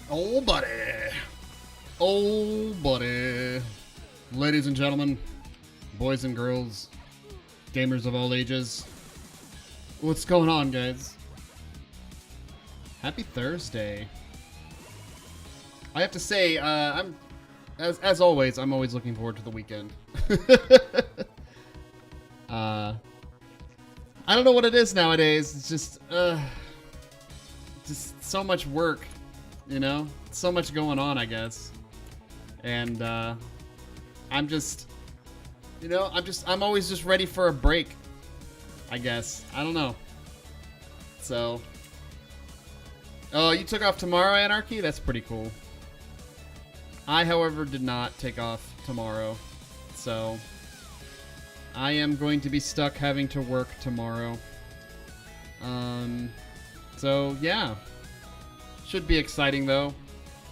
Oh, buddy. Oh, buddy. Ladies and gentlemen, boys and girls, gamers of all ages, what's going on, guys? Happy Thursday. I have to say, I'm as always, I'm always looking forward to the weekend. I don't know what it is nowadays. It's just so much work, you know? So much going on, I guess. And I'm just, you know, I'm always just ready for a break, I guess. I don't know. So, oh, you took off tomorrow, Anarchy? That's pretty cool. I, however, did not take off tomorrow. So, I am going to be stuck having to work tomorrow. So yeah. Should be exciting though.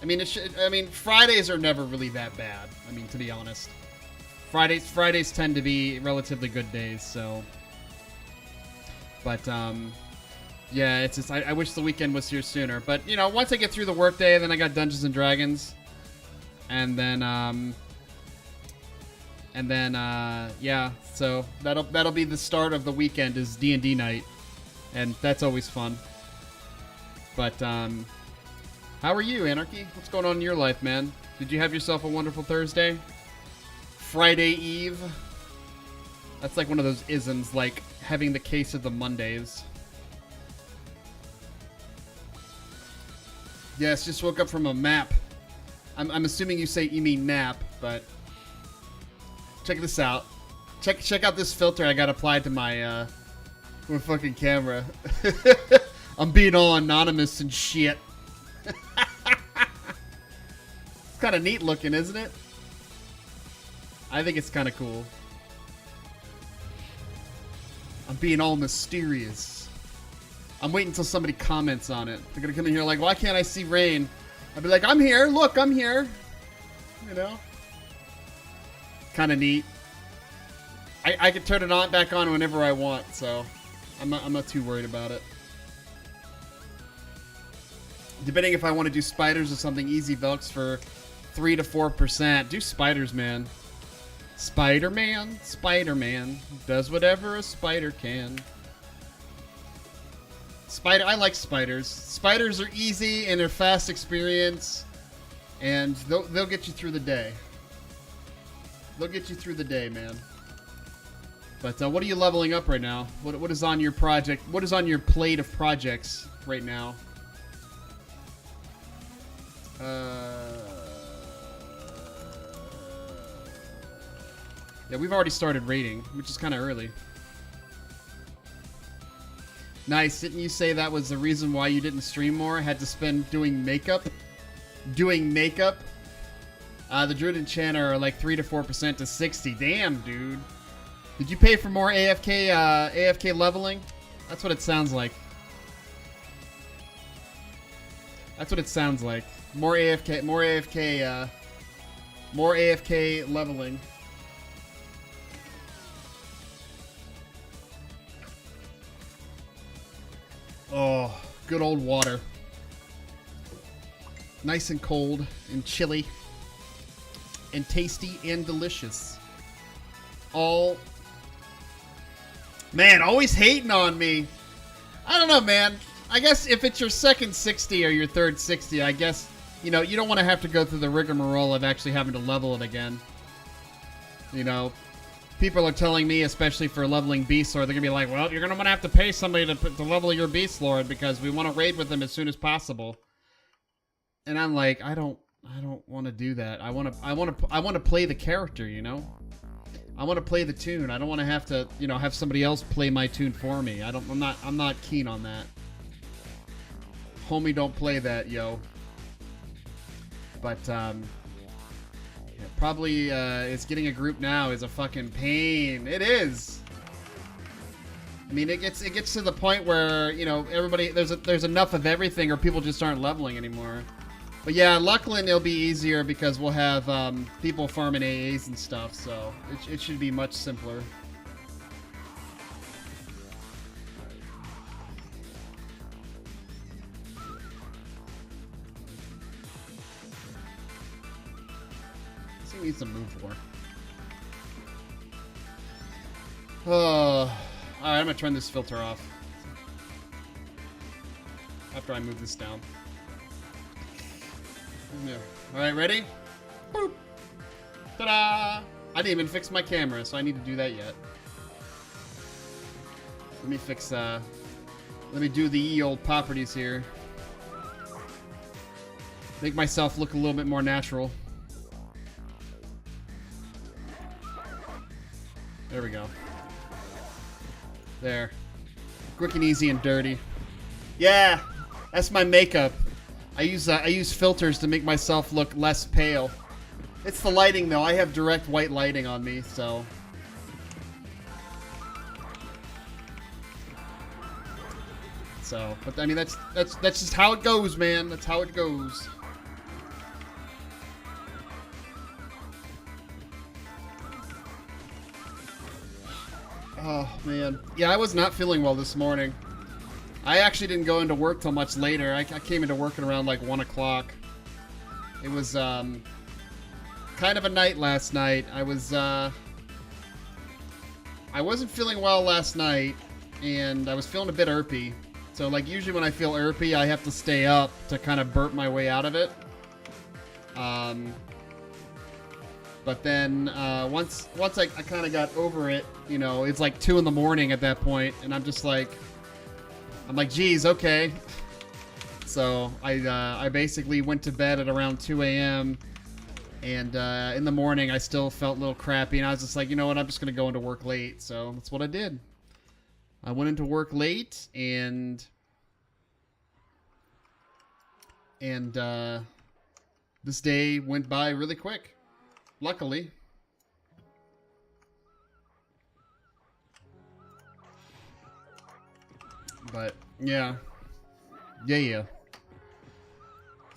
I mean, Fridays are never really that bad. I mean, to be honest. Fridays tend to be relatively good days, so. But, yeah, it's just, I wish the weekend was here sooner. But, you know, once I get through the workday, then I got Dungeons and Dragons. And then, yeah, so that'll be the start of the weekend is D&D night, and that's always fun. But how are you, Anarchy? What's going on in your life, man? Did you have yourself a wonderful Thursday? Friday Eve? That's like one of those isms, like having the case of the Mondays. Yes, just woke up from a map. I'm assuming you mean nap, but check this out. Check out this filter I got applied to my fucking camera. I'm being all anonymous and shit. It's kind of neat looking, isn't it? I think it's kind of cool. I'm being all mysterious. I'm waiting until somebody comments on it. They're gonna come in here like, why can't I see Rein? I'd be like, I'm here. Look, I'm here. You know? Kind of neat. I can turn it on back on whenever I want, so I'm not too worried about it. Depending if I want to do spiders or something, easy Velks for 3 to 4%. Do spiders, man. Spider-Man. Spider-Man does whatever a spider can. I like spiders. Spiders are easy and they're fast experience, and they'll get you through the day. They'll get you through the day, man. But what are you leveling up right now? What is on your project? What is on your plate of projects right now? Yeah, we've already started raiding, which is kind of early. Nice. Didn't you say that was the reason why you didn't stream more? Had to spend doing makeup? Doing makeup? The Druid and Enchanter are like 3 to 4% to 60. Damn, dude. Did you pay for more AFK leveling? That's what it sounds like. That's what it sounds like. More AFK leveling. Oh, good old water. Nice and cold and chilly and tasty and delicious. All, man, always hating on me. I don't know, man. I guess if it's your second 60 or your third 60, I guess, you know, you don't want to have to go through the rigmarole of actually having to level it again. You know, people are telling me, especially for leveling Beast Lord, they're going to be like, well, you're going to want to have to pay somebody to level your Beast Lord because we want to raid with them as soon as possible. And I'm like, I don't want to do that. I want to play the character, you know? I want to play the tune. I don't want to have to, you know, have somebody else play my tune for me. I'm not keen on that. Homie, don't play that, yo. But, yeah, probably, it's getting a group now is a fucking pain. It is. I mean, it gets to the point where, you know, everybody, there's enough of everything or people just aren't leveling anymore. But yeah, luckily it'll be easier because we'll have people farming AAs and stuff, so it should be much simpler. need some move war. Alright, I'm gonna turn this filter off. After I move this down. Yeah. Alright, ready? Boop. Ta-da! I didn't even fix my camera, so I need to do that yet. Let me fix, let me do the old properties here. Make myself look a little bit more natural. There we go. There. Quick and easy and dirty. Yeah! That's my makeup. I use filters to make myself look less pale. It's the lighting though. I have direct white lighting on me, so. So, but I mean that's just how it goes, man. That's how it goes. Oh man. Yeah, I was not feeling well this morning. I actually didn't go into work till much later. I came into work at around like 1 o'clock. It was kind of a night last night. I wasn't feeling well last night, and I was feeling a bit irpy. So like usually when I feel irpy, I have to stay up to kind of burp my way out of it. But then once I kind of got over it, you know, it's like 2 in the morning at that point, and I'm like, geez, okay. So I basically went to bed at around 2 a.m. And in the morning I still felt a little crappy, and I was just like, you know what, I'm just gonna go into work late. So that's what I did. I went into work late, and this day went by really quick. Luckily. But yeah.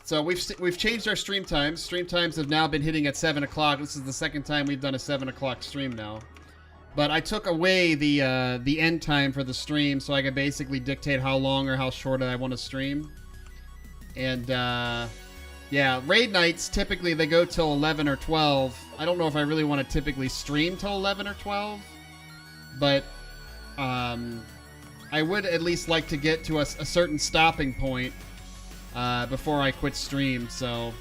So we've changed our stream times. Stream times have now been hitting at 7 o'clock. This is the second time we've done a 7 o'clock stream now. But I took away the end time for the stream, so I could basically dictate how long or how short I want to stream. And yeah, raid nights typically they go till 11 or 12. I don't know if I really want to typically stream till 11 or 12, but I would at least like to get to a certain stopping point before I quit stream. So,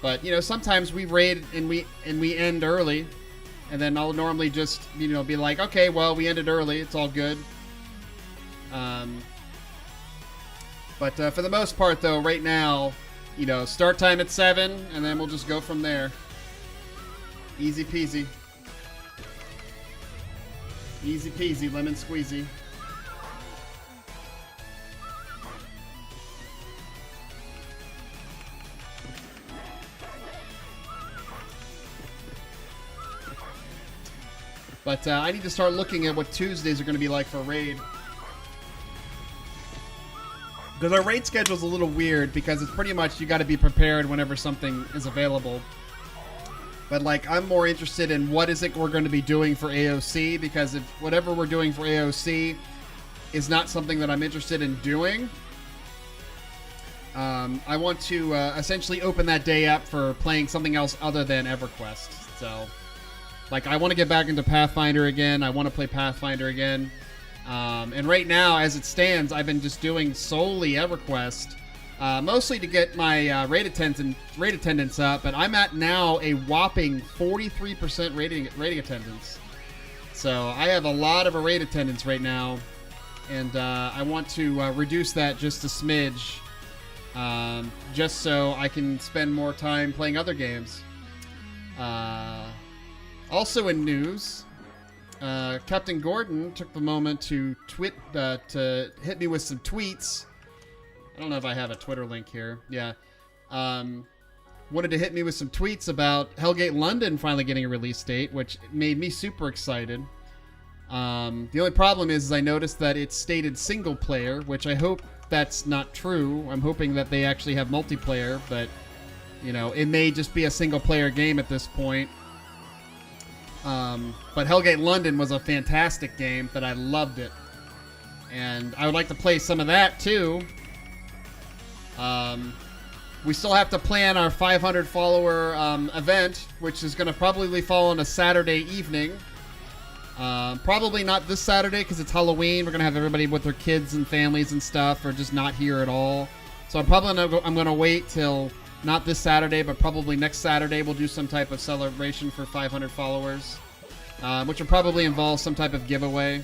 but you know, sometimes we raid and we end early, and then I'll normally just, you know, be like, okay, well, we ended early, it's all good. But for the most part, though, right now, you know, start time at 7, and then we'll just go from there. Easy peasy. Easy peasy, lemon squeezy. But I need to start looking at what Tuesdays are going to be like for raid. Because our raid schedule is a little weird, because it's pretty much you got to be prepared whenever something is available. But like, I'm more interested in what is it we're going to be doing for AOC, because if whatever we're doing for AOC is not something that I'm interested in doing, I want to essentially open that day up for playing something else other than EverQuest. So, like, I want to get back into Pathfinder again. I want to play Pathfinder again. And right now, as it stands, I've been just doing solely EverQuest, mostly to get my raid attendance up. But I'm at now a whopping 43% rating attendance. So I have a lot of a raid attendance right now, and I want to reduce that just a smidge, just so I can spend more time playing other games. Also in news, Captain Gordon took the moment to hit me with some tweets. I don't know if I have a Twitter link here. Yeah. Wanted to hit me with some tweets about Hellgate London finally getting a release date, which made me super excited. The only problem is I noticed that it stated single player, which I hope that's not true. I'm hoping that they actually have multiplayer, but, you know, it may just be a single player game at this point. But Hellgate London was a fantastic game that I loved it, and I would like to play some of that too. We still have to plan our 500 follower event, which is going to probably fall on a Saturday evening. Probably not this Saturday because it's Halloween. We're going to have everybody with their kids and families and stuff, or just not here at all. So I'm going to wait till not this Saturday, but probably next Saturday we'll do some type of celebration for 500 followers, which will probably involve some type of giveaway.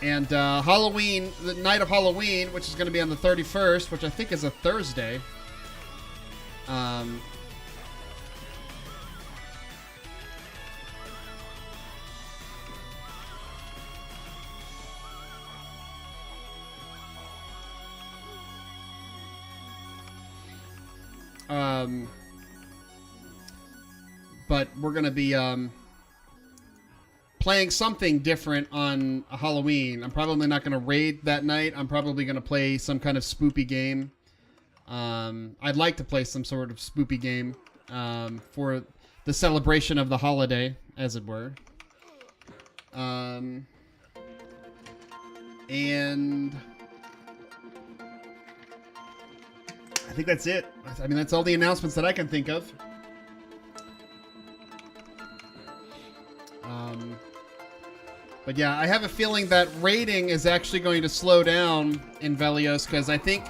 And Halloween, the night of Halloween, which is going to be on the 31st, which I think is a Thursday. But we're going to be playing something different on Halloween. I'm probably not going to raid that night. I'm probably going to play some kind of spoopy game. I'd like to play some sort of spoopy game for the celebration of the holiday, as it were. And I think that's it. I mean, that's all the announcements that I can think of. But yeah, I have a feeling that raiding is actually going to slow down in Velios, because I think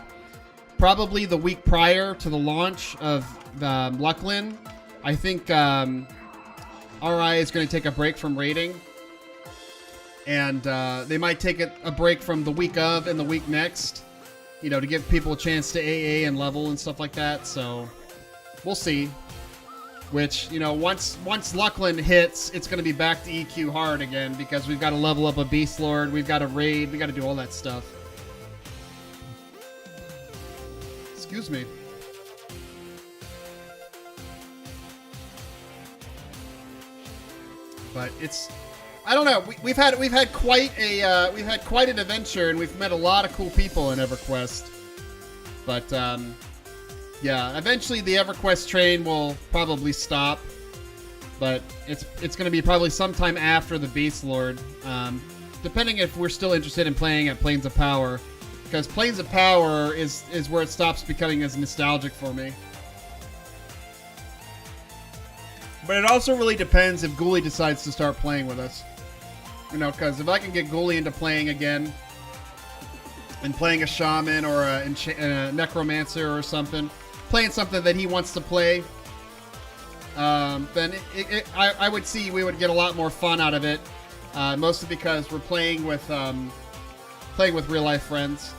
probably the week prior to the launch of Lucklin, I think RI is going to take a break from raiding. And they might take a break from the week of and the week next, you know, to give people a chance to AA and level and stuff like that. So we'll see. Which, you know, once Lucklin hits, it's going to be back to EQ hard again, because we've got to level up a Beast Lord, we've got to raid, we got to do all that stuff. Excuse me. But it's, I don't know. We've had quite an adventure, and we've met a lot of cool people in EverQuest. But yeah, eventually the EverQuest train will probably stop, but it's going to be probably sometime after the Beast Lord, depending if we're still interested in playing at Plains of Power, because Plains of Power is where it stops becoming as nostalgic for me. But it also really depends if Ghoulie decides to start playing with us. You know, because if I can get Ghoulie into playing again, and playing a Shaman or a Necromancer or something, playing something that he wants to play, then I would see we would get a lot more fun out of it, mostly because we're playing with real life friends.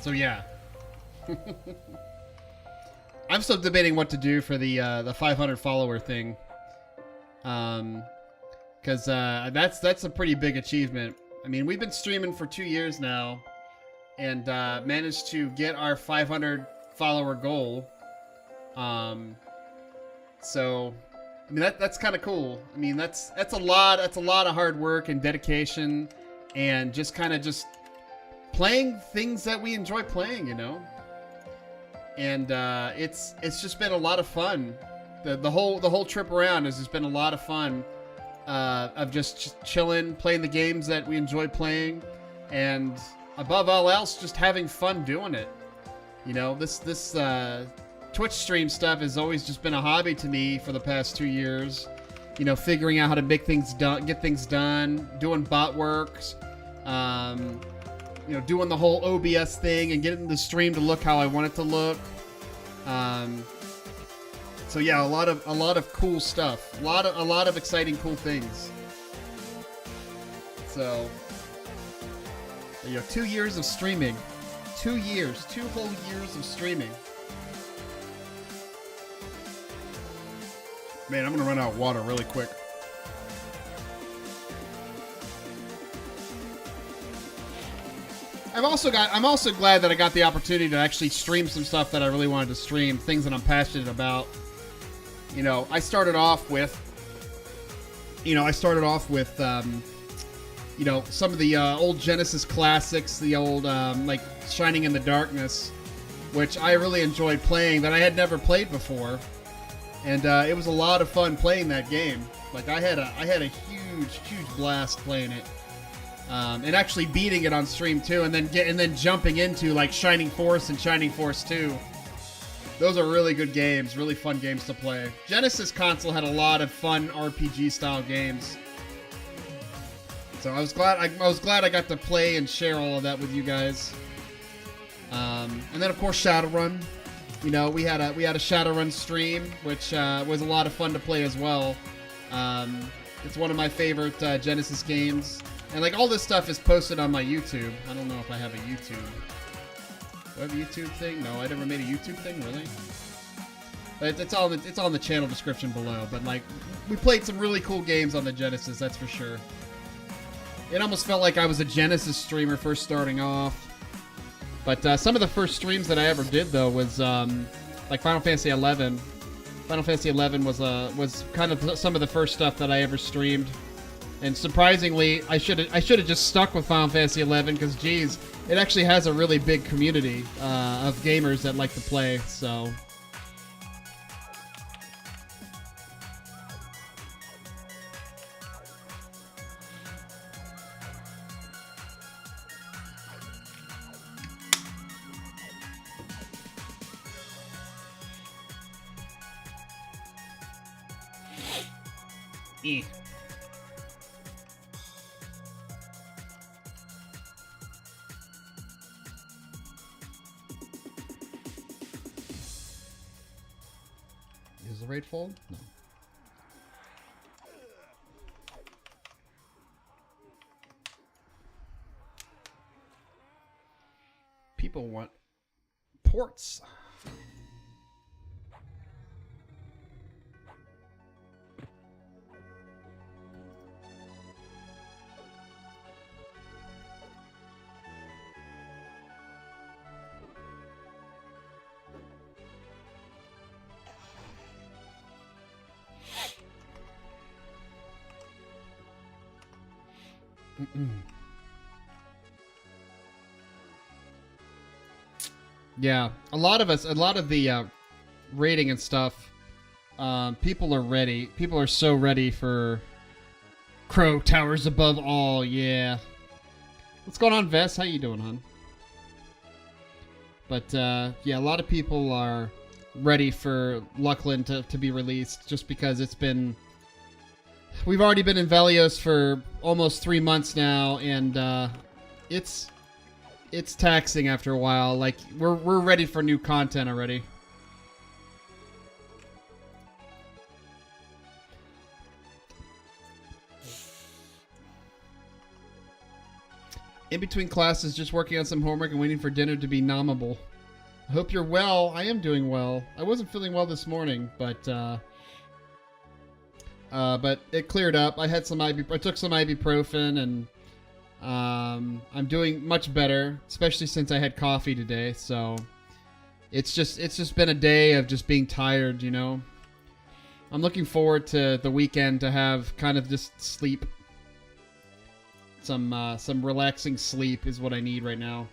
So yeah, I'm still debating what to do for the 500 follower thing, because that's a pretty big achievement. I mean, we've been streaming for 2 years now, and managed to get our 500 follower goal. So I mean that's kind of cool. I mean that's a lot of hard work and dedication, and just playing things that we enjoy playing, you know. And it's just been a lot of fun. The whole trip around has just been a lot of fun, of just chilling, playing the games that we enjoy playing, and above all else, just having fun doing it. You know, this Twitch stream stuff has always just been a hobby to me for the past 2 years. You know, figuring out how to make things done, get things done, doing bot works, you know, doing the whole OBS thing and getting the stream to look how I want it to look. So yeah, a lot of cool stuff, a lot of exciting, cool things. So You know, 2 years of streaming. 2 years. 2 whole years of streaming. Man, I'm gonna run out of water really quick. I'm also glad that I got the opportunity to actually stream some stuff that I really wanted to stream, things that I'm passionate about. You know, I started off with, you know, some of the old Genesis classics, the old, like Shining in the Darkness, which I really enjoyed playing that I had never played before. And it was a lot of fun playing that game. Like I had a huge blast playing it. And actually beating it on stream too, and then jumping into like Shining Force and Shining Force 2. Those are really good games, really fun games to play. Genesis console had a lot of fun RPG style games. So I was glad I got to play and share all of that with you guys. And then of course Shadowrun. You know, we had a Shadowrun stream, which was a lot of fun to play as well. It's one of my favorite Genesis games. And like all this stuff is posted on my YouTube. I don't know if I have a YouTube. Do I have a YouTube thing? No, I never made a YouTube thing, really. But it's on the channel description below. But like, we played some really cool games on the Genesis, that's for sure. It almost felt like I was a Genesis streamer first starting off. But some of the first streams that I ever did though was like Final Fantasy 11. Final Fantasy 11 was kind of some of the first stuff that I ever streamed. And surprisingly, I should have just stuck with Final Fantasy 11 because, geez, it actually has a really big community of gamers that like to play. So, Is the raid full? No. People want ports. Yeah, a lot of the rating and stuff, people are ready. People are so ready for Crow Towers Above All, yeah. What's going on, Vess? How you doing, hon? But, yeah, a lot of people are ready for Luckland to be released just because it's been... We've already been in Velios for almost 3 months now, and it's taxing after a while. Like we're ready for new content already. In between classes, just working on some homework and waiting for dinner to be nommable. I hope you're well. I am doing well. I wasn't feeling well this morning, but it cleared up. I took some ibuprofen, and I'm doing much better, especially since I had coffee today. So it's just been a day of just being tired, you know. I'm looking forward to the weekend to have kind of just sleep. Some relaxing sleep is what I need right now.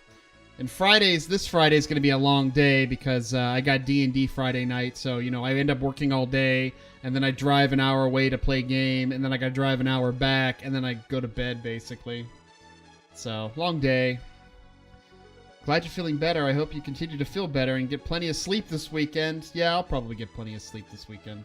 And this Friday is going to be a long day because I got D&D Friday night. So, you know, I end up working all day, and then I drive an hour away to play a game, and then I got to drive an hour back, and then I go to bed, basically. So, long day. Glad you're feeling better. I hope you continue to feel better and get plenty of sleep this weekend. Yeah, I'll probably get plenty of sleep this weekend.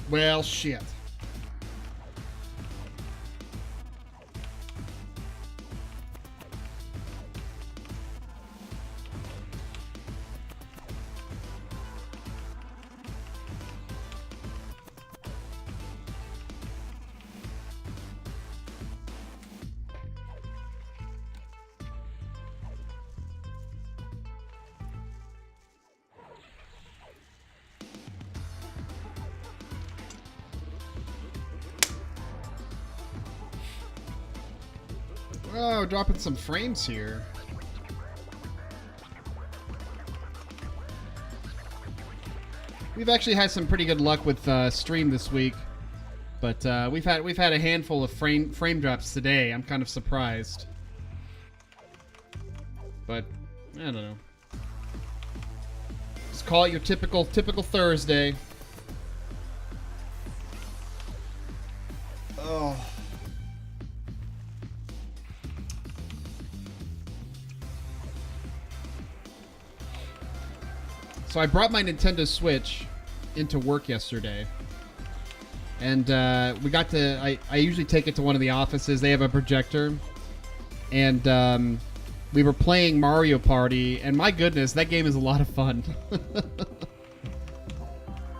Well, shit. Oh, dropping some frames here. We've actually had some pretty good luck with stream this week, but we've had a handful of frame drops today. I'm kind of surprised, but I don't know. Just call it your typical Thursday. Oh. So I brought my Nintendo Switch into work yesterday, and we got to. I usually take it to one of the offices. They have a projector, and we were playing Mario Party, and my goodness, that game is a lot of fun.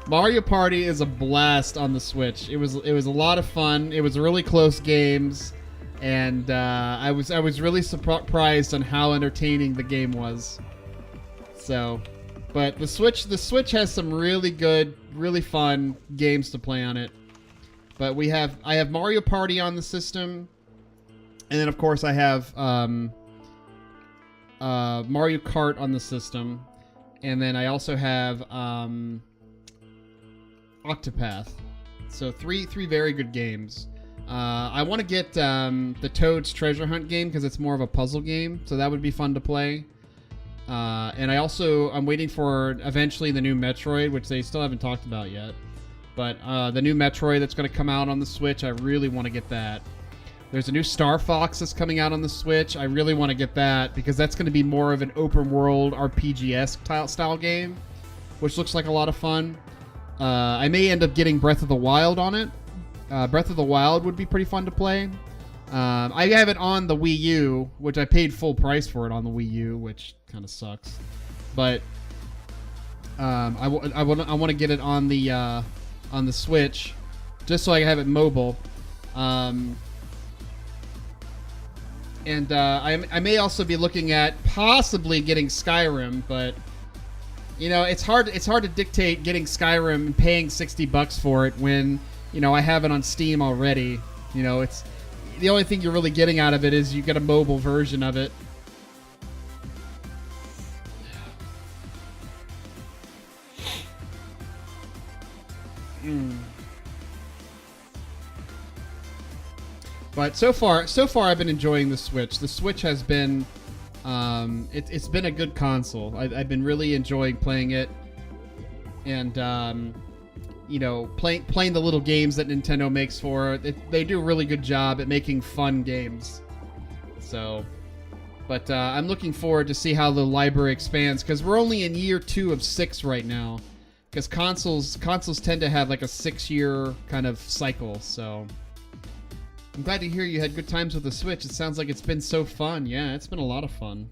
Mario Party is a blast on the Switch. It was a lot of fun. It was really close games, and I was really surprised on how entertaining the game was. So. But the Switch has some really good, really fun games to play on it. But I have Mario Party on the system, and then of course I have Mario Kart on the system, and then I also have Octopath. So three very good games. I want to get the Toad's Treasure Hunt game because it's more of a puzzle game, so that would be fun to play. And I'm waiting for eventually the new Metroid, which they still haven't talked about yet. But the new Metroid that's going to come out on the Switch, I really want to get that. There's a new Star Fox that's coming out on the Switch. I really want to get that because that's going to be more of an open world RPG-esque style game, which looks like a lot of fun. I may end up getting Breath of the Wild on it. Breath of the Wild would be pretty fun to play. I have it on the Wii U, which I paid full price for it on the Wii U, which kind of sucks. But I want to get it on the Switch, just so I can have it mobile. And I may also be looking at possibly getting Skyrim, but you know it's hard to dictate getting Skyrim and paying $60 for it when I have it on Steam already. It's the only thing you're really getting out of it is you get a mobile version of it. But so far I've been enjoying the Switch. The Switch has been it's been a good console. I've been really enjoying playing it, and playing the little games that Nintendo makes for it. They do a really good job at making fun games. So, but I'm looking forward to see how the library expands, because we're only in year 2 of 6 right now. Because consoles tend to have like a 6-year kind of cycle. So, I'm glad to hear you had good times with the Switch. It sounds like it's been so fun. Yeah, it's been a lot of fun.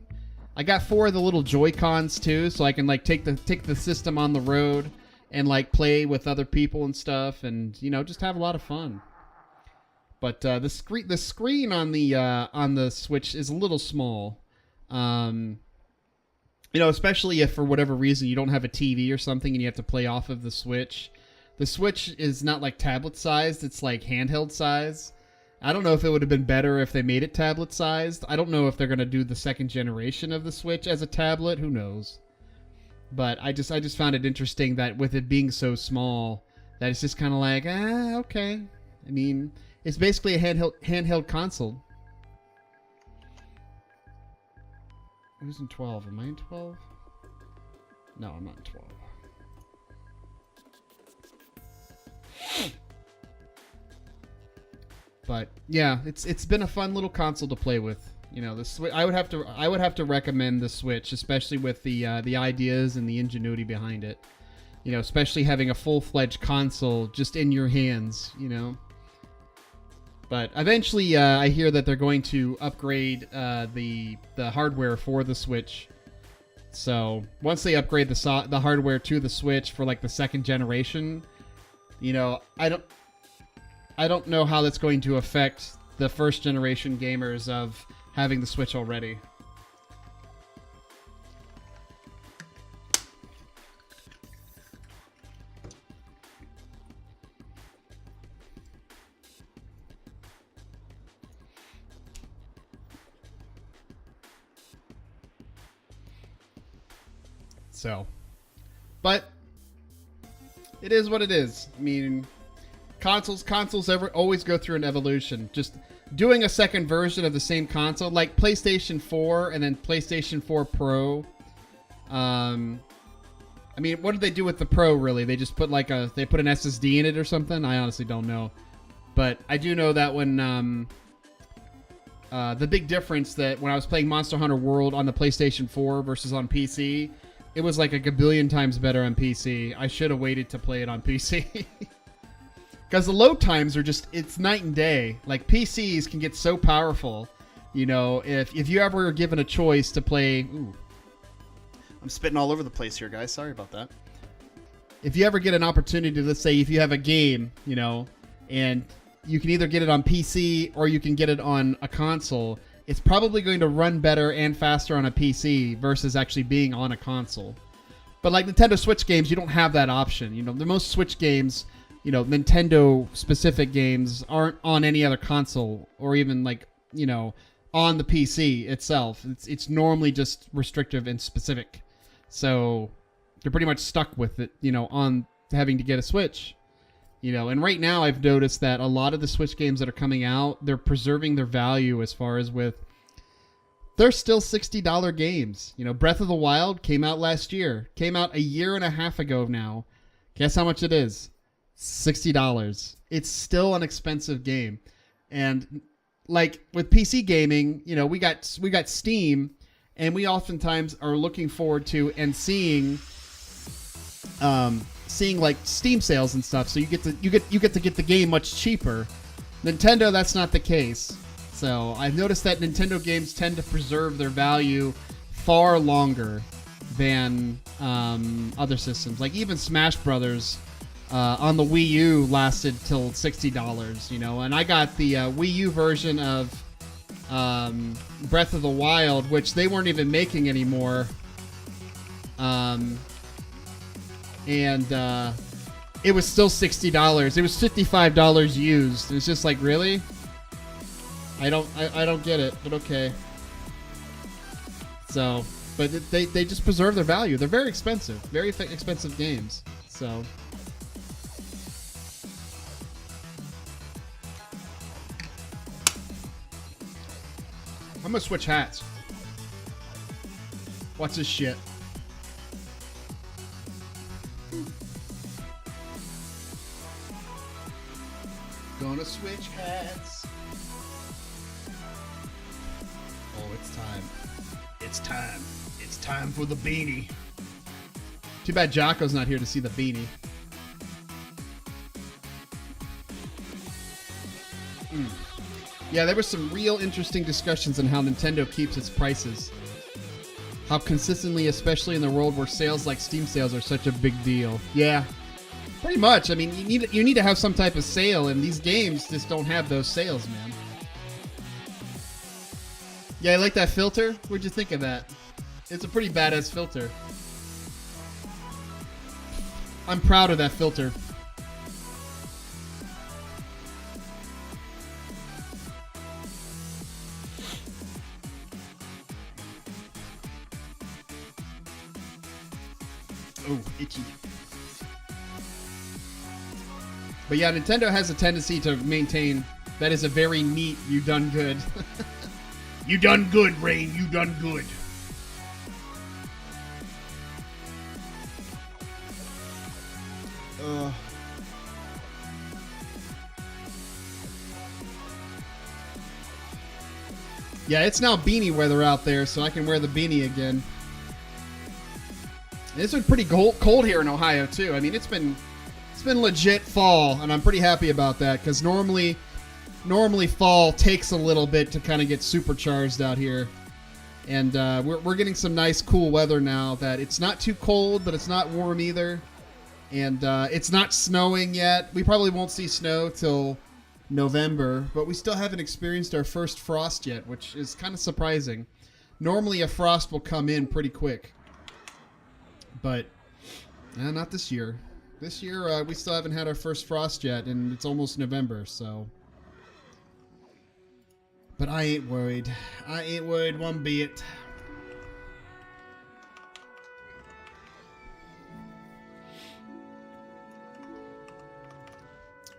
I got 4 of the little Joy-Cons too, so I can like take the system on the road and like play with other people and stuff, and just have a lot of fun. But the screen on the Switch is a little small. Especially if for whatever reason you don't have a TV or something and you have to play off of the Switch. The Switch is not like tablet sized; it's like handheld size. I don't know if it would have been better if they made it tablet sized. I don't know if they're gonna do the second generation of the Switch as a tablet. Who knows? But I just found it interesting that with it being so small, that it's just kind of like, okay. I mean, it's basically a handheld console. Who's in 12? Am I in 12? No, I'm not in 12. But yeah, it's been a fun little console to play with. The Switch. I would have to recommend the Switch, especially with the ideas and the ingenuity behind it. You know, especially having a full-fledged console just in your hands, you know. But eventually, I hear that they're going to upgrade the hardware for the Switch. So once they upgrade the hardware to the Switch for like the second generation, you know, I don't know how that's going to affect the first generation gamers of having the Switch already. So, but it is what it is. I mean, consoles always go through an evolution. Just doing a second version of the same console, like PlayStation 4 and then PlayStation 4 Pro. I mean, what did they do with the Pro, really? They just put they put an SSD in it or something? I honestly don't know. But I do know that when the big difference that when I was playing Monster Hunter World on the PlayStation 4 versus on PC, it was like a gabillion times better on PC. I should have waited to play it on PC. Because the load times are just, it's night and day. Like, PCs can get so powerful. You know, if you ever were given a choice to play... Ooh. I'm spitting all over the place here, guys. Sorry about that. If you ever get an opportunity, let's say if you have a game, you know, and you can either get it on PC or you can get it on a console, it's probably going to run better and faster on a PC versus actually being on a console. But like Nintendo Switch games, you don't have that option. You know, the most Switch games, you know, Nintendo specific games aren't on any other console or even like, you know, on the PC itself. It's normally just restrictive and specific. So you're pretty much stuck with it, you know, on having to get a Switch. You know, and right now I've noticed that a lot of the Switch games that are coming out, they're preserving their value as far as with... They're still $60 games. You know, Breath of the Wild came out last year. Came out a year and a half ago now. Guess how much it is? $60. It's still an expensive game. And like with PC gaming, you know, we got Steam, and we oftentimes are looking forward to and seeing like Steam sales and stuff, so you get to get the game much cheaper. Nintendo, that's not the case. So I've noticed that Nintendo games tend to preserve their value far longer than other systems. Like even Smash Brothers on the Wii U lasted till $60. You know, and I got the Wii U version of Breath of the Wild, which they weren't even making anymore. And it was still $60. It was $55 used. It's just like, really? I don't get it, but okay. So, but they just preserve their value. They're very expensive, very expensive games. So, I'm gonna switch hats. Watch this shit. Gonna switch hats. Oh, it's time. It's time. It's time for the beanie. Too bad Jocko's not here to see the beanie. Yeah, there were some real interesting discussions on how Nintendo keeps its prices. How consistently, especially in the world where sales like Steam sales are such a big deal. Yeah. Pretty much. I mean, you need to have some type of sale, and these games just don't have those sales, man. Yeah, I like that filter. What'd you think of that? It's a pretty badass filter. I'm proud of that filter. Oh, itchy. But yeah, Nintendo has a tendency to maintain that is a very neat, you done good. You done good, Rein. You done good. Yeah, it's now beanie weather out there, so I can wear the beanie again. It's been pretty cold here in Ohio too. I mean, it's been legit fall, and I'm pretty happy about that because normally fall takes a little bit to kind of get supercharged out here, and we're getting some nice cool weather now. That it's not too cold, but it's not warm either, and it's not snowing yet. We probably won't see snow till November, but we still haven't experienced our first frost yet, which is kind of surprising. Normally, a frost will come in pretty quick. But not this year. This year, we still haven't had our first frost yet, and it's almost November, so. But I ain't worried. I ain't worried one bit.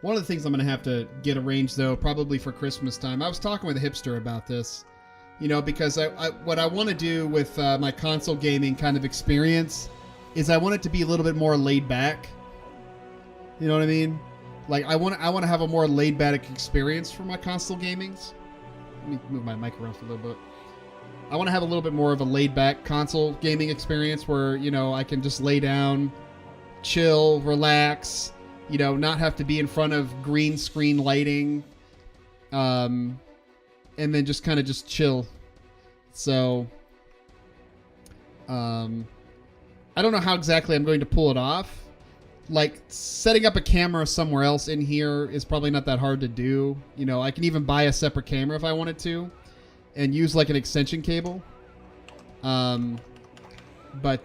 One of the things I'm going to have to get arranged, though, probably for Christmas time. I was talking with a hipster about this, you know, because what I want to do with my console gaming kind of experience is I want it to be a little bit more laid back. You know what I mean? Like I want to have a more laid back experience for my console gamings. Let me move my mic around for a little bit. I want to have a little bit more of a laid back console gaming experience where, you know, I can just lay down, chill, relax, you know, not have to be in front of green screen lighting, and then just kind of just chill. So, I don't know how exactly I'm going to pull it off. Like, setting up a camera somewhere else in here is probably not that hard to do. You know, I can even buy a separate camera if I wanted to and use, like, an extension cable. But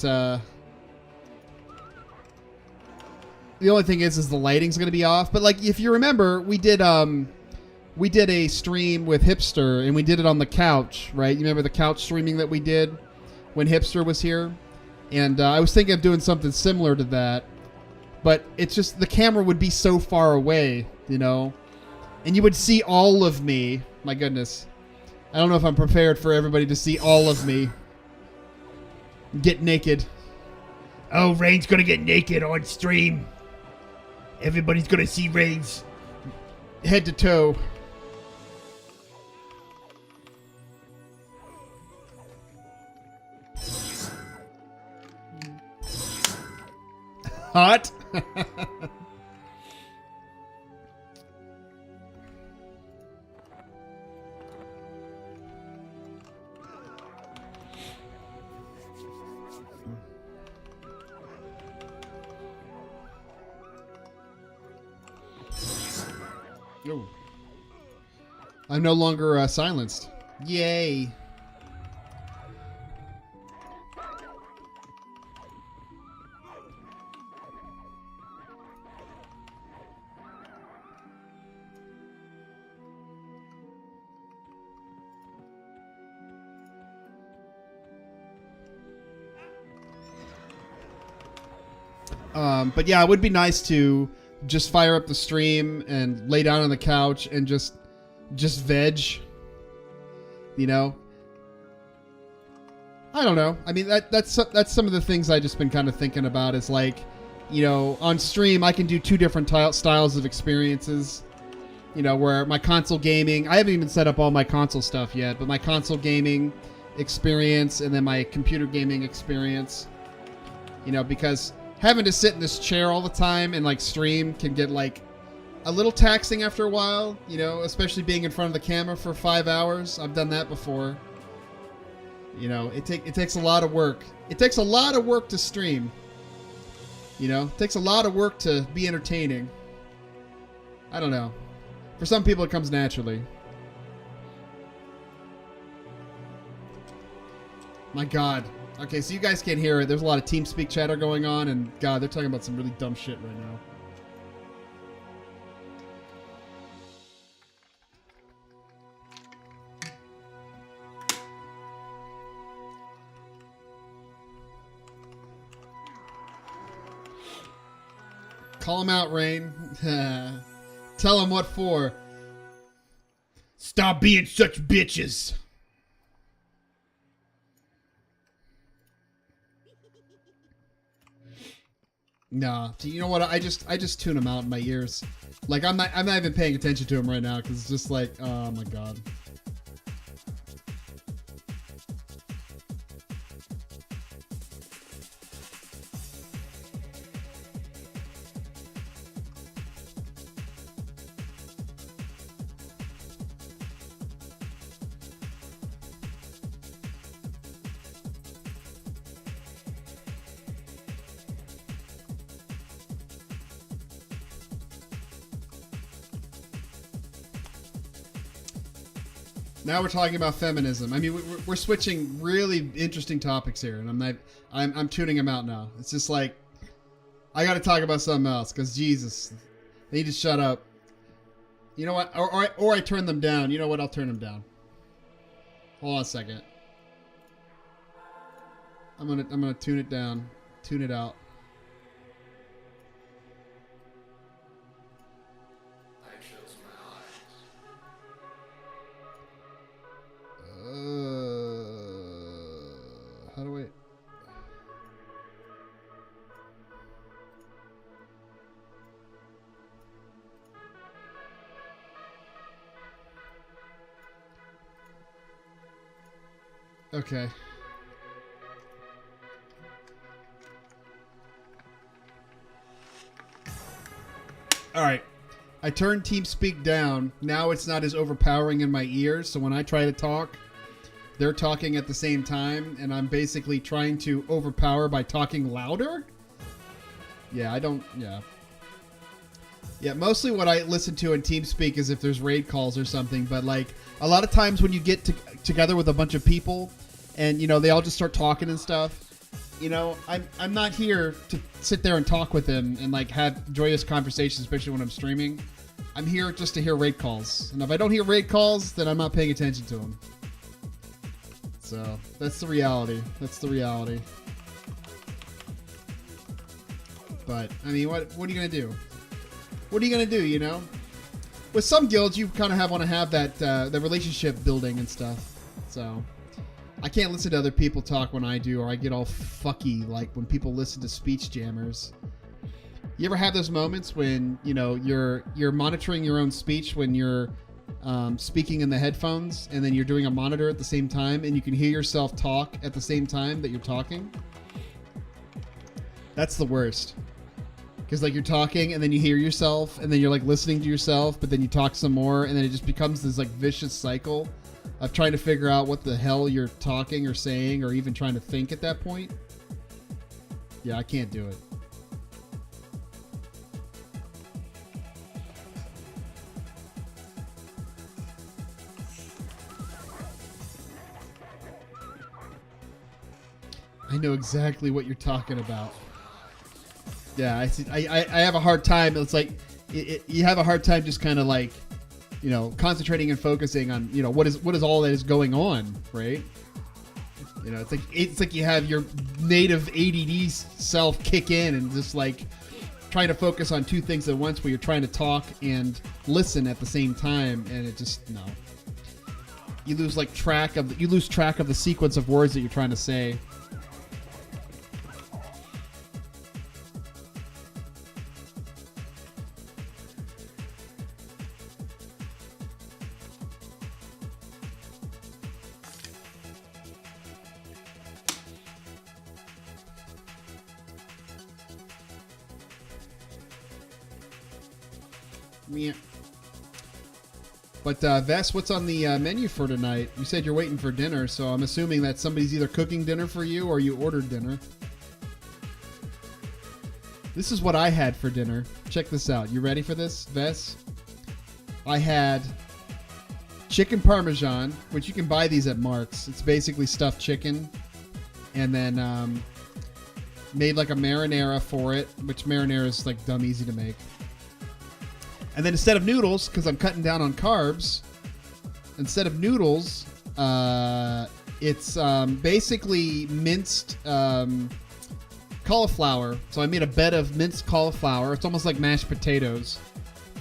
the only thing is the lighting's going to be off. But, like, if you remember, we did a stream with Hipster, and we did it on the couch, right? You remember the couch streaming that we did when Hipster was here? And I was thinking of doing something similar to that, but it's just the camera would be so far away, you know, and you would see all of me. My goodness. I don't know if I'm prepared for everybody to see all of me get naked. Oh, Rein's gonna get naked on stream. Everybody's gonna see Rein's head to toe. Hot. Oh. I'm no longer silenced. Yay. But yeah, it would be nice to just fire up the stream and lay down on the couch and just veg. You know? I don't know. I mean, that's some of the things I just been kind of thinking about is like, you know, on stream I can do two different styles of experiences. You know, where my console gaming, I haven't even set up all my console stuff yet, but my console gaming experience and then my computer gaming experience. You know, because having to sit in this chair all the time and like stream can get like a little taxing after a while, you know, especially being in front of the camera for 5 hours. I've done that before. You know, it takes a lot of work. It takes a lot of work to stream. You know, it takes a lot of work to be entertaining. I don't know. For some people it comes naturally. My God. Okay, so you guys can't hear it. There's a lot of TeamSpeak chatter going on, and God, they're talking about some really dumb shit right now. Call him out, Rein. Tell him what for. Stop being such bitches. Nah, you know what? I just tune him out in my ears. Like I'm not even paying attention to him right now because it's just like, oh my God. Now we're talking about feminism. I mean, we're switching really interesting topics here, and I'm tuning them out now. It's just like I got to talk about something else because Jesus, they need to shut up. You know what? Or I turn them down. You know what? I'll turn them down. Hold on a second. I'm gonna tune it down, tune it out. How do I? Okay. All right. I turned TeamSpeak down. Now it's not as overpowering in my ears. So when I try to talk, they're talking at the same time, and I'm basically trying to overpower by talking louder. Yeah, Yeah, mostly what I listen to in TeamSpeak is if there's raid calls or something. But like a lot of times when you get together with a bunch of people, and you know they all just start talking and stuff. You know, I'm not here to sit there and talk with them and like have joyous conversations, especially when I'm streaming. I'm here just to hear raid calls, and if I don't hear raid calls, then I'm not paying attention to them. So that's the reality. That's the reality. But I mean, what are you gonna do? What are you gonna do? You know, with some guilds, you kind of want to have that the relationship building and stuff. So I can't listen to other people talk when I do, or I get all fucky like when people listen to speech jammers. You ever have those moments when you know you're monitoring your own speech when you're speaking in the headphones, and then you're doing a monitor at the same time, and you can hear yourself talk at the same time that you're talking? That's the worst. Because like you're talking, and then you hear yourself, and then you're like listening to yourself, but then you talk some more, and then it just becomes this like vicious cycle of trying to figure out what the hell you're talking or saying or even trying to think at that point. Yeah, I can't do it. I know exactly what you're talking about. Yeah, I have a hard time. It's like you have a hard time just kind of like, you know, concentrating and focusing on, you know, what is all that is going on, right? You know, it's like you have your native ADD self kick in and just like trying to focus on two things at once, where you're trying to talk and listen at the same time, and it just no. You lose track of the sequence of words that you're trying to say. Yeah. But Vess, what's on the menu for tonight? You said you're waiting for dinner, so I'm assuming that somebody's either cooking dinner for you or you ordered dinner. This is what I had for dinner. Check this out. You ready for this, Vess? I had chicken parmesan, which you can buy these at Mark's. It's basically stuffed chicken, and then made like a marinara for it, which marinara is like dumb easy to make. And then instead of noodles, because I'm cutting down on carbs, instead of noodles, it's basically minced cauliflower. So I made a bed of minced cauliflower. It's almost like mashed potatoes.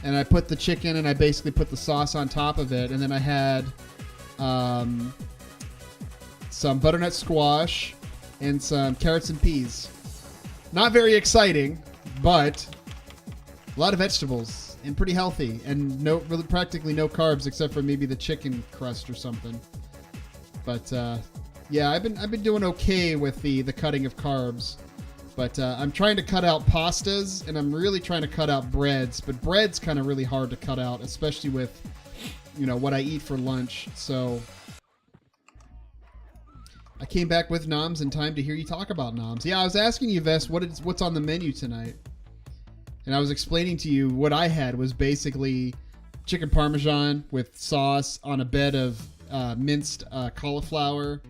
And I put the chicken, and I basically put the sauce on top of it. And then I had some butternut squash and some carrots and peas. Not very exciting, but a lot of vegetables. And pretty healthy, and practically no carbs except for maybe the chicken crust or something. But yeah, I've been doing okay with the cutting of carbs, but I'm trying to cut out pastas, and I'm really trying to cut out breads. But bread's kind of really hard to cut out, especially with, you know, what I eat for lunch. So I came back with noms in time to hear you talk about noms. Yeah, I was asking you, Vess, what's on the menu tonight. And I was explaining to you what I had was basically chicken parmesan with sauce on a bed of minced cauliflower,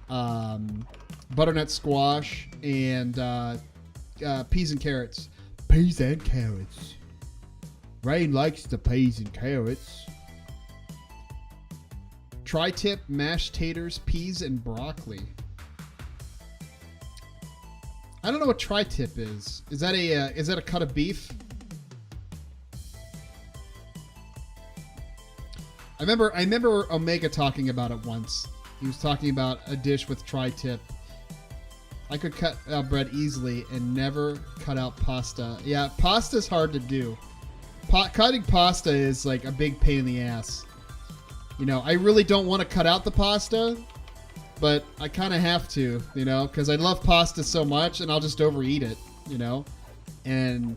butternut squash, and peas and carrots. Peas and carrots. Rein likes the peas and carrots. Tri-tip, mashed taters, peas, and broccoli. I don't know what tri-tip is. Is that a cut of beef? I remember Omega talking about it once. He was talking about a dish with tri-tip. I could cut out bread easily and never cut out pasta. Yeah, pasta's hard to do. Cutting pasta is like a big pain in the ass. You know, I really don't want to cut out the pasta, but I kind of have to, you know, because I love pasta so much and I'll just overeat it, you know. And,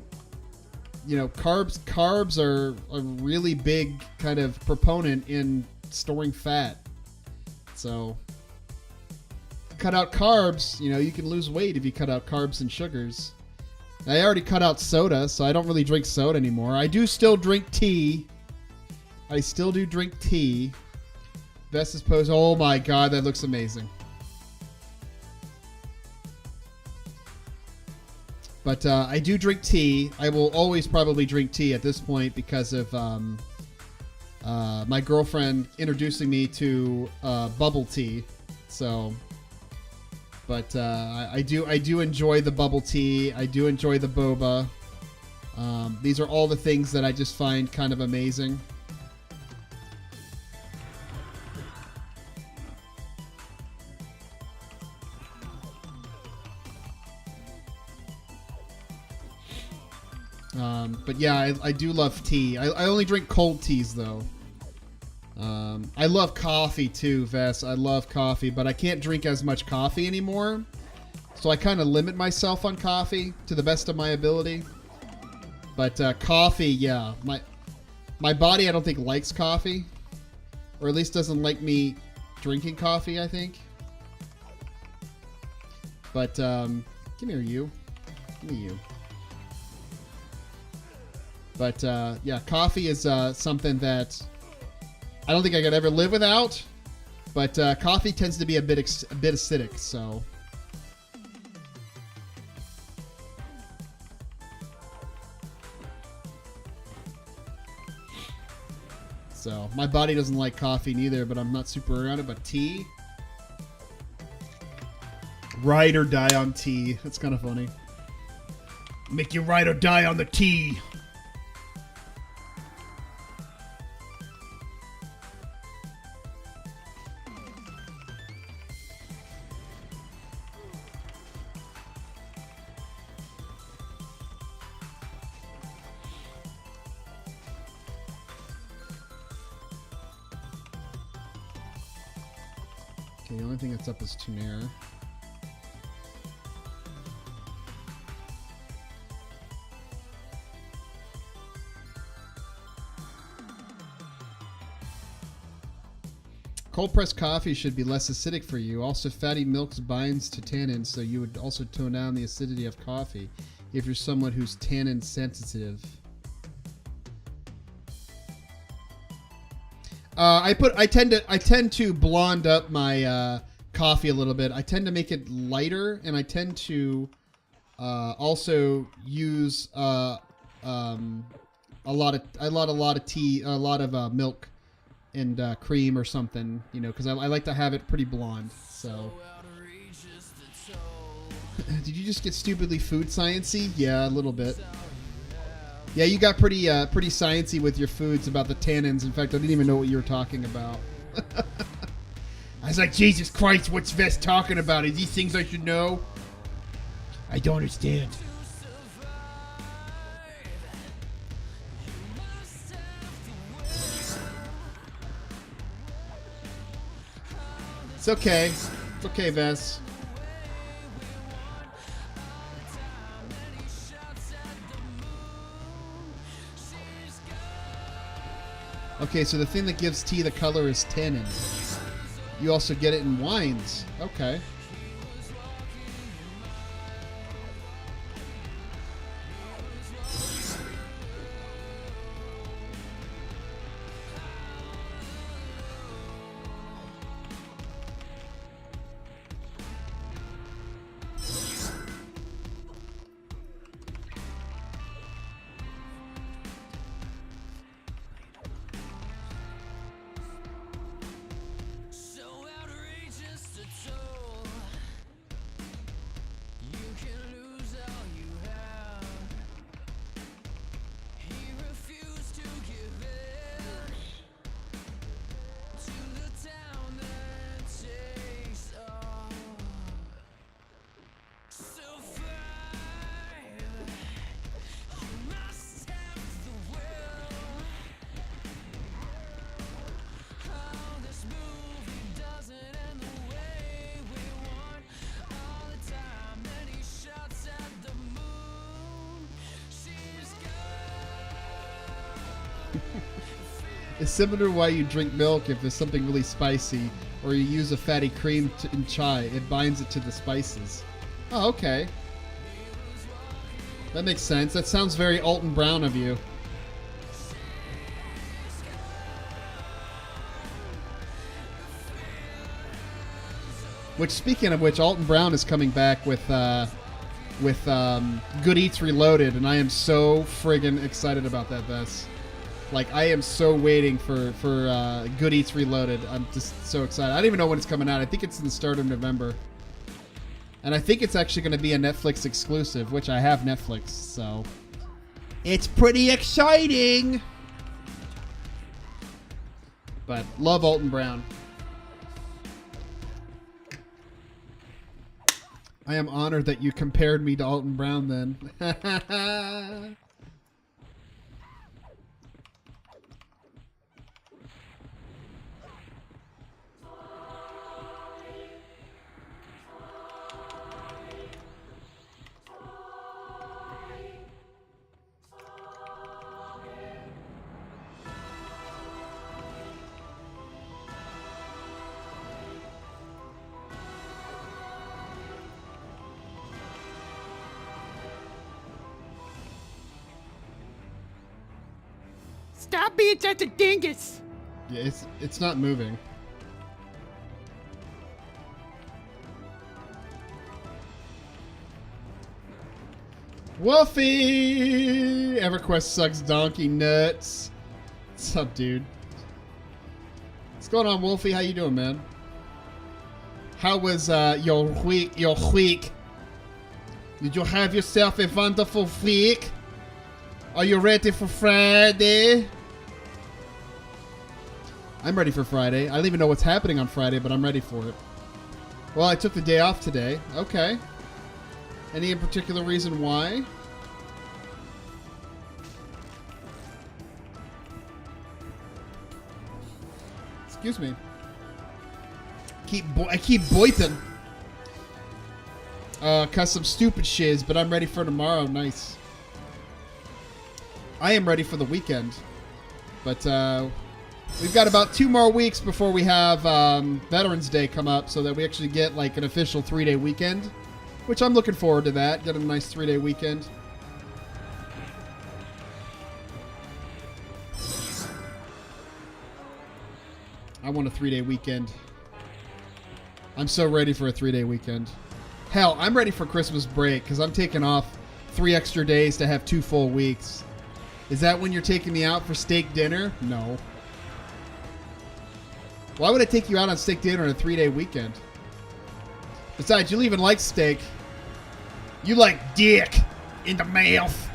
you know, carbs are a really big kind of proponent in storing fat. So, cut out carbs, you know, you can lose weight if you cut out carbs and sugars. I already cut out soda, so I don't really drink soda anymore. I do still drink tea. I still do drink tea. Best is posed. Oh my god, that looks amazing. But I do drink tea. I will always probably drink tea at this point because of my girlfriend introducing me to bubble tea. So, but I do enjoy the bubble tea. I do enjoy the boba. These are all the things that I just find kind of amazing. But yeah, I do love tea. I only drink cold teas though. I love coffee too, Vess. I love coffee, but I can't drink as much coffee anymore. So I kind of limit myself on coffee to the best of my ability. But coffee, yeah. My body, I don't think, likes coffee. Or at least doesn't like me drinking coffee, I think. But, come here, you. Give me you. But, yeah, coffee is something that I don't think I could ever live without. But coffee tends to be a bit acidic, so... So, my body doesn't like coffee neither, but I'm not super around it. But tea? Ride or die on tea. That's kind of funny. Make you ride or die on the tea. Okay, the only thing that's up is Tuner. Cold pressed coffee should be less acidic for you. Also, fatty milks binds to tannins, so you would also tone down the acidity of coffee if you're someone who's tannin sensitive. I tend to blonde up my coffee a little bit. I tend to make it lighter, and I tend to also use a lot of tea, a lot of milk and cream or something, you know, because I like to have it pretty blonde. So, did you just get stupidly food sciencey? Yeah, a little bit. Yeah, you got pretty sciencey with your foods about the tannins. In fact, I didn't even know what you were talking about. I was like, Jesus Christ, what's Vest talking about? Are these things I should know? I don't understand. It's okay. It's okay, Vess. Okay, so the thing that gives tea the color is tannin. You also get it in wines. Okay. It's similar to why you drink milk if there's something really spicy, or you use a fatty cream in chai. It binds it to the spices. Oh, okay. That makes sense. That sounds very Alton Brown of you. Which, speaking of which, Alton Brown is coming back with Good Eats Reloaded, and I am so friggin' excited about that, Vess. Like, I am so waiting for Good Eats Reloaded. I'm just so excited. I don't even know when it's coming out. I think it's in the start of November. And I think it's actually going to be a Netflix exclusive, which I have Netflix, so... It's pretty exciting! But, love Alton Brown. I am honored that you compared me to Alton Brown then. Stop being such a dingus! Yeah, it's not moving. Wolfie! EverQuest sucks donkey nuts. What's up, dude? What's going on, Wolfie? How you doing, man? How was your week? Your week? Did you have yourself a wonderful week? Are you ready for Friday? I'm ready for Friday. I don't even know what's happening on Friday, but I'm ready for it. Well, I took the day off today. Okay. Any in particular reason why? Excuse me. I keep boiping. Cause some stupid shiz, but I'm ready for tomorrow. Nice. I am ready for the weekend. But we've got about 2 more weeks before we have Veterans Day come up, so that we actually get like an official 3-day weekend. Which I'm looking forward to that. Get a nice 3-day weekend. I want a 3-day weekend. I'm so ready for a 3-day weekend. Hell, I'm ready for Christmas break because I'm taking off 3 extra days to have 2 full weeks. Is that when you're taking me out for steak dinner? No. Why would I take you out on steak dinner on a 3-day weekend? Besides, you don't even like steak. You like dick in the mouth.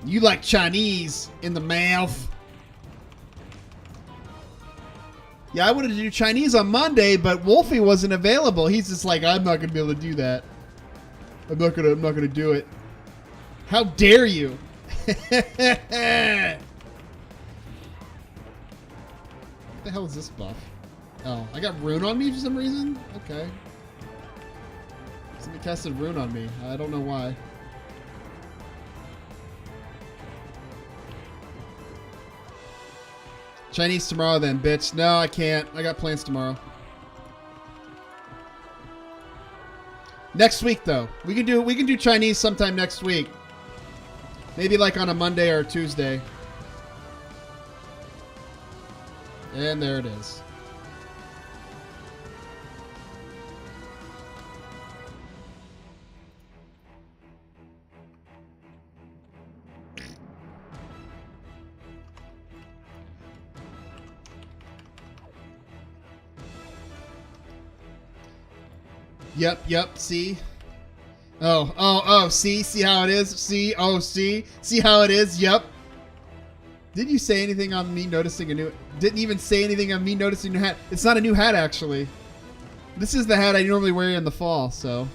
You like Chinese in the mouth. Yeah, I wanted to do Chinese on Monday, but Wolfie wasn't available. He's just like, I'm not gonna be able to do that. I'm not gonna do it. How dare you? What the hell is this buff? Oh, I got Rune on me for some reason? Okay. Somebody casted Rune on me. I don't know why. Chinese tomorrow then, bitch. No, I can't. I got plans tomorrow. Next week though. We can do Chinese sometime next week. Maybe like on a Monday or a Tuesday. And there it is. Yep, see? Oh, see how it is? See how it is? Yep. Didn't you say anything on me noticing a new... Didn't even say anything on me noticing a new hat. It's not a new hat, actually. This is the hat I normally wear in the fall, so...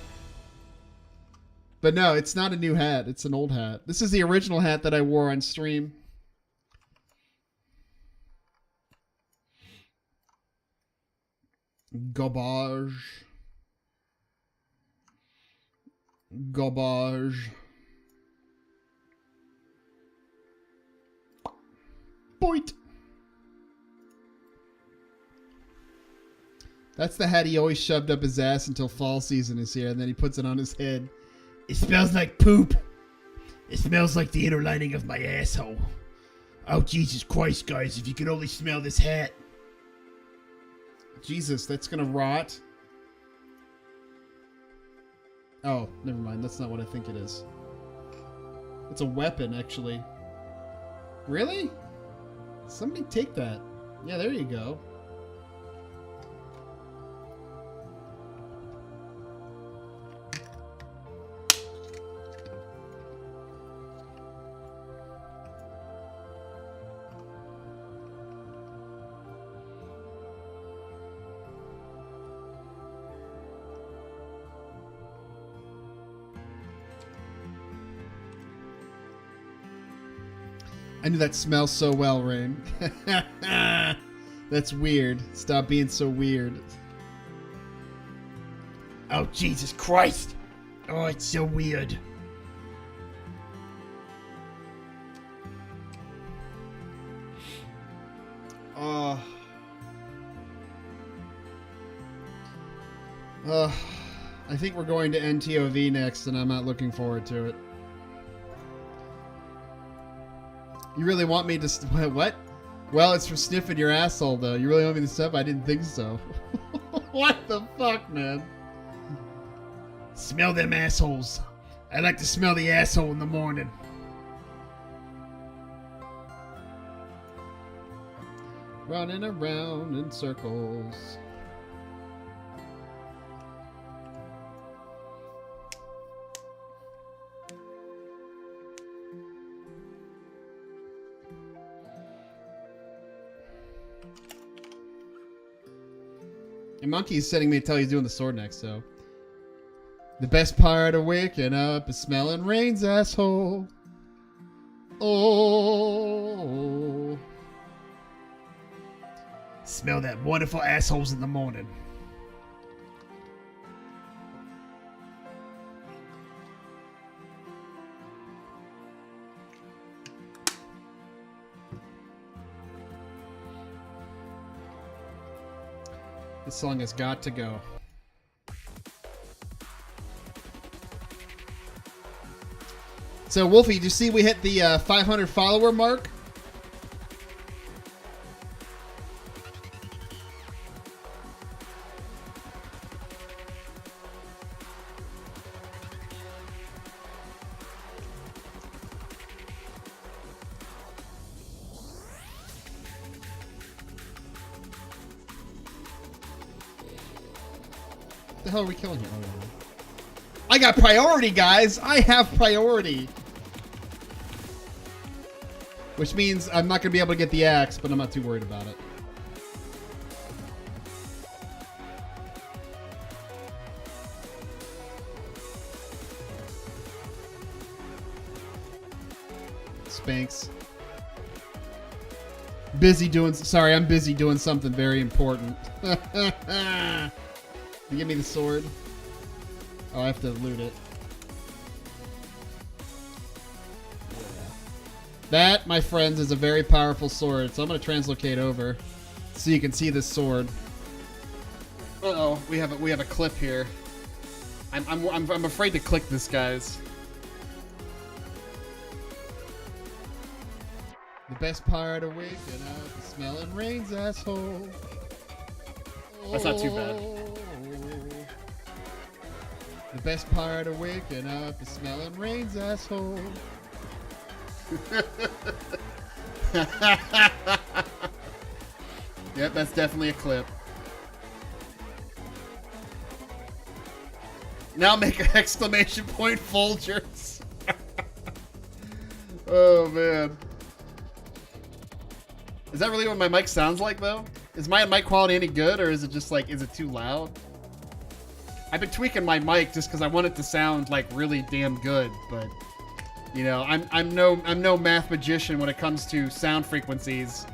But no, it's not a new hat. It's an old hat. This is the original hat that I wore on stream. Garbage. point. That's the hat he always shoved up his ass until fall season is here, and then he puts it on his head. It smells like poop. It smells like the inner lining of my asshole. Oh, Jesus Christ, guys, if you could only smell this hat. Jesus, that's gonna rot. Oh, never mind. That's not what I think it is. It's a weapon, actually. Really? Somebody take that. Yeah, there you go. I knew that smells so well, Rein. That's weird. Stop being so weird. Oh, Jesus Christ. Oh, it's so weird. I think we're going to NTOV next, and I'm not looking forward to it. You really want me to... What? Well, it's for sniffing your asshole, though. You really want me to step? I didn't think so. What the fuck, man? Smell them assholes. I like to smell the asshole in the morning. Running around in circles. And Monkey's setting me to tell he's doing the sword next, so. The best part of waking up is smelling Rein's asshole. Oh. Smell that wonderful assholes in the morning. This song has got to go. So, Wolfie, did you see we hit the 500 follower mark? What the hell are we killing here? Oh, I got priority, guys! I have priority! Which means I'm not going to be able to get the axe, but I'm not too worried about it. Spanx. Busy doing... Sorry, I'm busy doing something very important. You give me the sword. Oh, I have to loot it. That, my friends, is a very powerful sword. So I'm going to translocate over so you can see this sword. Uh-oh, we have a clip here. I'm afraid to click this, guys. The best part of waking up is smelling Rein's asshole. That's not too bad. The best part of waking up is smelling Rein's asshole. Yep, that's definitely a clip. Now make an exclamation point Folgers. Oh man. Is that really what my mic sounds like though? Is my mic quality any good, or is it just like, is it too loud? I've been tweaking my mic just because I want it to sound like really damn good, but you know, I'm no math magician when it comes to sound frequencies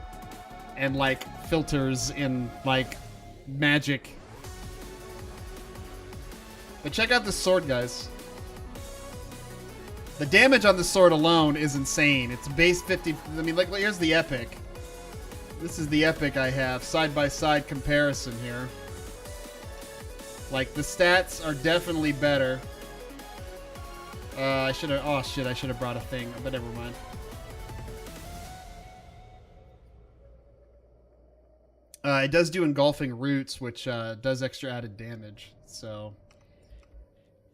and like filters and like magic. But check out this sword, guys. The damage on this sword alone is insane. It's base 50. I mean, like, here's the epic. This is the epic I have. Side-by-side comparison here. Like, the stats are definitely better. I should have... Oh, shit, I should have brought a thing. But never mind. It does do engulfing roots, which does extra added damage. So,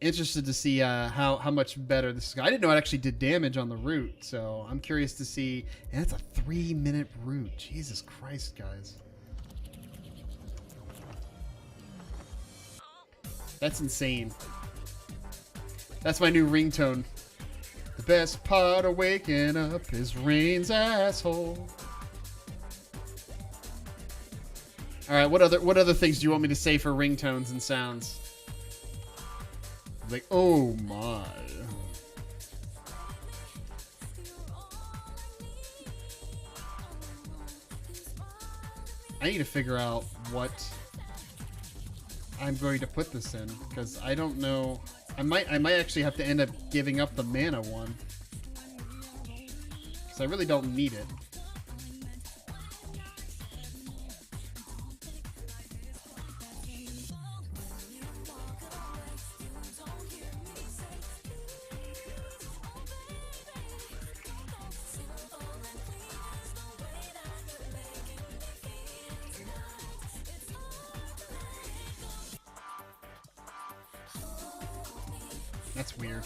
interested to see how much better this is. I didn't know it actually did damage on the root, so I'm curious to see. And that's a 3-minute root. Jesus Christ, guys. That's insane. That's my new ringtone. The best part of waking up is Rein's asshole. All right, what other things do you want me to say for ringtones and sounds? Like, oh my. I need to figure out what I'm going to put this in, because I don't know. I might actually have to end up giving up the mana one, because I really don't need it. That's weird.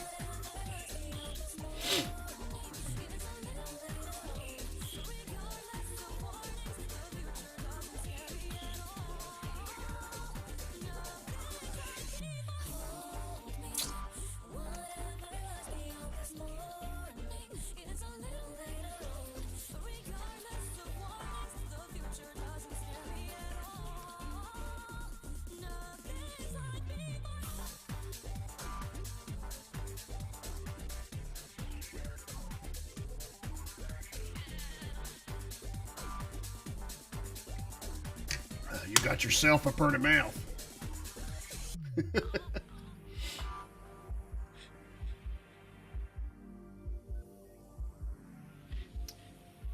You got yourself a pretty mouth.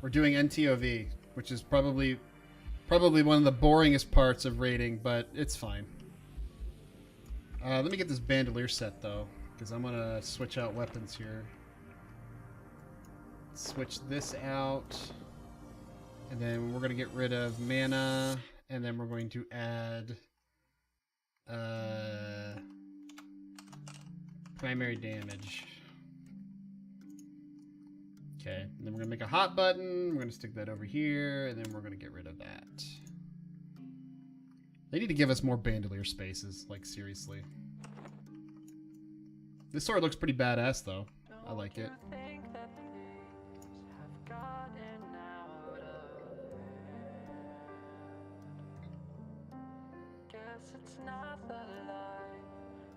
We're doing NTOV, which is probably one of the boringest parts of raiding, but it's fine. Let me get this bandolier set though, because I'm gonna switch out weapons here. Switch this out, and then we're gonna get rid of mana. And then we're going to add primary damage. Okay, and then we're going to make a hot button. We're going to stick that over here, and then we're going to get rid of that. They need to give us more bandolier spaces, like seriously. This sword looks pretty badass, though. I like it. It's not the life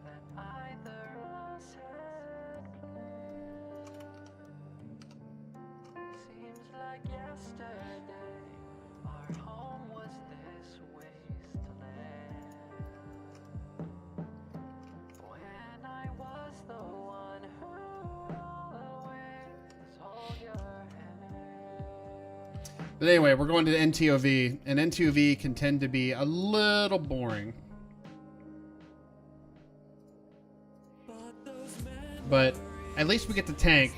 that either of us had planned. Seems like yesterday our home was this wasteland. When I was the one who always hold your hand. But anyway, we're going to NTOV, and NTOV can tend to be a little boring. But at least we get to tank.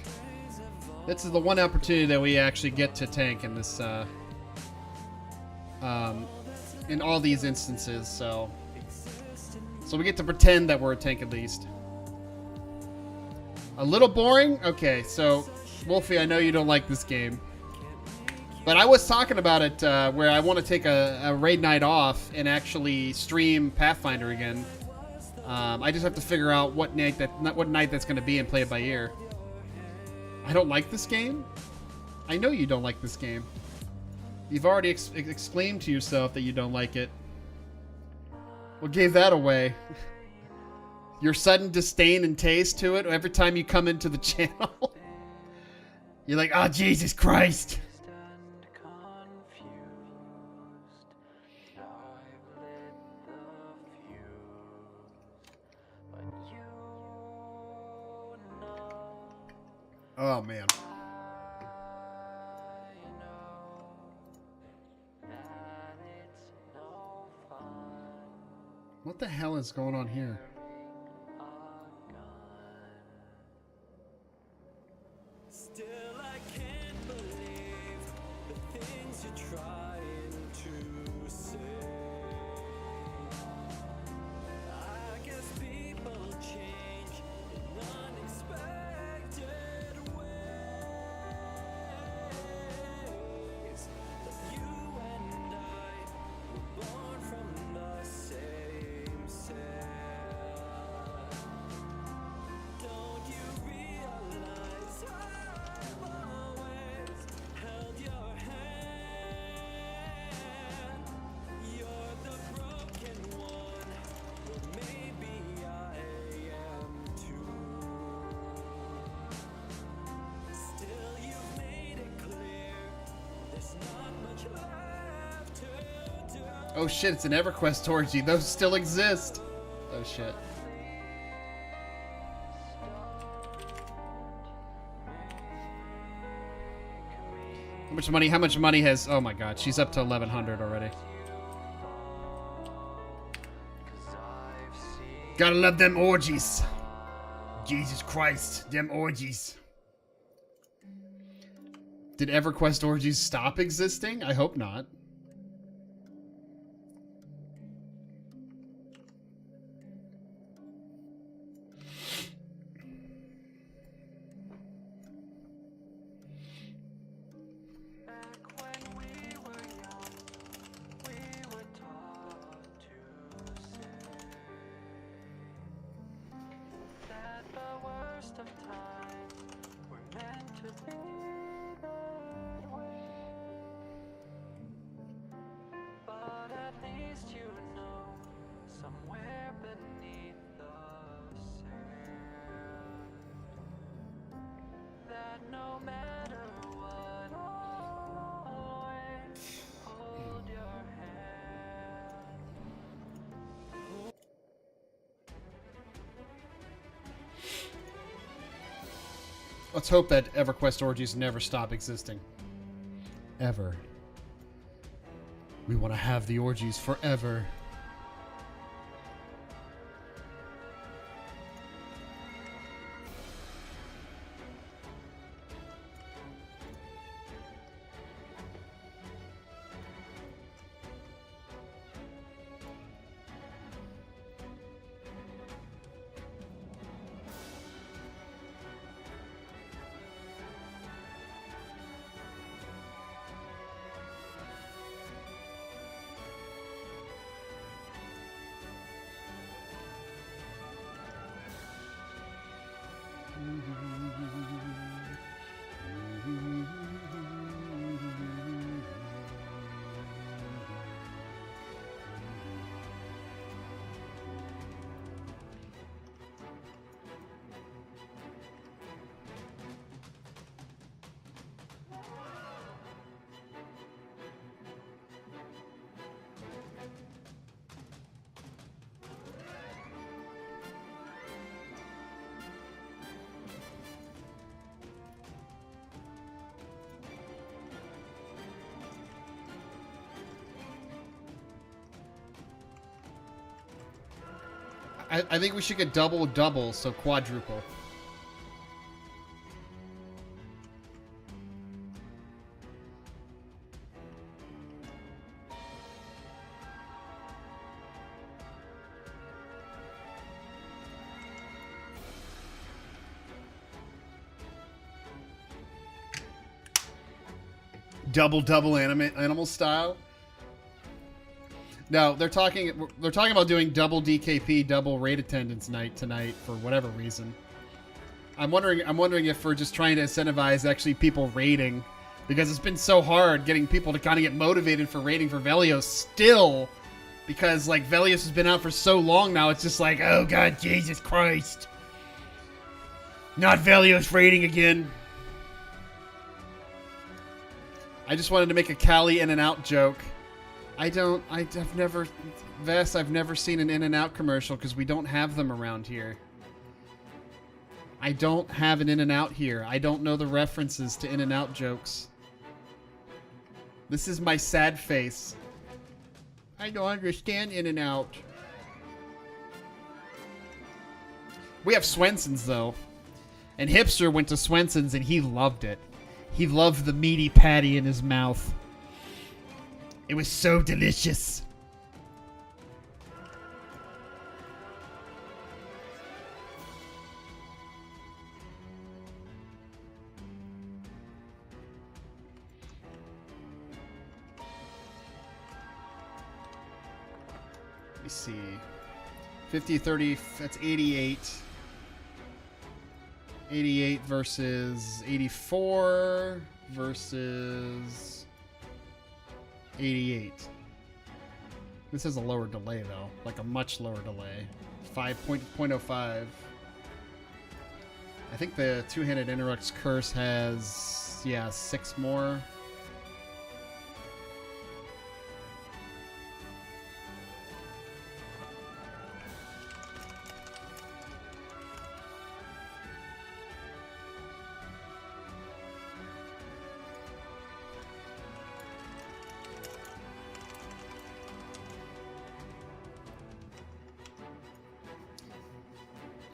This is the one opportunity that we actually get to tank in this, in all these instances. So we get to pretend that we're a tank at least. A little boring? Okay, so Wolfie, I know you don't like this game. But I was talking about it where I want to take a raid night off and actually stream Pathfinder again. I just have to figure out what night that's going to be and play it by ear. I don't like this game. I know you don't like this game. You've already exclaimed to yourself that you don't like it. What gave that away? Your sudden disdain and taste to it every time you come into the channel. You're like, oh, Jesus Christ. Oh, man. What the hell is going on here? Still, I can't believe the things you're trying to say. I guess people change in unexpected ways. But you and I were born from the same cell. Don't you realize I've always held your hand? You're the broken one, but maybe I am too. Still, you've made it clear there's not much left to do. Oh shit, it's an EverQuest orgy. Those still exist. Oh shit. How much money has, oh my god, she's up to 1100 already. Gotta love them orgies. Jesus Christ, them orgies. Did EverQuest orgies stop existing? I hope not. Back when we were young, we were taught to say that the worst of times were meant to be that way. But at least you know, somewhere beneath the sand, that no matter what, always hold your hand. Let's hope that EverQuest orgies never stop existing. Ever. We want to have the orgies forever. I think we should get double, so quadruple. Double animal style. No, they're talking about doing double DKP, double raid attendance night tonight for whatever reason. I'm wondering if we're just trying to incentivize actually people raiding, because it's been so hard getting people to kind of get motivated for raiding for Velios still, because like Velios has been out for so long now. It's just like, oh god, Jesus Christ, not Velios raiding again. I just wanted to make a Cali in and out joke. I've never seen an In-N-Out commercial because we don't have them around here. I don't have an In-N-Out here. I don't know the references to In-N-Out jokes. This is my sad face. I don't understand In-N-Out. We have Swenson's, though. And Hipster went to Swenson's, and he loved it. He loved the meaty patty in his mouth. It was so delicious. Let me see. 50, 30, that's 88. 88 versus 84 versus 88. This has a lower delay, though. Like a much lower delay. 5.05. I think the two-handed Interrupts Curse has, yeah, 6 more.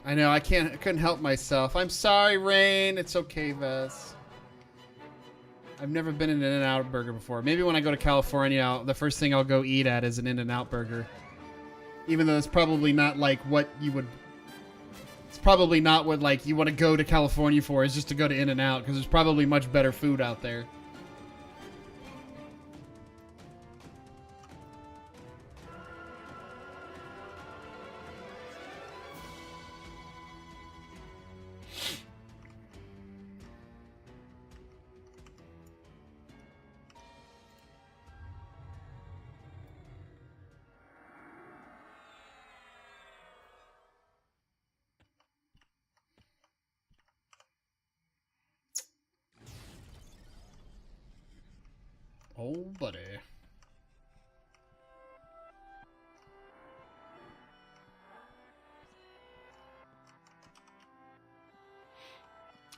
I know, I couldn't help myself. I'm sorry, Rein. It's okay, Vess. I've never been in an In-N-Out burger before. Maybe when I go to California, the first thing I'll go eat at is an In-N-Out burger. Even though it's probably not like what you would... It's probably not what like you want to go to California for, is just to go to In-N-Out, because there's probably much better food out there. Oh, buddy.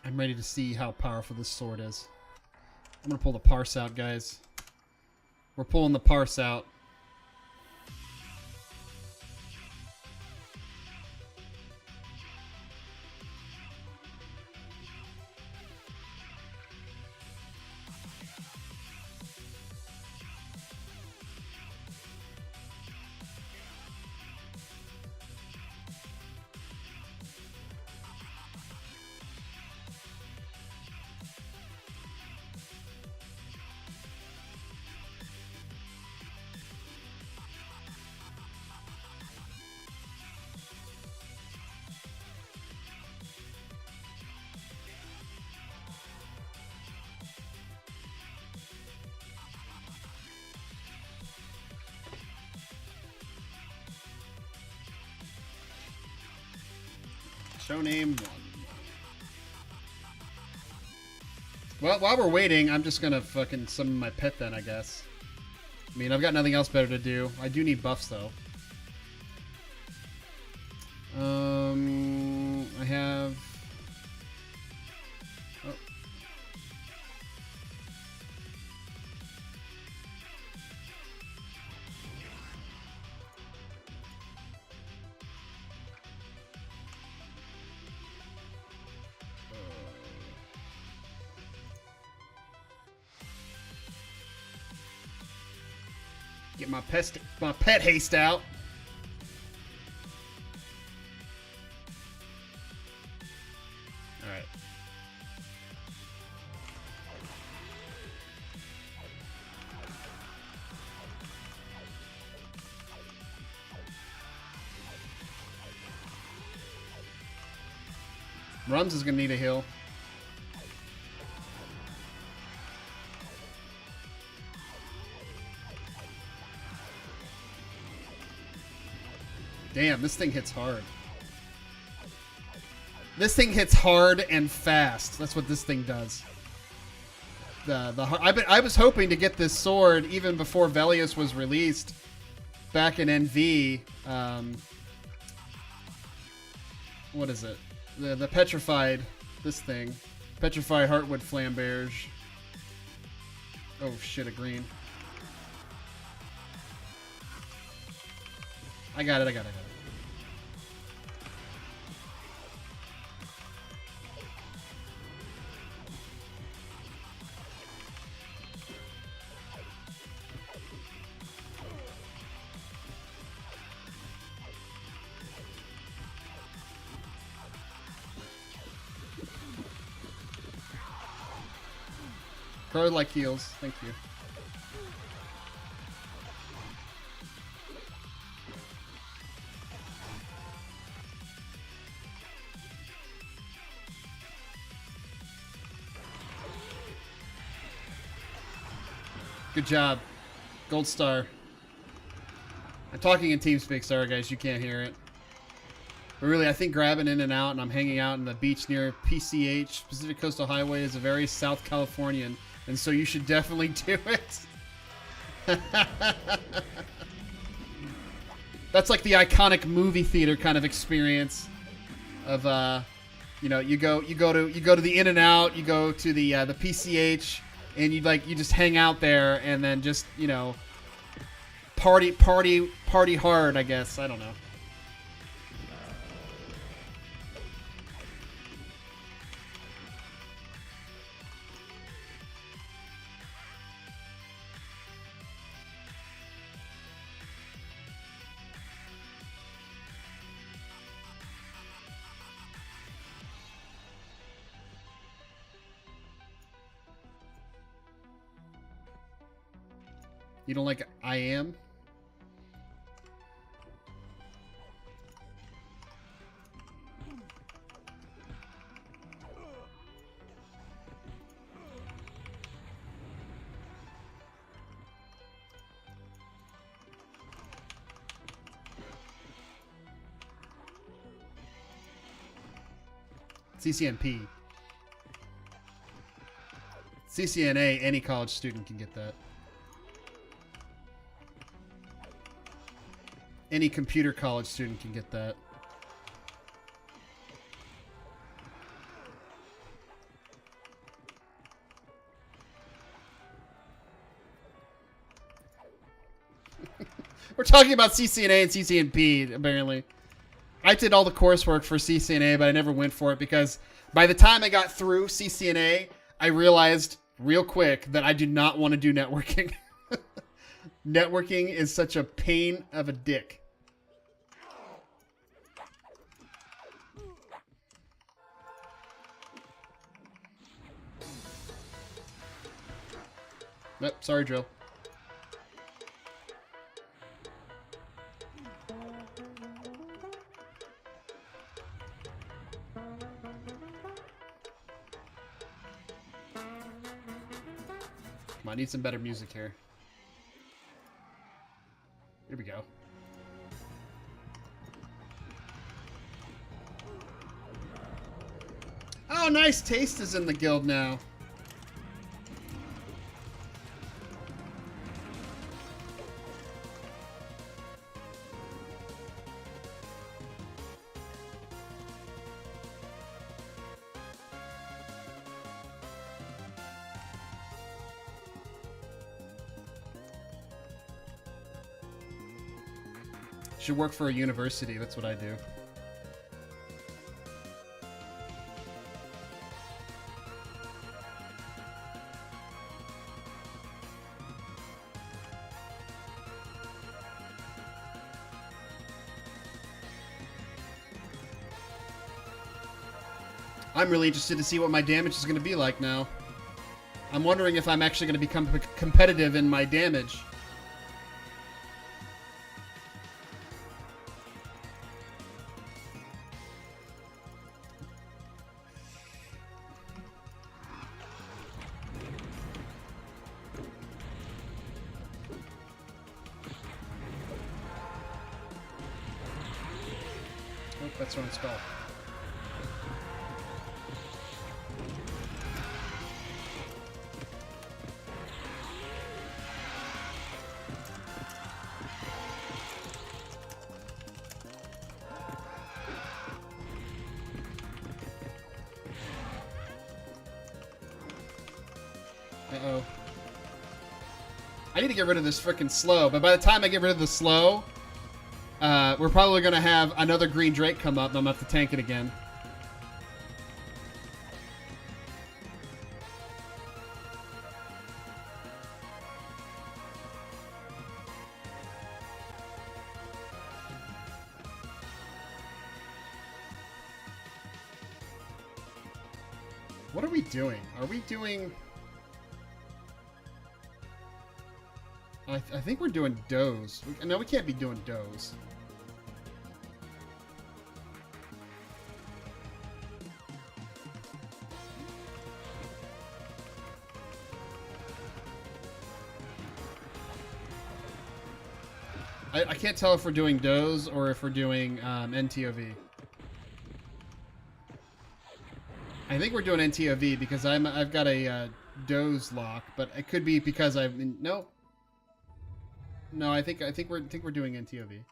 I'm ready to see how powerful this sword is. I'm gonna pull the parse out, guys. We're pulling the parse out. Show name 1. Well, while we're waiting, I'm just gonna fucking summon my pet then, I guess. I mean, I've got nothing else better to do. I do need buffs, though. I have... Oh. Get my pet haste out. All right. Rums is gonna need a heal. Damn, this thing hits hard. This thing hits hard and fast. That's what this thing does. I was hoping to get this sword even before Velios was released back in NV. What is it? The petrified, this thing. Petrified Heartwood Flamberge. Oh shit, a green. I got it. Crow like heals. Thank you. Good job. Gold star. I'm talking in TeamSpeak, sorry guys, you can't hear it. But really, I think grabbing in and out and I'm hanging out in the beach near PCH, Pacific Coastal Highway, is a very South Californian, and so you should definitely do it. That's like the iconic movie theater kind of experience of you know, you go to the In and Out, you go to the PCH, and you just hang out there and then just, you know, party hard, I guess. I don't know. You don't like I Am? CCNP. CCNA, any college student can get that. Any computer college student can get that. We're talking about CCNA and CCNP, apparently. I did all the coursework for CCNA, but I never went for it because by the time I got through CCNA, I realized real quick that I do not want to do networking. Networking is such a pain of a dick. Yep, sorry, Drill. Come on, I need some better music here. Here we go. Oh, nice. Taste is in the guild now. Should work for a university. That's what I do. I'm really interested to see what my damage is going to be like now. I'm wondering if I'm actually going to become competitive in my damage. Oh, that's what it's called. Uh-oh. I need to get rid of this frickin' slow, but by the time I get rid of the slow, we're probably going to have another green Drake come up, and I'm going to have to tank it again. What are we doing? Are we doing... I think we're doing does. No, we can't be doing does. I can't tell if we're doing does or if we're doing NTOV. I think we're doing NTOV because I've got a doze lock, but it could be because no. No, I think we're doing NTOV.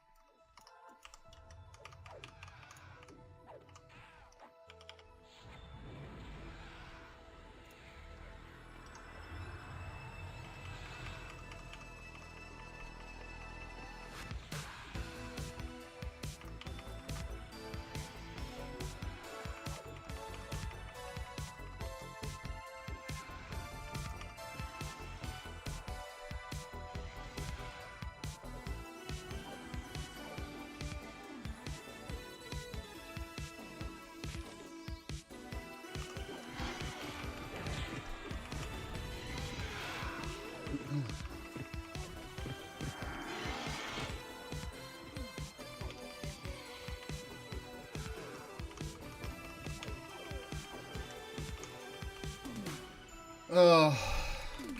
Oh,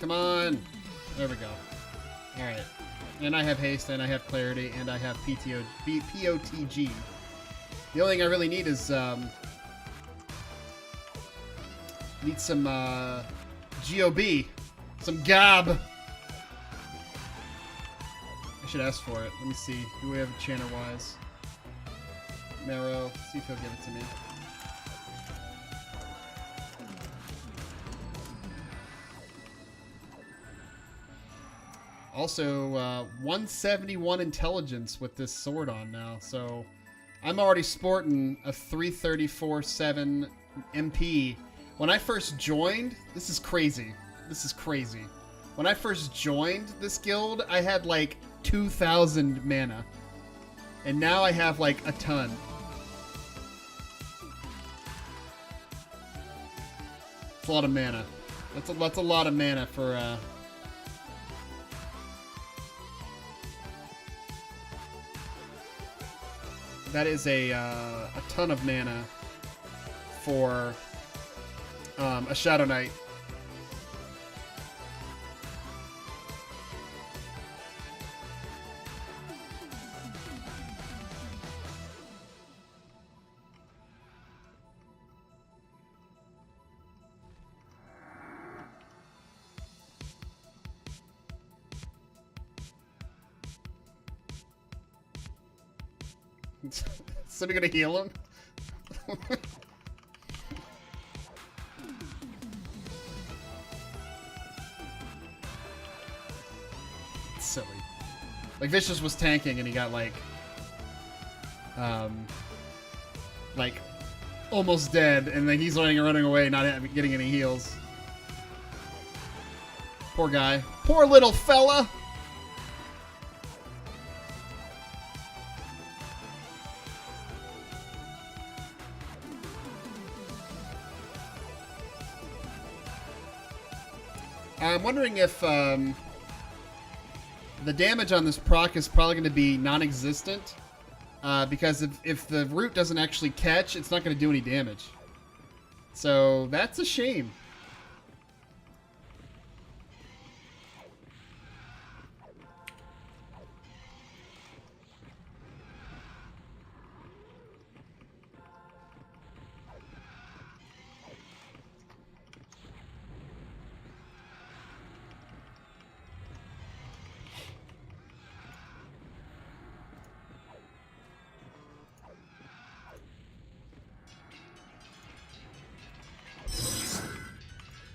come on. There we go. All right. And I have haste, and I have clarity, and I have POTG. The only thing I really need is need some GOB, some GOB. I should ask for it. Let me see. Who we have channel wise? Marrow. See if he'll give it to me. Also, 171 intelligence with this sword on now, so I'm already sporting a 334/7 MP. When I first joined, this is crazy. This is crazy. When I first joined this guild, I had like 2,000 mana, and now I have like a ton. It's a lot of mana. That's a lot of mana for that is a ton of mana for a Shadow Knight. Somebody gonna heal him? It's silly. Like Vicious was tanking and he got like almost dead, and then he's running away, not getting any heals. Poor guy. Poor little fella. I'm wondering if the damage on this proc is probably going to be non-existent, because if the root doesn't actually catch, it's not going to do any damage. So that's a shame.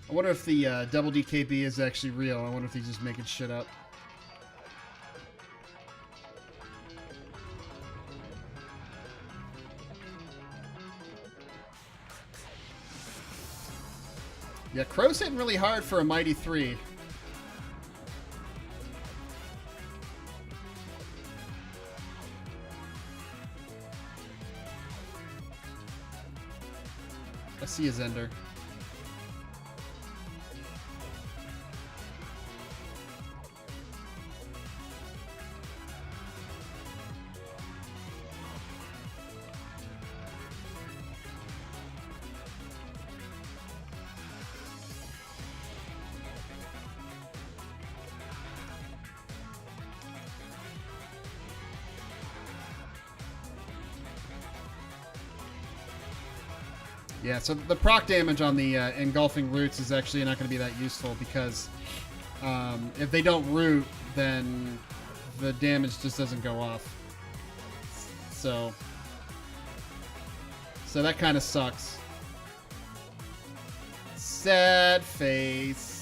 I wonder if the double DKB is actually real. I wonder if he's just making shit up. Yeah, Crow's hitting really hard for a Mighty 3. I see his ender. Yeah, so the proc damage on the engulfing roots is actually not going to be that useful because if they don't root, then the damage just doesn't go off. So that kind of sucks. Sad face.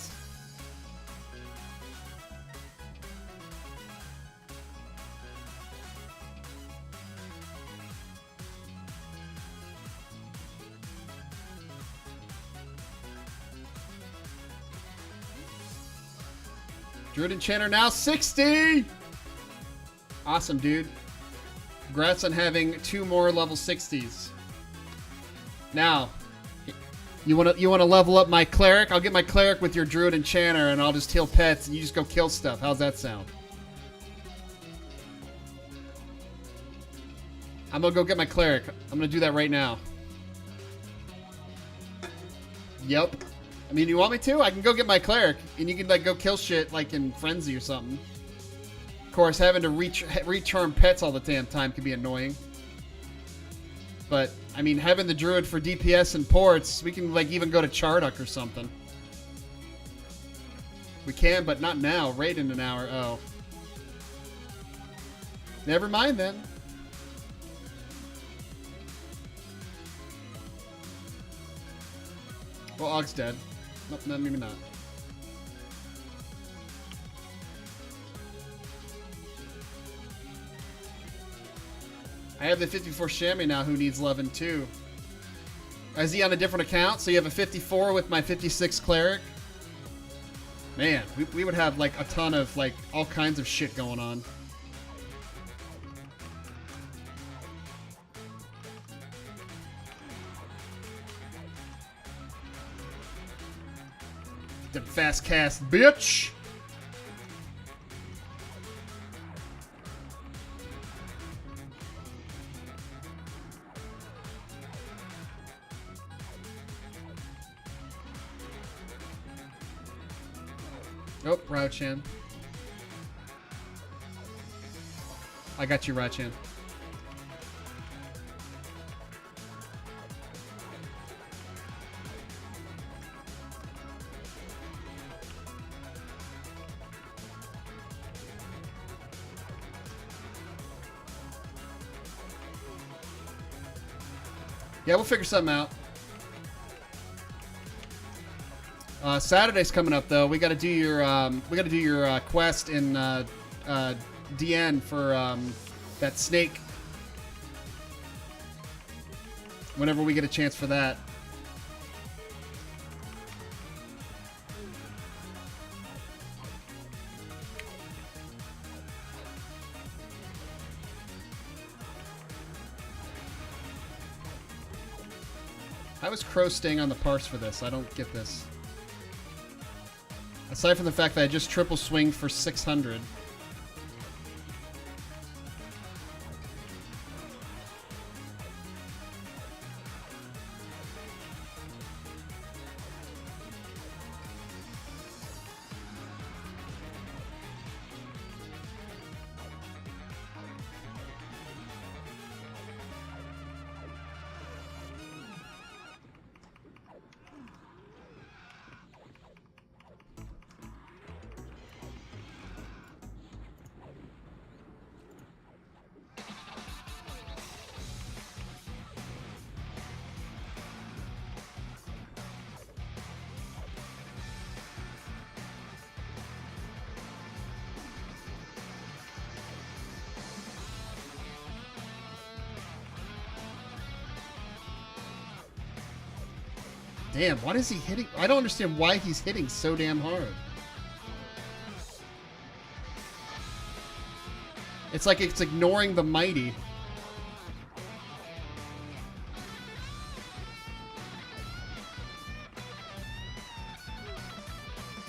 Druid Enchanter now 60! Awesome, dude. Congrats on having 2 more level 60s. Now, you wanna level up my cleric? I'll get my cleric with your Druid Enchanter and I'll just heal pets and you just go kill stuff. How's that sound? I'm gonna go get my cleric. I'm gonna do that right now. Yep. I mean, you want me to? I can go get my cleric, and you can like go kill shit like in Frenzy or something. Of course, having to return pets all the damn time can be annoying. But I mean, having the druid for DPS and ports, we can like even go to Charduk or something. We can, but not now. Raid in an hour. Oh, never mind then. Well, Og's dead. Nope, no, maybe not. I have the 54 Chamois now who needs Levin too. Is he on a different account? So you have a 54 with my 56 Cleric? Man, we would have like a ton of like all kinds of shit going on. The fast cast, bitch! Oh, Rao-chan. I got you, Rao-chan. Yeah, we'll figure something out. Saturday's coming up though. We got to do your quest in DN for that snake. Whenever we get a chance for that. How is Crow staying on the parse for this? I don't get this. Aside from the fact that I just triple swinged for 600. Damn, what is he hitting? I don't understand why he's hitting so damn hard. It's like it's ignoring the mighty.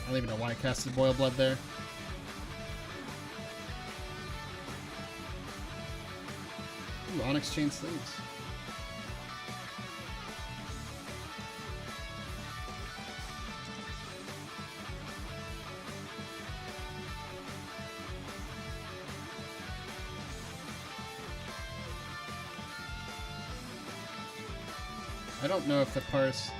I don't even know why I casted Boil Blood there. Ooh, Onyx Chain Slings. I don't know if the parse...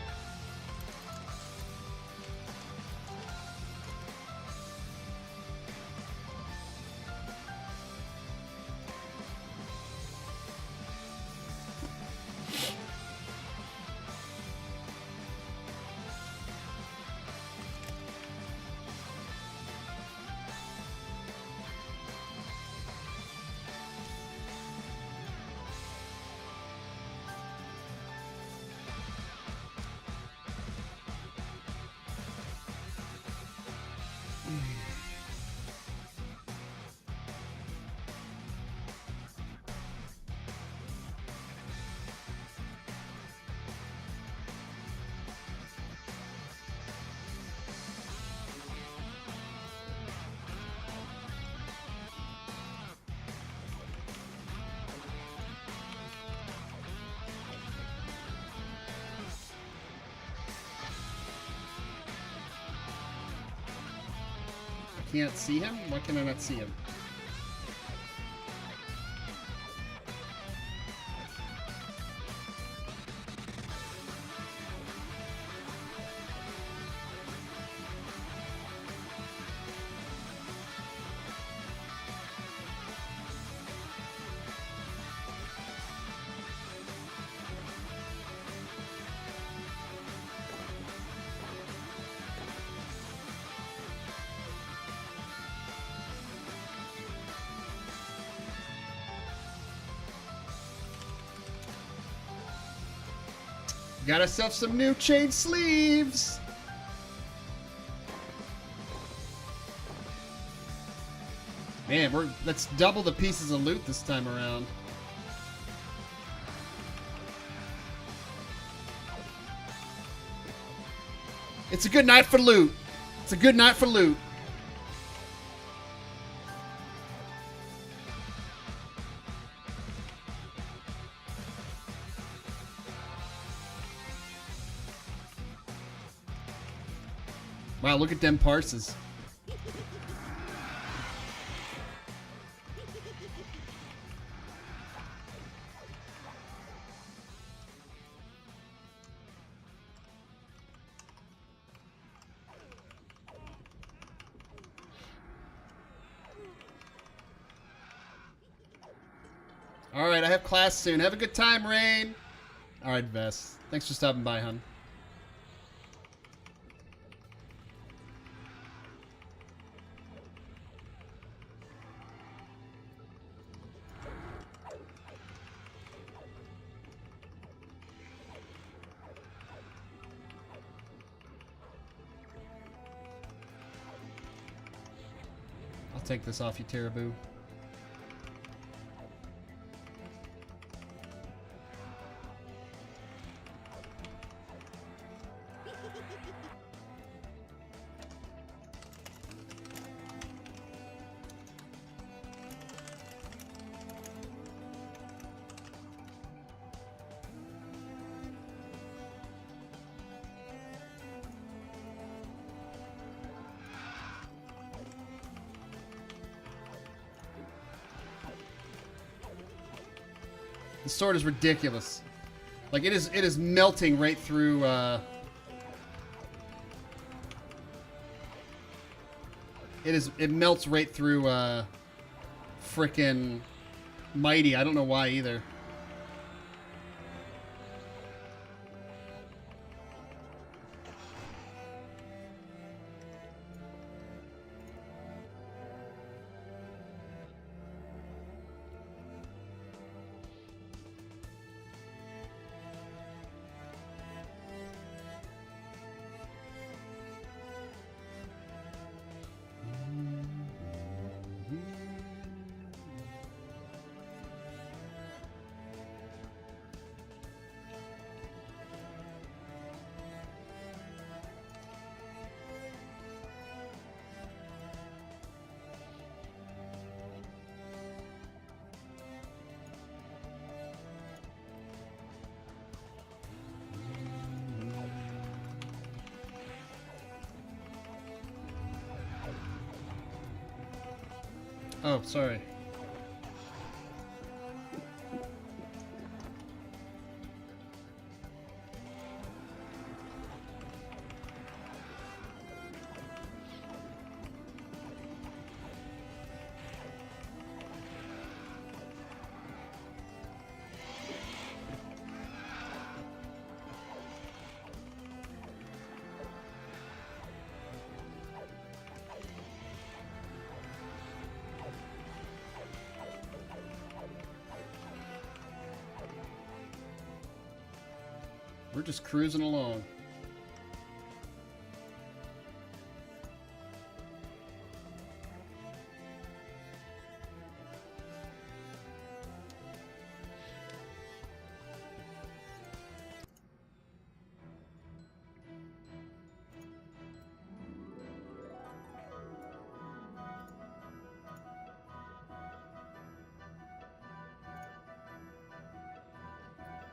Can't see him? Why can I not see him? Got ourselves some new chain sleeves. Man, let's double the pieces of loot this time around. It's a good night for loot. It's a good night for loot. Wow, look at them parses. Alright, I have class soon. Have a good time, Rein. Alright, Vess. Thanks for stopping by, hon. I'll take this off you, Teraboo. The sword is ridiculous. Like it is melting right through it melts right through frickin' Mighty. I don't know why either. Oh, sorry. We're just cruising along.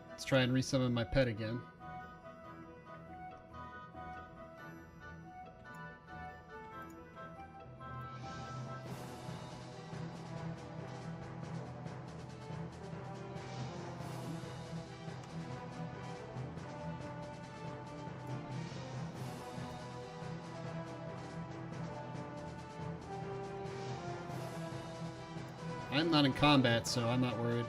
Let's try and resummon my pet again. I'm not in combat, so I'm not worried.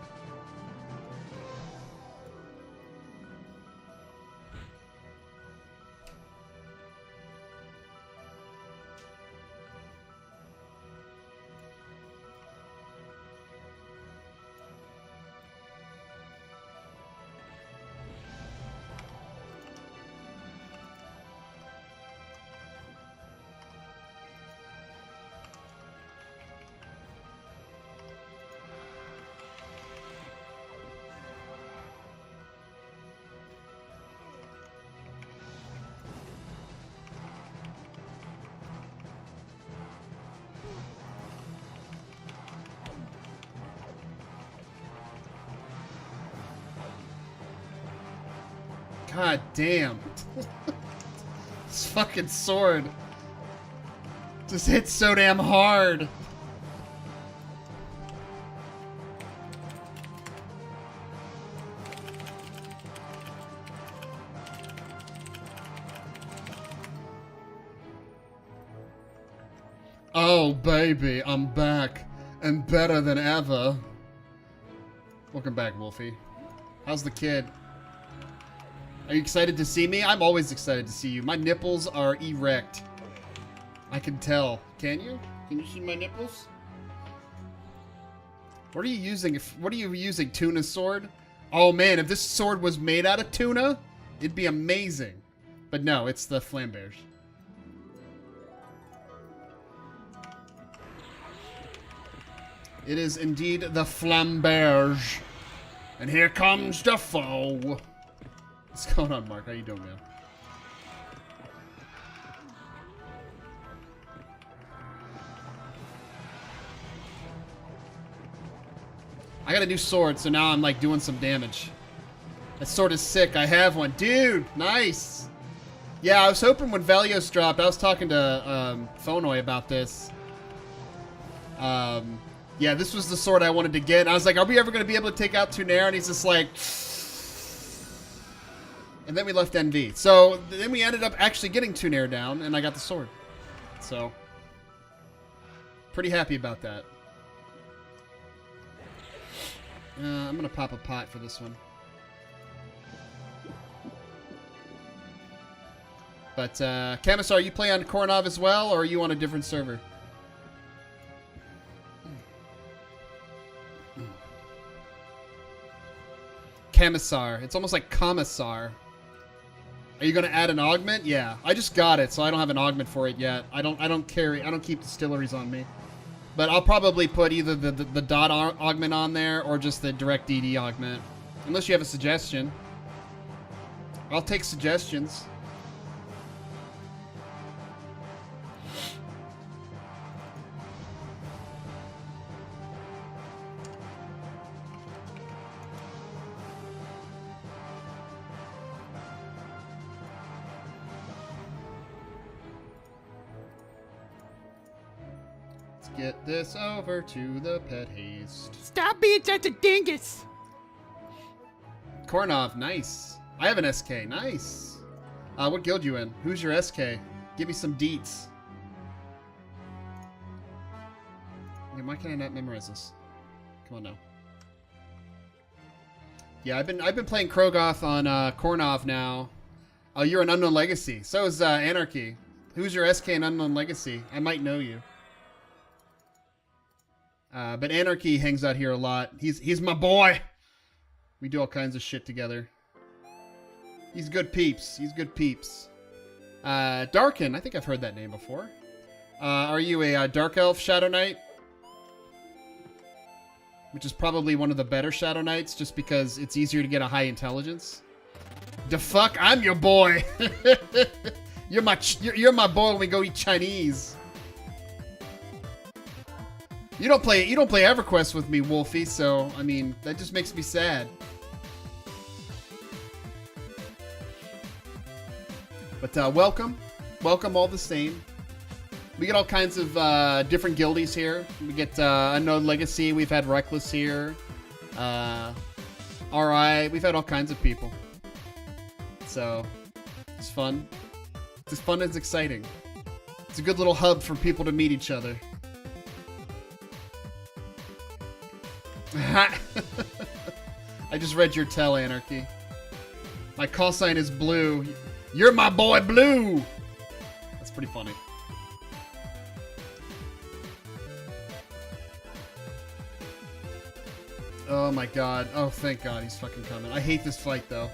God damn. This fucking sword just hits so damn hard. Oh, baby, I'm back and better than ever. Welcome back, Wolfie. How's the kid? Are you excited to see me? I'm always excited to see you. My nipples are erect. I can tell. Can you? Can you see my nipples? What are you using? What are you using? Tuna sword? Oh man, if this sword was made out of tuna, it'd be amazing. But no, it's the flambears. It is indeed the flambears. And here comes the foe. What's going on, Mark? How you doing, man? I got a new sword, so now I'm like doing some damage. That sword is sick. I have one. Dude, nice. Yeah, I was hoping when Valios dropped, I was talking to Phonoi about this. Yeah, this was the sword I wanted to get. And I was like, are we ever going to be able to take out Tunair? And he's just like... And then we left NV. So then we ended up actually getting Tunair down, and I got the sword. So, pretty happy about that. I'm going to pop a pot for this one. But, Camisar, you play on COIRNAV as well, or are you on a different server? Camisar. It's almost like Commissar. Are you going to add an augment? Yeah. I just got it, so I don't have an augment for it yet. I don't keep distilleries on me. But I'll probably put either the dot augment on there or just the direct DD augment. Unless you have a suggestion. I'll take suggestions. Get this over to the pet haste. Stop being such a dingus! COIRNAV, nice. I have an SK, nice. What guild you in? Who's your SK? Give me some deets. Yeah, why can I not memorize this? Come on now. Yeah, I've been playing Krogoth on COIRNAV now. Oh, you're an Unknown Legacy. So is Anarchy. Who's your SK in Unknown Legacy? I might know you. But Anarchy hangs out here a lot. He's my boy. We do all kinds of shit together. He's good peeps. He's good peeps. Darkin, I think I've heard that name before. Are you a Dark Elf Shadow Knight? Which is probably one of the better Shadow Knights, just because it's easier to get a high intelligence. The fuck? I'm your boy. you're my boy when we go eat Chinese. You don't play EverQuest with me, Wolfie, so I mean that just makes me sad. But welcome all the same. We get all kinds of different guildies here. We get Unknown Legacy. We've had Reckless here. RI. We've had all kinds of people. So it's fun. It's as fun as exciting. It's a good little hub for people to meet each other. I just read your tell, Anarchy. My call sign is Blue. You're my boy, Blue! That's pretty funny. Oh my god. Oh, thank god he's fucking coming. I hate this fight, though.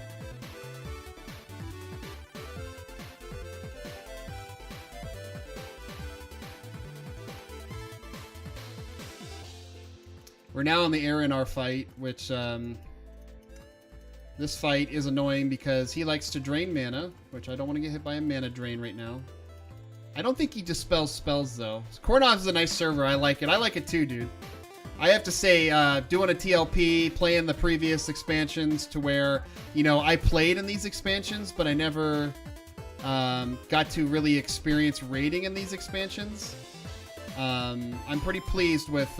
We're now on the Arianar fight, which, this fight is annoying because he likes to drain mana, which I don't want to get hit by a mana drain right now. I don't think he dispels spells, though. COIRNAV is a nice server. I like it. I like it too, dude. I have to say, doing a TLP, playing the previous expansions to where, you know, I played in these expansions, but I never got to really experience raiding in these expansions. I'm pretty pleased with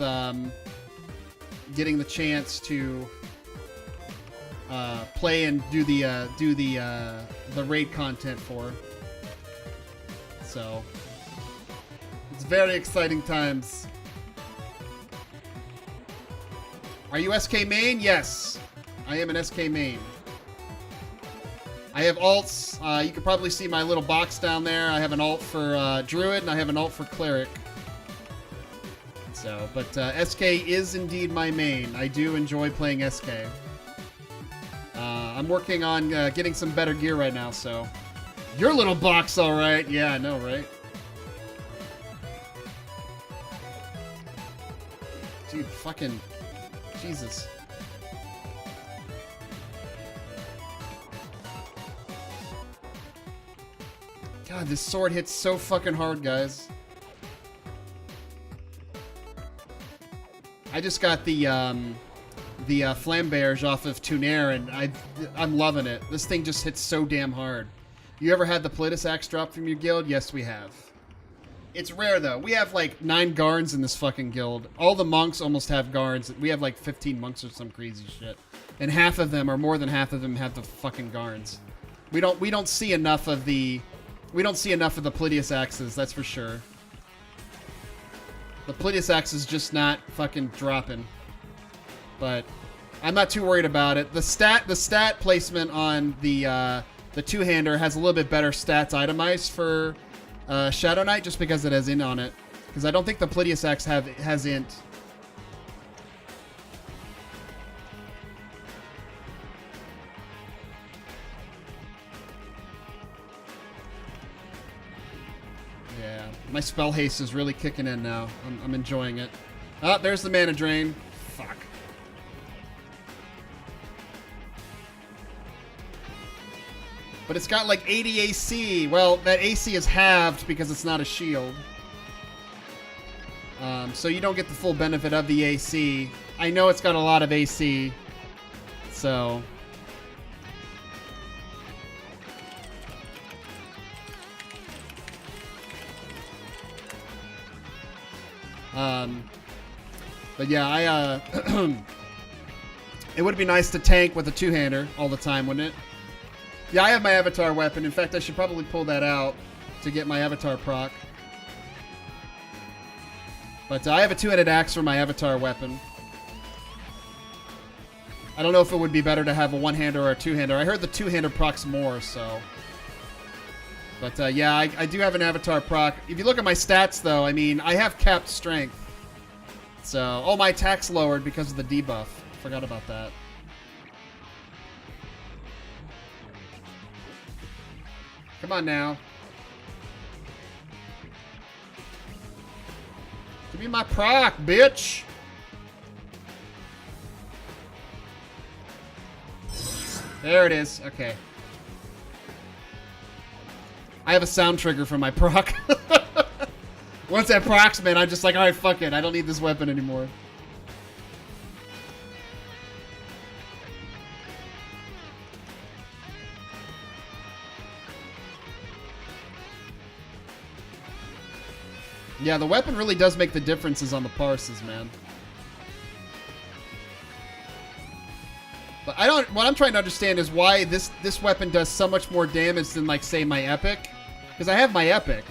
getting the chance to play and do the raid content for. So it's very exciting times. Are you SK main? Yes, I am an SK main. I have alts. You can probably see my little box down there. I have an alt for Druid and I have an alt for Cleric. So, but SK is indeed my main. I do enjoy playing SK. I'm working on getting some better gear right now, so. Your little box, alright. Yeah, I know, right? Dude, fucking. Jesus. God, this sword hits so fucking hard, guys. I just got the flambears off of Tunair, and I'm loving it. This thing just hits so damn hard. You ever had the Politis Axe drop from your guild? Yes, we have. It's rare, though. We have, like, 9 Garns in this fucking guild. All the monks almost have Garns. We have, like, 15 monks or some crazy shit. And half of them, or more than half of them, have the fucking Garns. We don't see enough of the... We don't see enough of the Politis Axes, that's for sure. The Politis Axe is just not fucking dropping. But I'm not too worried about it. The stat placement on the two-hander has a little bit better stats itemized for Shadow Knight, just because it has int on it. Because I don't think the Politis Axe has int. Yeah, my spell haste is really kicking in now. I'm enjoying it. Oh, there's the mana drain. Fuck. But it's got like 80 AC. Well, that AC is halved because it's not a shield. So you don't get the full benefit of the AC. I know it's got a lot of AC. So... but yeah, it would be nice to tank with a two-hander all the time, wouldn't it? Yeah, I have my avatar weapon. In fact, I should probably pull that out to get my avatar proc. But I have a two-handed axe for my avatar weapon. I don't know if it would be better to have a one-hander or a two-hander. I heard the two-hander procs more, so... But yeah, I do have an avatar proc. If you look at my stats, though, I mean, I have capped strength. So, oh, my attack's lowered because of the debuff. Forgot about that. Come on now. Give me my proc, bitch. There it is. Okay. I have a sound trigger for my proc. Once that procs, man, I'm just like, alright, fuck it. I don't need this weapon anymore. Yeah, the weapon really does make the differences on the parses, man. But I don't... What I'm trying to understand is why this weapon does so much more damage than, like, say, my epic. Because I have my epic.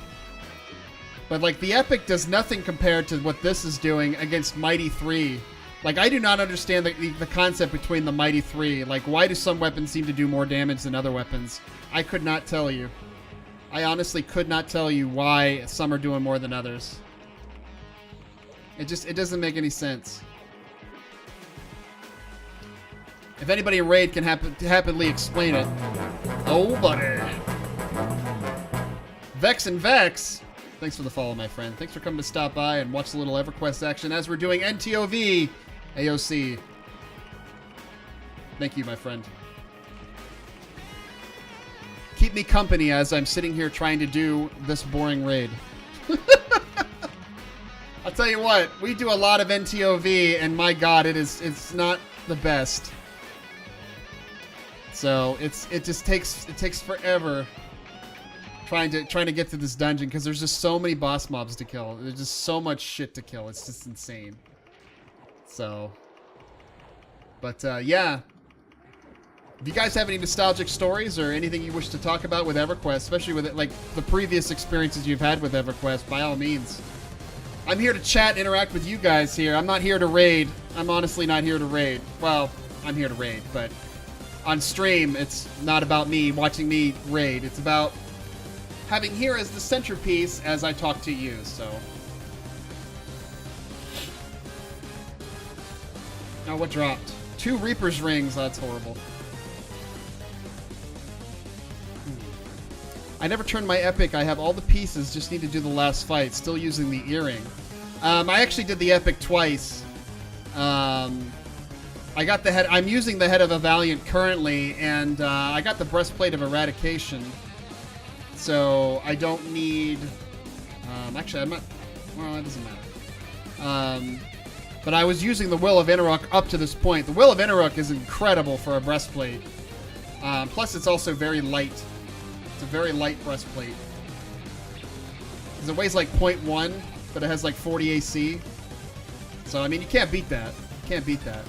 But, like, the epic does nothing compared to what this is doing against Mighty 3. Like, I do not understand the concept between the Mighty 3. Like, why do some weapons seem to do more damage than other weapons? I could not tell you. I honestly could not tell you why some are doing more than others. It doesn't make any sense. If anybody in Raid can happily explain it. Oh, buddy. Vex and Vex. Thanks for the follow, my friend. Thanks for coming to stop by and watch the little EverQuest action as we're doing NTOV AOC. Thank you, my friend. Keep me company as I'm sitting here trying to do this boring raid. I'll tell you what, we do a lot of NTOV, and my god, it's not the best. So it takes forever trying to get to this dungeon because there's just so many boss mobs to kill. There's just so much shit to kill. It's just insane. So, but yeah. If you guys have any nostalgic stories or anything you wish to talk about with EverQuest, especially with it, like the previous experiences you've had with EverQuest, by all means. I'm here to chat and interact with you guys here. I'm not here to raid. I'm honestly not here to raid. Well, I'm here to raid, but on stream, it's not about me watching me raid. It's about having here as the centerpiece as I talk to you, so. Now, what dropped? 2 Reaper's rings. That's horrible. I never turned my epic. I have all the pieces. Just need to do the last fight. Still using the earring. I actually did the epic twice. I got the head. I'm using the head of a Valiant currently, and I got the breastplate of eradication. So I don't need. Actually, I'm not. Well, it doesn't matter. But I was using the Will of Inarok up to this point. The Will of Inarok is incredible for a breastplate. Plus, it's also very light. It's a very light breastplate. Because it weighs like 0.1, but it has like 40 AC. So, I mean, you can't beat that. You can't beat that.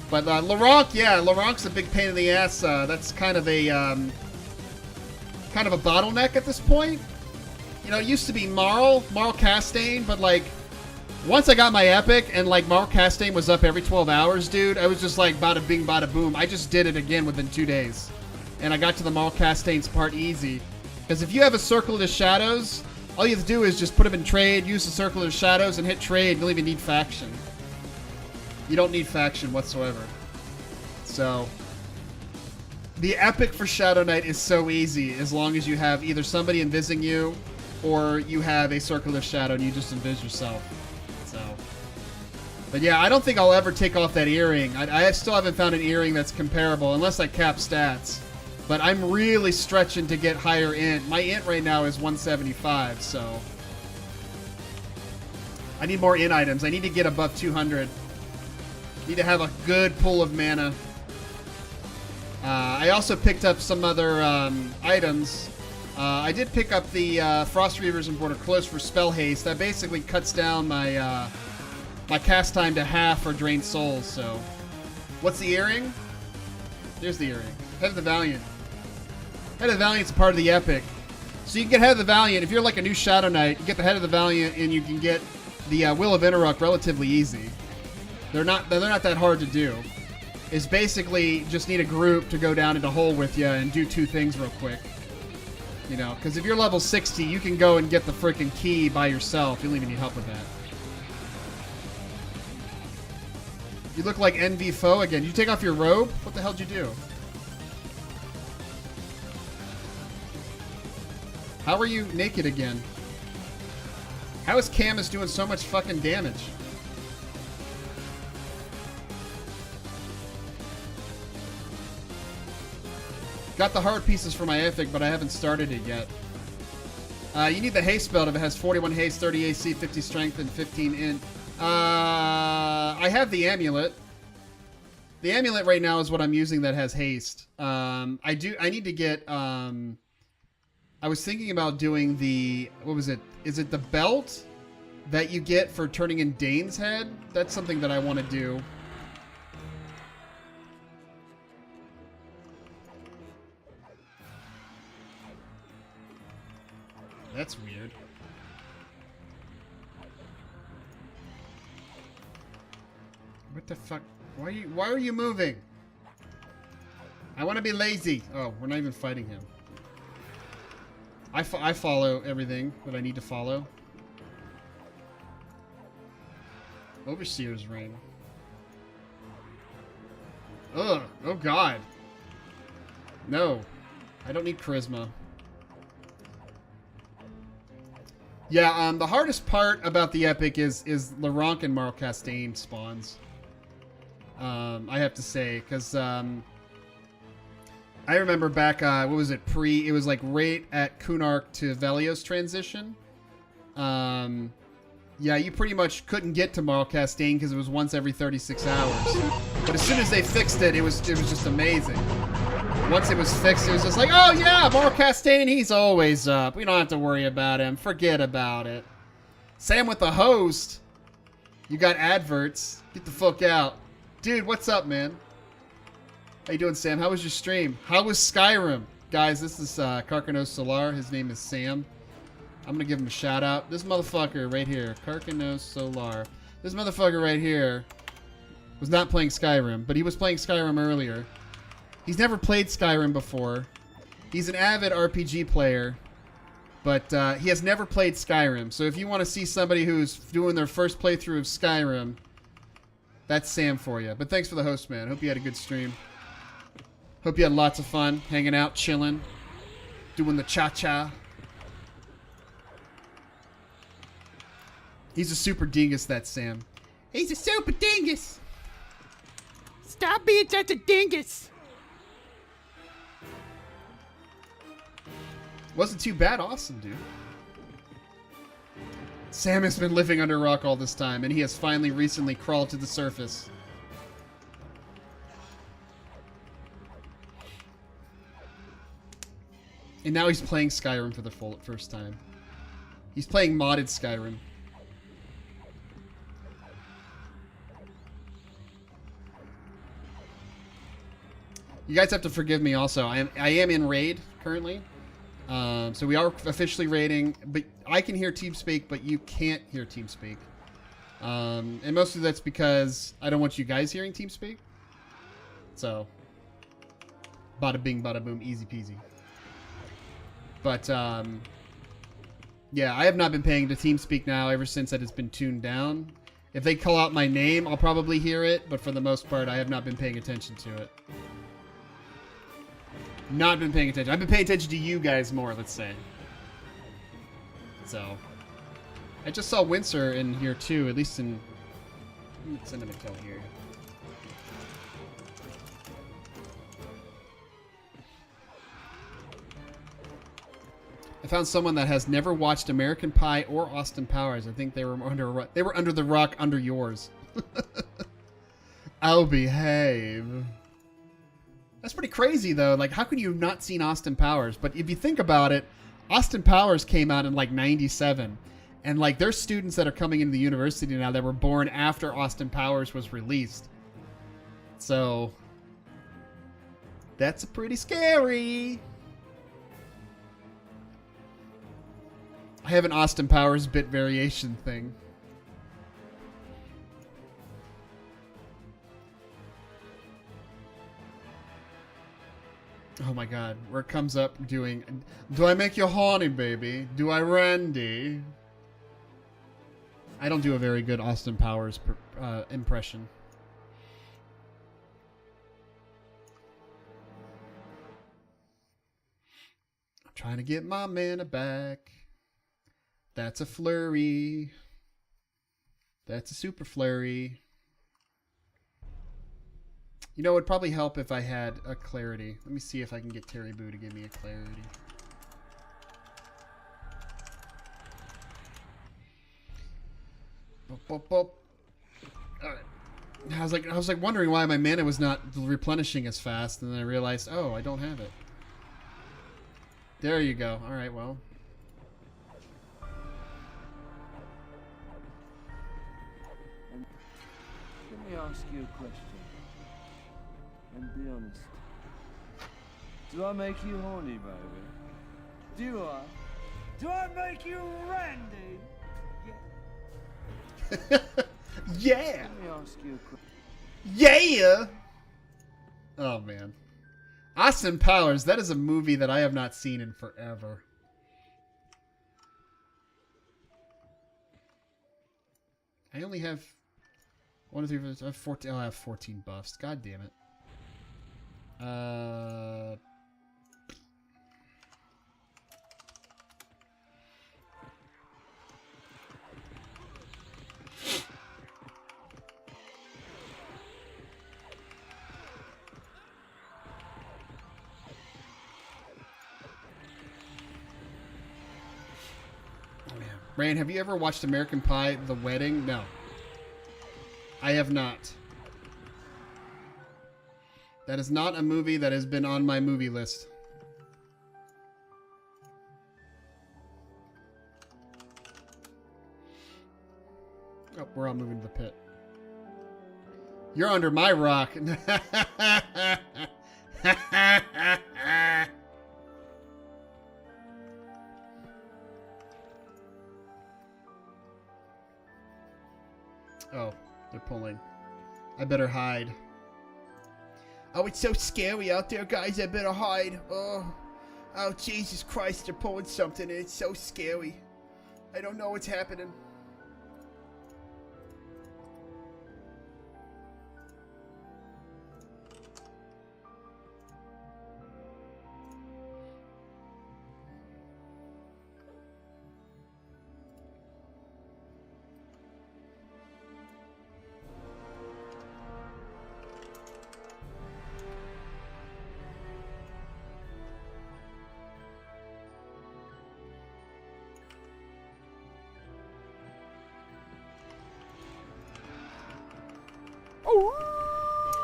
But Laronk, yeah, Laronk's a big pain in the ass. That's kind of a bottleneck at this point. You know, it used to be Marl Castaigne, but like, once I got my epic and like Marl Castaigne was up every 12 hours, dude, I was just like bada bing, bada boom. I just did it again within 2 days. And I got to the Marl Castaigne's part easy. Because if you have a Circle of the Shadows, all you have to do is just put them in trade, use the Circle of the Shadows, and hit trade. You don't even need faction. You don't need faction whatsoever. So, the epic for Shadow Knight is so easy as long as you have either somebody invising you or you have a Circle of Shadow and you just invis yourself. So, but yeah, I don't think I'll ever take off that earring. I still haven't found an earring that's comparable unless I cap stats. But I'm really stretching to get higher int. My int right now is 175, so I need more int items. I need to get above 200. Need to have a good pool of mana. I also picked up some other items. I did pick up the Frost Reavers and Border Close for Spell Haste. That basically cuts down my my cast time to half for Drained Souls. So, what's the earring? There's the earring. Head of the Valiant. Head of the Valiant's a part of the epic. So you can get Head of the Valiant. If you're like a new Shadow Knight, you get the Head of the Valiant and you can get the Will of Inarok relatively easy. They're not that hard to do. It's basically just need a group to go down into hole with you and do 2 things real quick. You know, because if you're level 60, you can go and get the freaking key by yourself. You don't even need help with that. You look like NV Foe again. You take off your robe? What the hell did you do? How are you naked again? How is Camus doing so much fucking damage? Got the hard pieces for my Epic, but I haven't started it yet. You need the haste belt if it has 41 haste, 30 AC, 50 strength, and 15 int. I have the amulet. The amulet right now is what I'm using that has haste. I need to get, I was thinking about doing the, what was it? Is it the belt that you get for turning in Dane's head? That's something that I want to do. That's weird. What the fuck? Why are you moving? I want to be lazy. Oh, we're not even fighting him. I follow everything that I need to follow. Overseer's ring. Ugh. Oh god. No. I don't need charisma. Yeah, the hardest part about the Epic is Laurent and Marl Castaigne spawns. I have to say, because I remember back, what was it, it was like right at Kunark to Velios transition. Yeah, you pretty much couldn't get to Marl Castaigne because it was once every 36 hours. But as soon as they fixed it, it was just amazing. Once it was fixed, it was just like, oh yeah, Marl Castaigne, he's always up. We don't have to worry about him. Forget about it. Sam with the host. You got adverts. Get the fuck out. Dude, what's up, man? How you doing, Sam? How was your stream? How was Skyrim? Guys, this is Carcanos Solar. His name is Sam. I'm gonna give him a shout out. This motherfucker right here, Carcanos Solar. This motherfucker right here was not playing Skyrim, but he was playing Skyrim earlier. He's never played Skyrim before. He's an avid RPG player, but he has never played Skyrim. So if you want to see somebody who's doing their first playthrough of Skyrim, that's Sam for you. But thanks for the host, man. Hope you had a good stream. Hope you had lots of fun, hanging out, chilling, doing the cha-cha. He's a super dingus, that Sam. He's a super dingus. Stop being such a dingus. Wasn't too bad, awesome, dude. Sam has been living under a rock all this time, and he has finally recently crawled to the surface. And now he's playing Skyrim for the first time. He's playing modded Skyrim. You guys have to forgive me also. I am in raid currently. So we are officially raiding, but I can hear TeamSpeak, but you can't hear TeamSpeak. And mostly that's because I don't want you guys hearing TeamSpeak. So, bada bing, bada boom, easy peasy. But, yeah, I have not been paying to TeamSpeak now ever since that has been tuned down. If they call out my name, I'll probably hear it, but for the most part, I have not been paying attention to it. Not been paying attention. I've been paying attention to you guys more, let's say. So, I just saw Windsor in here too, at least in... Let me send him a kill here. I found someone that has never watched American Pie or Austin Powers. I think they were under the rock under yours. I'll behave. That's pretty crazy, though. Like, how could you have not seen Austin Powers? But if you think about it, Austin Powers came out in, like, 97. And, like, there's students that are coming into the university now that were born after Austin Powers was released. So, that's pretty scary. I have an Austin Powers bit variation thing. Oh my god, where it comes up doing... Do I make you horny, baby? Do I, Randy? I don't do a very good Austin Powers impression. I'm Trying to get my mana back. That's a flurry. That's a super flurry. You know, it would probably help if I had a clarity. Let me see if I can get Terry Boo to give me a clarity. Boop, boop, boop. All right. I was like wondering why my mana was not replenishing as fast, and then I realized, oh, I don't have it. There you go. All right, well. Let me ask you a question. And be honest. Do I make you horny, baby? Do I? Do I make you randy? Yeah. Let me ask you a question. Yeah. Oh man. Austin Powers, that is a movie that I have not seen in forever. I only have 1, 2, 3, 4, I have 14. I have 14 buffs. God damn it. Rein, have you ever watched American Pie: The Wedding? No. I have not. That is not a movie that has been on my movie list. Oh, we're all moving to the pit. You're under my rock. Oh, they're pulling. I better hide. Oh, it's so scary out there, guys. I better hide. Oh, Jesus Christ. They're pulling something, and it's so scary. I don't know what's happening.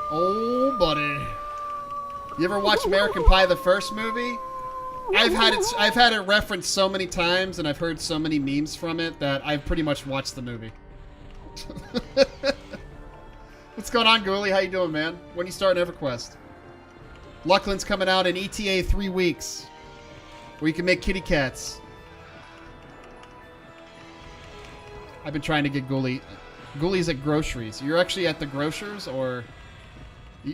Oh, buddy. You ever watch American Pie, the first movie? I've had it referenced so many times, and I've heard so many memes from it that I've pretty much watched the movie. What's going on, Ghoulie? How you doing, man? When you starting EverQuest? Luckland's coming out in ETA 3 weeks, where you can make kitty cats. I've been trying to get Ghoulie. Ghoulie's at groceries. You're actually at the grocers, or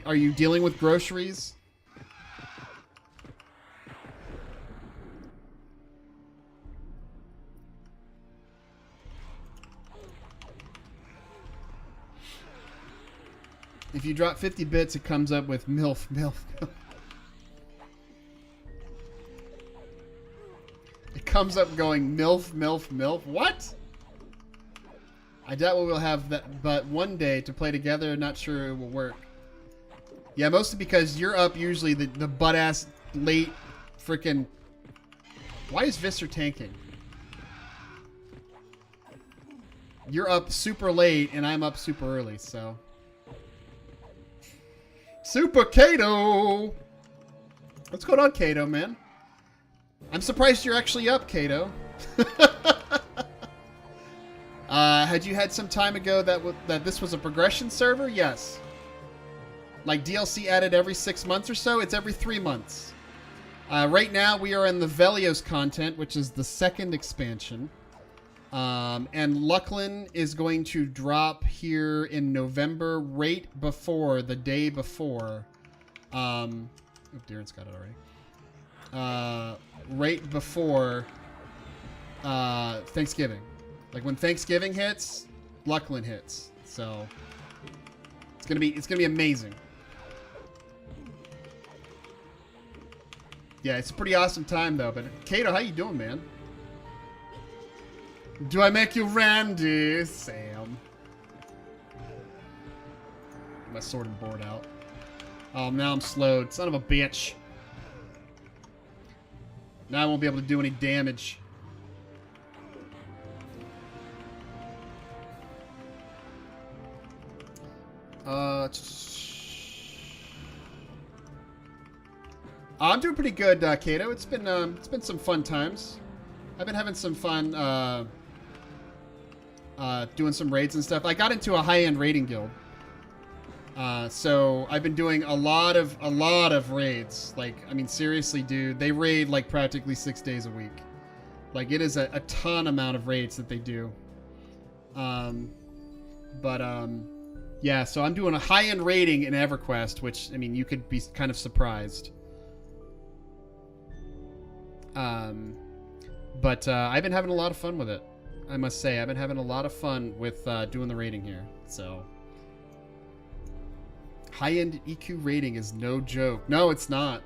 are you dealing with groceries? If you drop 50 bits, it comes up with MILF, MILF, MILF. It comes up going MILF, MILF, MILF. What? I doubt we'll have that, but one day to play together, not sure it will work. Yeah, mostly because you're up usually the butt-ass late freaking... Why is Visser tanking? You're up super late, and I'm up super early, so... Super Kato! What's going on, Kato, man? I'm surprised you're actually up, Kato. Had you had some time ago that this was a progression server? Yes. Like DLC added every 6 months or so? It's every 3 months. Right now we are in the Velios content, which is the second expansion. And Luckland is going to drop here in November, right before, the day before. Oh, Darren's got it already. Right before Thanksgiving. Like when Thanksgiving hits, Luckland hits. So it's gonna be amazing. Yeah, it's a pretty awesome time though. But Kato, how you doing, man? Do I make you Randy, Sam? My sword and board out. Oh, now I'm slowed. Son of a bitch. Now I won't be able to do any damage. I'm doing pretty good, Kato. It's been some fun times. I've been having some fun doing some raids and stuff. I got into a high-end raiding guild. So I've been doing a lot of raids. Like, I mean, seriously, dude, they raid like practically 6 days a week. Like, it is a ton amount of raids that they do. Yeah, so I'm doing a high-end raiding in EverQuest, which, I mean, you could be kind of surprised. I've been having a lot of fun with it. I must say, I've been having a lot of fun with doing the raiding here. So, high-end EQ raiding is no joke. No, it's not.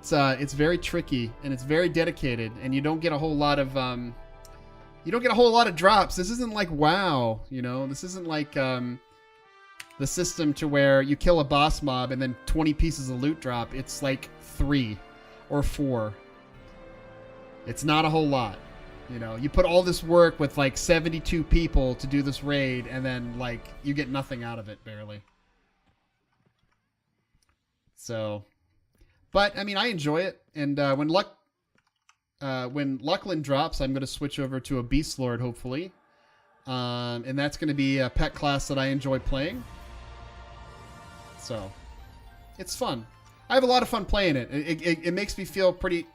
It's very tricky and it's very dedicated, and you don't get a whole lot of drops. This isn't like WoW, you know. This isn't like the system to where you kill a boss mob and then 20 pieces of loot drop. It's like 3 or 4. It's not a whole lot. You know, you put all this work with like 72 people to do this raid, and then like you get nothing out of it, barely. So, but I mean, I enjoy it, and when Luckland drops, I'm going to switch over to a Beast Lord, hopefully, and that's going to be a pet class that I enjoy playing. So, it's fun. I have a lot of fun playing it. It makes me feel pretty.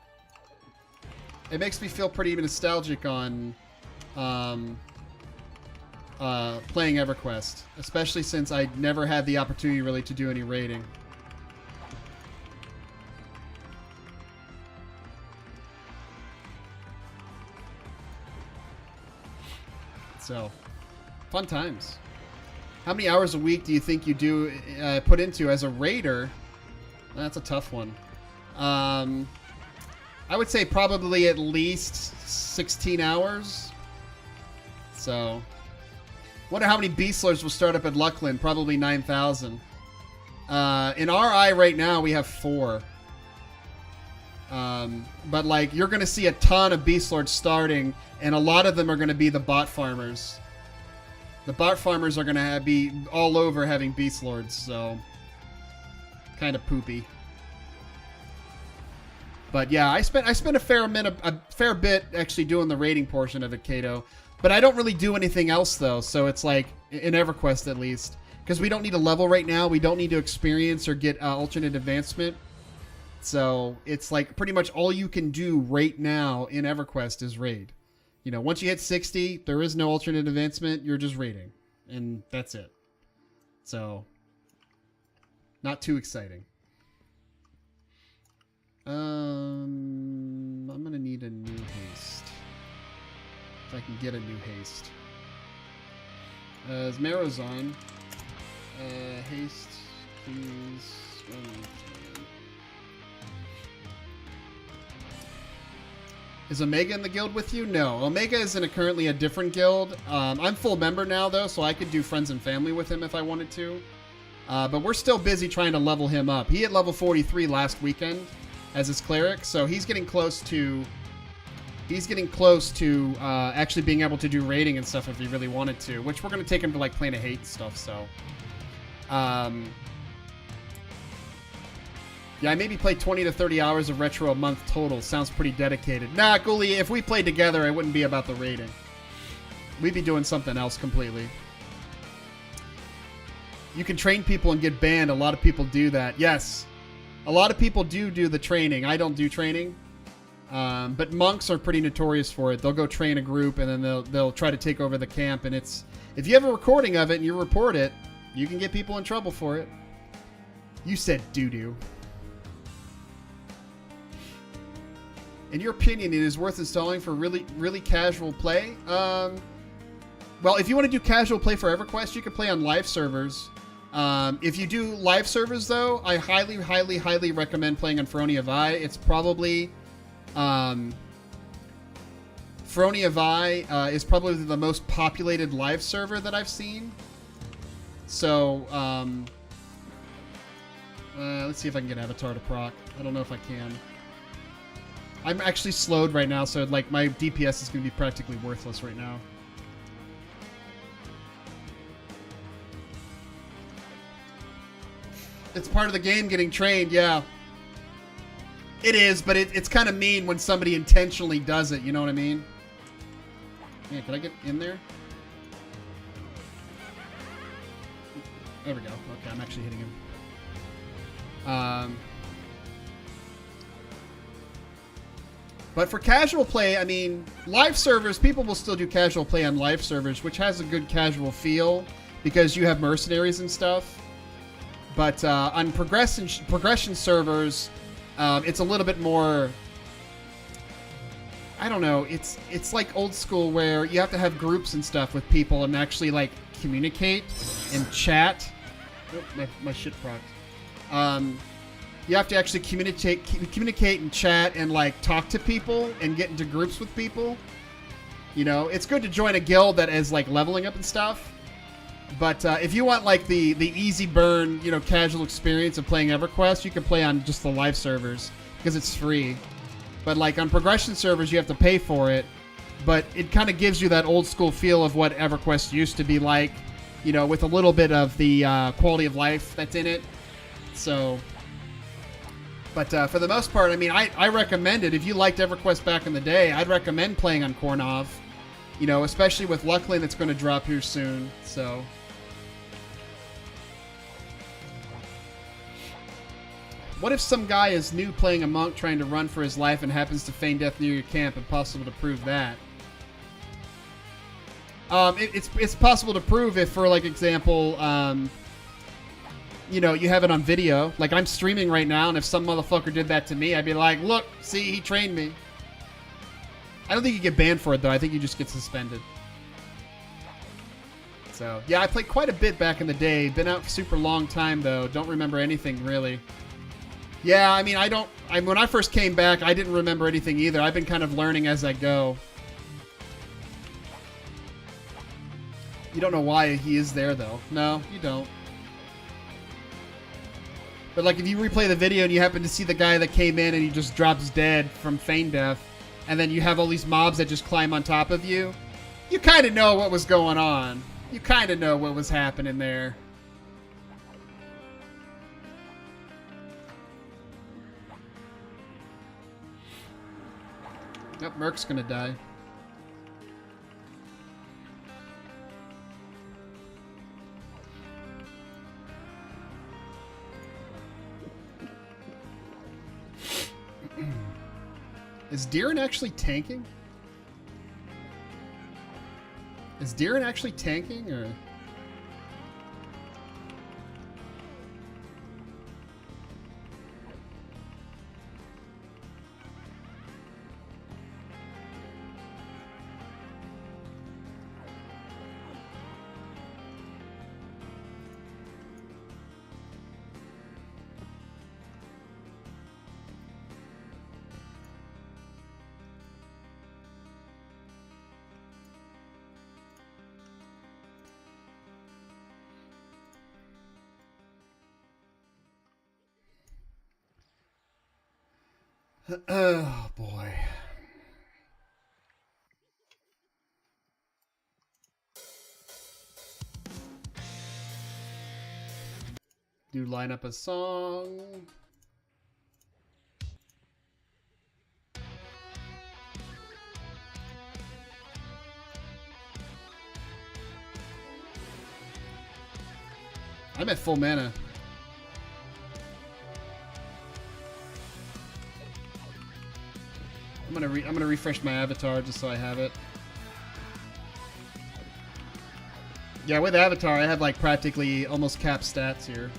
It makes me feel pretty nostalgic on playing EverQuest, especially since I never had the opportunity really to do any raiding. So, fun times. How many hours a week do you think you do put into as a raider? That's a tough one. I would say probably at least 16 hours. So, wonder how many Beast Lords will start up at Luckland. Probably 9,000. In RI right now, we have 4. But like, you're going to see a ton of Beast Lords starting, and a lot of them are going to be the bot farmers. The bot farmers are going to be all over having Beast Lords, so kind of poopy. But yeah, I spent a fair bit actually doing the raiding portion of it, Kato. But I don't really do anything else though, so it's like in EverQuest at least, because we don't need a level right now. We don't need to experience or get alternate advancement. So it's like pretty much all you can do right now in EverQuest is raid. You know, once you hit 60, there is no alternate advancement. You're just raiding, and that's it. So, not too exciting. I'm gonna need a new haste. If I can get a new haste. As Marrow's on. Haste, please. Is Omega in the guild with you? No. Omega is in currently a different guild. I'm full member now, though, so I could do friends and family with him if I wanted to. But we're still busy trying to level him up. He hit level 43 last weekend as his cleric, so he's getting close to actually being able to do raiding and stuff if he really wanted to, which we're going to take him to like Plane of Hate and stuff, so yeah, I maybe play 20 to 30 hours of retro a month total. Sounds pretty dedicated. Nah, Ghoulie, if we played together, it wouldn't be about the raiding. We'd be doing something else completely. You can train people and get banned. A lot of people do that. Yes. A lot of people do the training. I don't do training. But monks are pretty notorious for it. They'll go train a group and then they'll try to take over the camp. And it's, if you have a recording of it and you report it, you can get people in trouble for it. You said doo-doo. In your opinion, it is worth installing for really casual play? Well, if you want to do casual play for EverQuest, you can play on live servers If you do live servers, though, I highly, highly, highly recommend playing on COIRNAV. It's probably... COIRNAV is probably the most populated live server that I've seen. So, let's see if I can get Avatar to proc. I don't know if I can. I'm actually slowed right now, so like my DPS is going to be practically worthless right now. It's part of the game getting trained, yeah. It is, but it's kind of mean when somebody intentionally does it, you know what I mean? Yeah, can I get in there? There we go. Okay, I'm actually hitting him. But for casual play, I mean, live servers, people will still do casual play on live servers, which has a good casual feel because you have mercenaries and stuff. But on progression servers, it's a little bit more... I don't know. It's like old school where you have to have groups and stuff with people and actually like communicate and chat. Oh, my shit proc. You have to actually communicate and chat and like talk to people and get into groups with people. You know, it's good to join a guild that is like leveling up and stuff. But if you want like the easy burn, you know, casual experience of playing EverQuest, you can play on just the live servers because it's free. But like on progression servers, you have to pay for it. But it kind of gives you that old school feel of what EverQuest used to be like, you know, with a little bit of the quality of life that's in it. So, but for the most part, I mean, I recommend it. If you liked EverQuest back in the day, I'd recommend playing on COIRNAV. You know, especially with Luckland that's going to drop here soon. So. What if some guy is new playing a monk trying to run for his life and happens to feign death near your camp? Impossible to prove that. It's possible to prove if, for like example, you know, you have it on video. Like I'm streaming right now, and if some motherfucker did that to me, I'd be like, look, see, he trained me. I don't think you get banned for it though. I think you just get suspended. So yeah, I played quite a bit back in the day. Been out for a super long time though. Don't remember anything really. Yeah, I mean, when I first came back, I didn't remember anything either. I've been kind of learning as I go. You don't know why he is there, though. No, you don't. But, like, if you replay the video and you happen to see the guy that came in and he just drops dead from feign death, and then you have all these mobs that just climb on top of you, you kind of know what was going on. You kind of know what was happening there. Yep, Merc's gonna die. Is Deeren actually tanking? Is Deeren actually tanking, or... Oh, boy. Do line up a song. I'm at full mana. I'm gonna refresh my avatar just so I have it. Yeah, with avatar I have like practically almost capped stats here.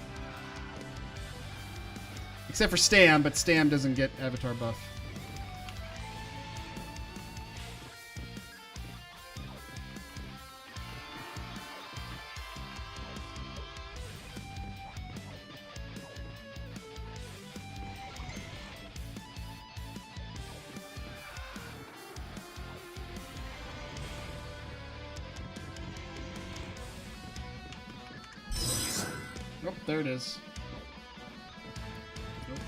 Except for Stam, but Stam doesn't get avatar buff. there it is. Nope.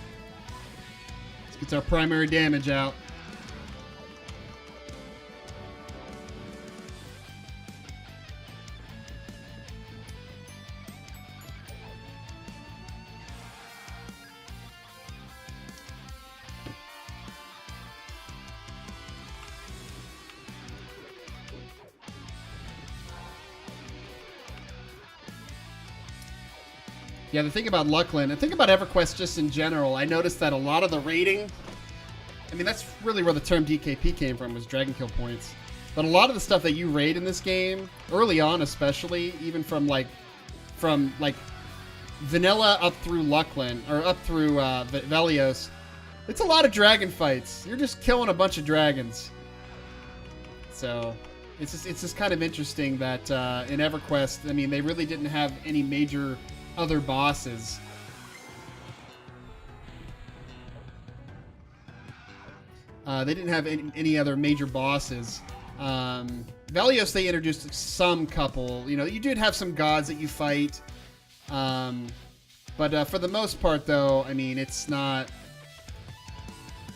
Let's get our primary damage out. Yeah, the thing about Luckland, and think about EverQuest just in general, I noticed that a lot of the rating, I mean, that's really where the term DKP came from, was Dragon Kill points. But a lot of the stuff that you raid in this game, early on especially, even from vanilla up through Luckland, or up through Velios, it's a lot of dragon fights. You're just killing a bunch of dragons. So, it's just kind of interesting that in EverQuest, I mean, they really didn't have any major other bosses. They didn't have any other major bosses. Velios, they introduced some couple. You know, you did have some gods that you fight. But for the most part, though, I mean, it's not...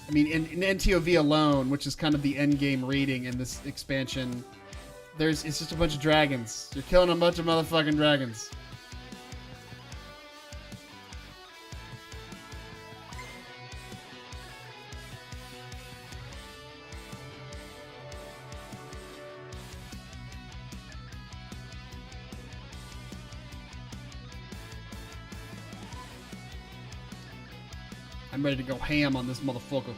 I mean, in NTOV alone, which is kind of the end game rating in this expansion, it's just a bunch of dragons. You're killing a bunch of motherfucking dragons. I'm ready to go ham on this motherfucker.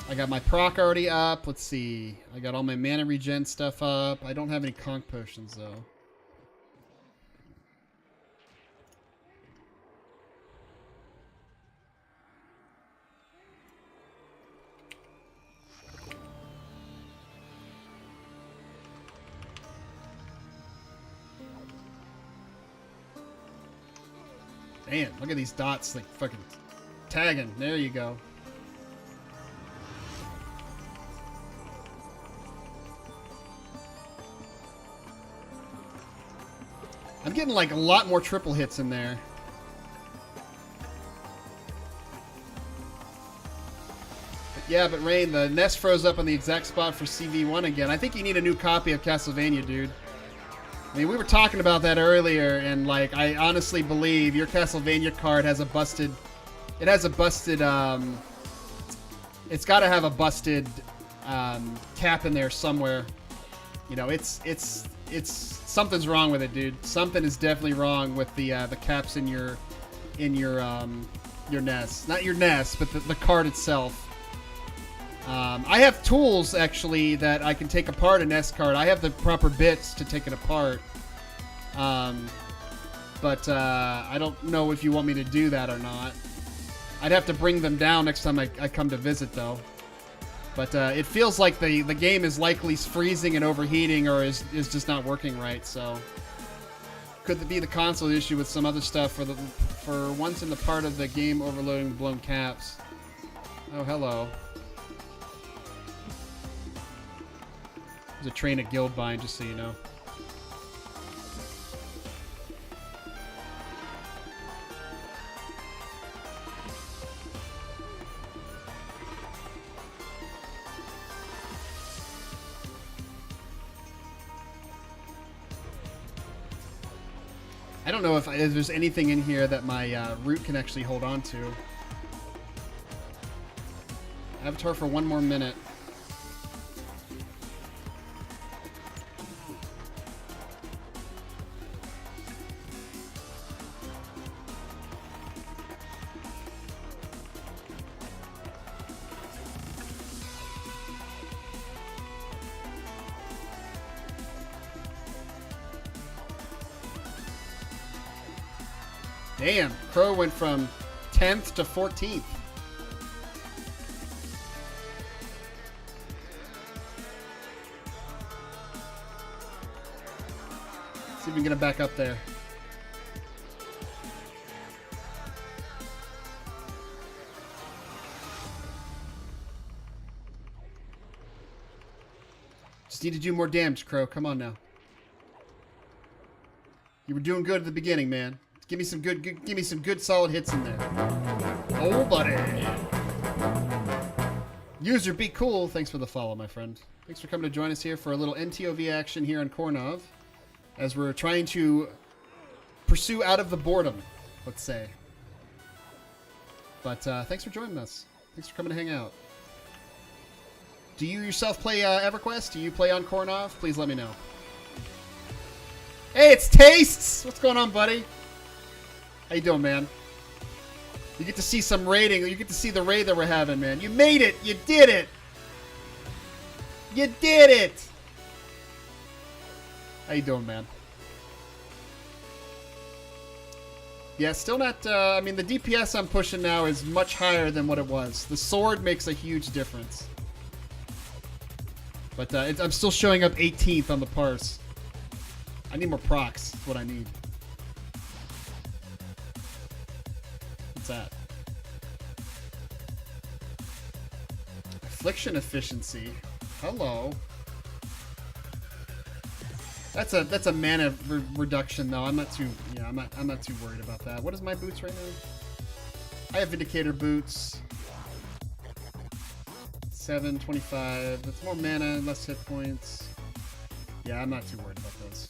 I got my proc already up. Let's see. I got all my mana regen stuff up. I don't have any conch potions, though. Man, look at these dots, like, fucking tagging. There you go. I'm getting, like, a lot more triple hits in there. But Rein, the nest froze up on the exact spot for CV1 again. I think you need a new copy of Castlevania, dude. I mean, we were talking about that earlier, and, like, I honestly believe your Castlevania card has a busted... It has a busted, It's gotta have a busted, cap in there somewhere. You know, it's... Something's wrong with it, dude. Something is definitely wrong with the caps in your nest. Not your nest, but the card itself. I have tools, actually, that I can take apart a nest card. I have the proper bits to take it apart. But I don't know if you want me to do that or not. I'd have to bring them down next time I come to visit, though. But it feels like the game is likely freezing and overheating, or is just not working right, so... Could it be the console issue with some other stuff for once in the part of the game overloading blown caps? Oh, hello. There's a train at Guildbind, just so you know. I don't know if there's anything in here that my root can actually hold on to. Avatar for one more minute. Damn, Crow went from 10th to 14th. See if we can get him back up there. Just need to do more damage, Crow. Come on now. You were doing good at the beginning, man. Give me some good solid hits in there. Oh, buddy. User, be cool. Thanks for the follow, my friend. Thanks for coming to join us here for a little NTOV action here on COIRNAV, as we're trying to pursue out of the boredom, let's say. But thanks for joining us. Thanks for coming to hang out. Do you yourself play EverQuest? Do you play on COIRNAV? Please let me know. Hey, it's Tastes! What's going on, buddy? How you doing, man? You get to see some raiding. You get to see the raid that we're having, man. You made it! You did it! You did it! How you doing, man? Yeah, still not... I mean, the DPS I'm pushing now is much higher than what it was. The sword makes a huge difference. But I'm still showing up 18th on the parse. I need more procs. That's what I need. What's that? Affliction efficiency. Hello. That's a mana reduction though. I'm not too worried about that. What is my boots right now? I have Vindicator boots. 725. That's more mana, less hit points. Yeah, I'm not too worried about those.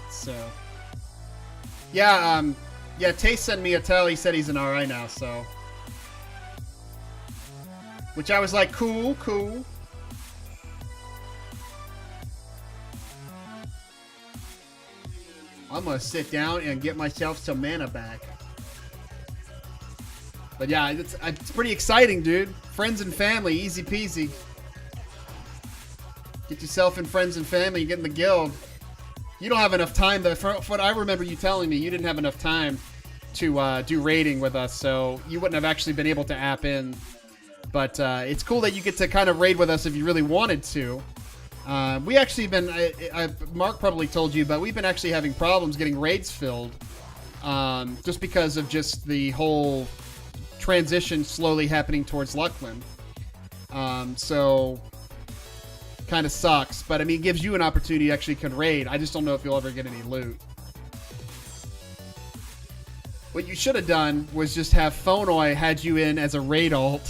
So, yeah, Tay sent me a tell. He said he's an RI now, so. Which I was like, cool, cool. I'm gonna sit down and get myself some mana back. But yeah, it's pretty exciting, dude. Friends and family, easy peasy. Get yourself in friends and family, get in the guild. You don't have enough time, though. For what I remember you telling me, you didn't have enough time to do raiding with us, so you wouldn't have actually been able to app in. But it's cool that you get to kind of raid with us if you really wanted to. We actually been, Mark probably told you, but we've been actually having problems getting raids filled. Just because of just the whole transition slowly happening towards Luckland. So, kind of sucks. But, I mean, it gives you an opportunity to actually can raid. I just don't know if you'll ever get any loot. What you should have done was just have Fonoi had you in as a raid alt.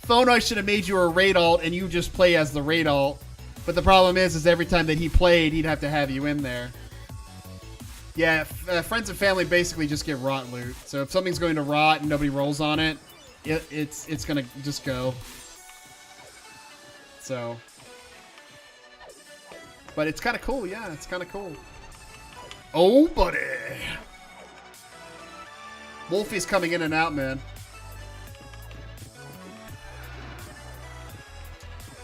Fonoi should have made you a raid alt and you just play as the raid alt. But the problem is every time that he played, he'd have to have you in there. Yeah, friends and family basically just get rot loot. So if something's going to rot and nobody rolls on it, it's going to just go. So. But it's kind of cool, yeah, it's kind of cool. Oh, buddy. Wolfie's coming in and out, man.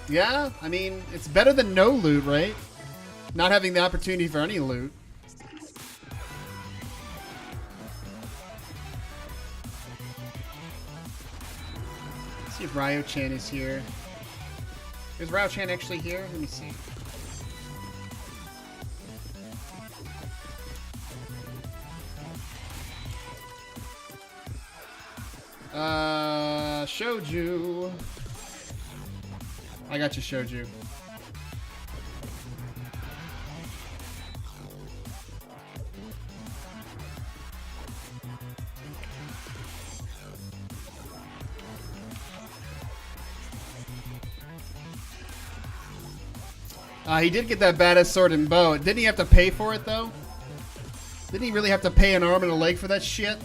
Yeah, I mean, it's better than no loot, right? Not having the opportunity for any loot. Let's see if Ryo-chan is here. Is Ryo-chan actually here? Let me see. Shoju. I got you, Shoju. He did get that badass sword and bow. Didn't he have to pay for it, though? Didn't he really have to pay an arm and a leg for that shit?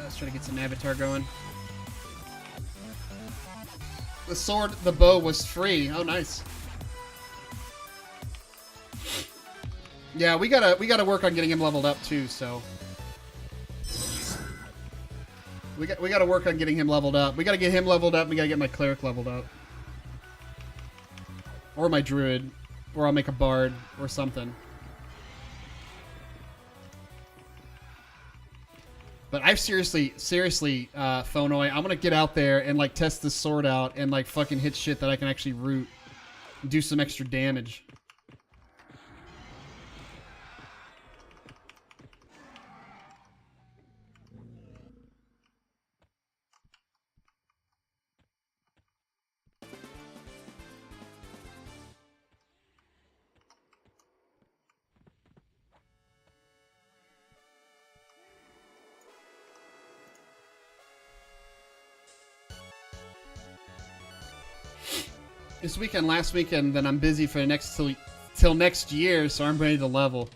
Let's try to get some avatar going. The sword, the bow was free. Oh, nice. Yeah, we gotta work on getting him leveled up too. So we gotta work on getting him leveled up. We gotta get him leveled up. We gotta get my cleric leveled up, or my druid, or I'll make a bard or something. But I've seriously, Fonoi, I'm gonna get out there and like test this sword out and like fucking hit shit that I can actually root. do some extra damage. This weekend, last weekend, then I'm busy for the next till next year, so I'm ready to level.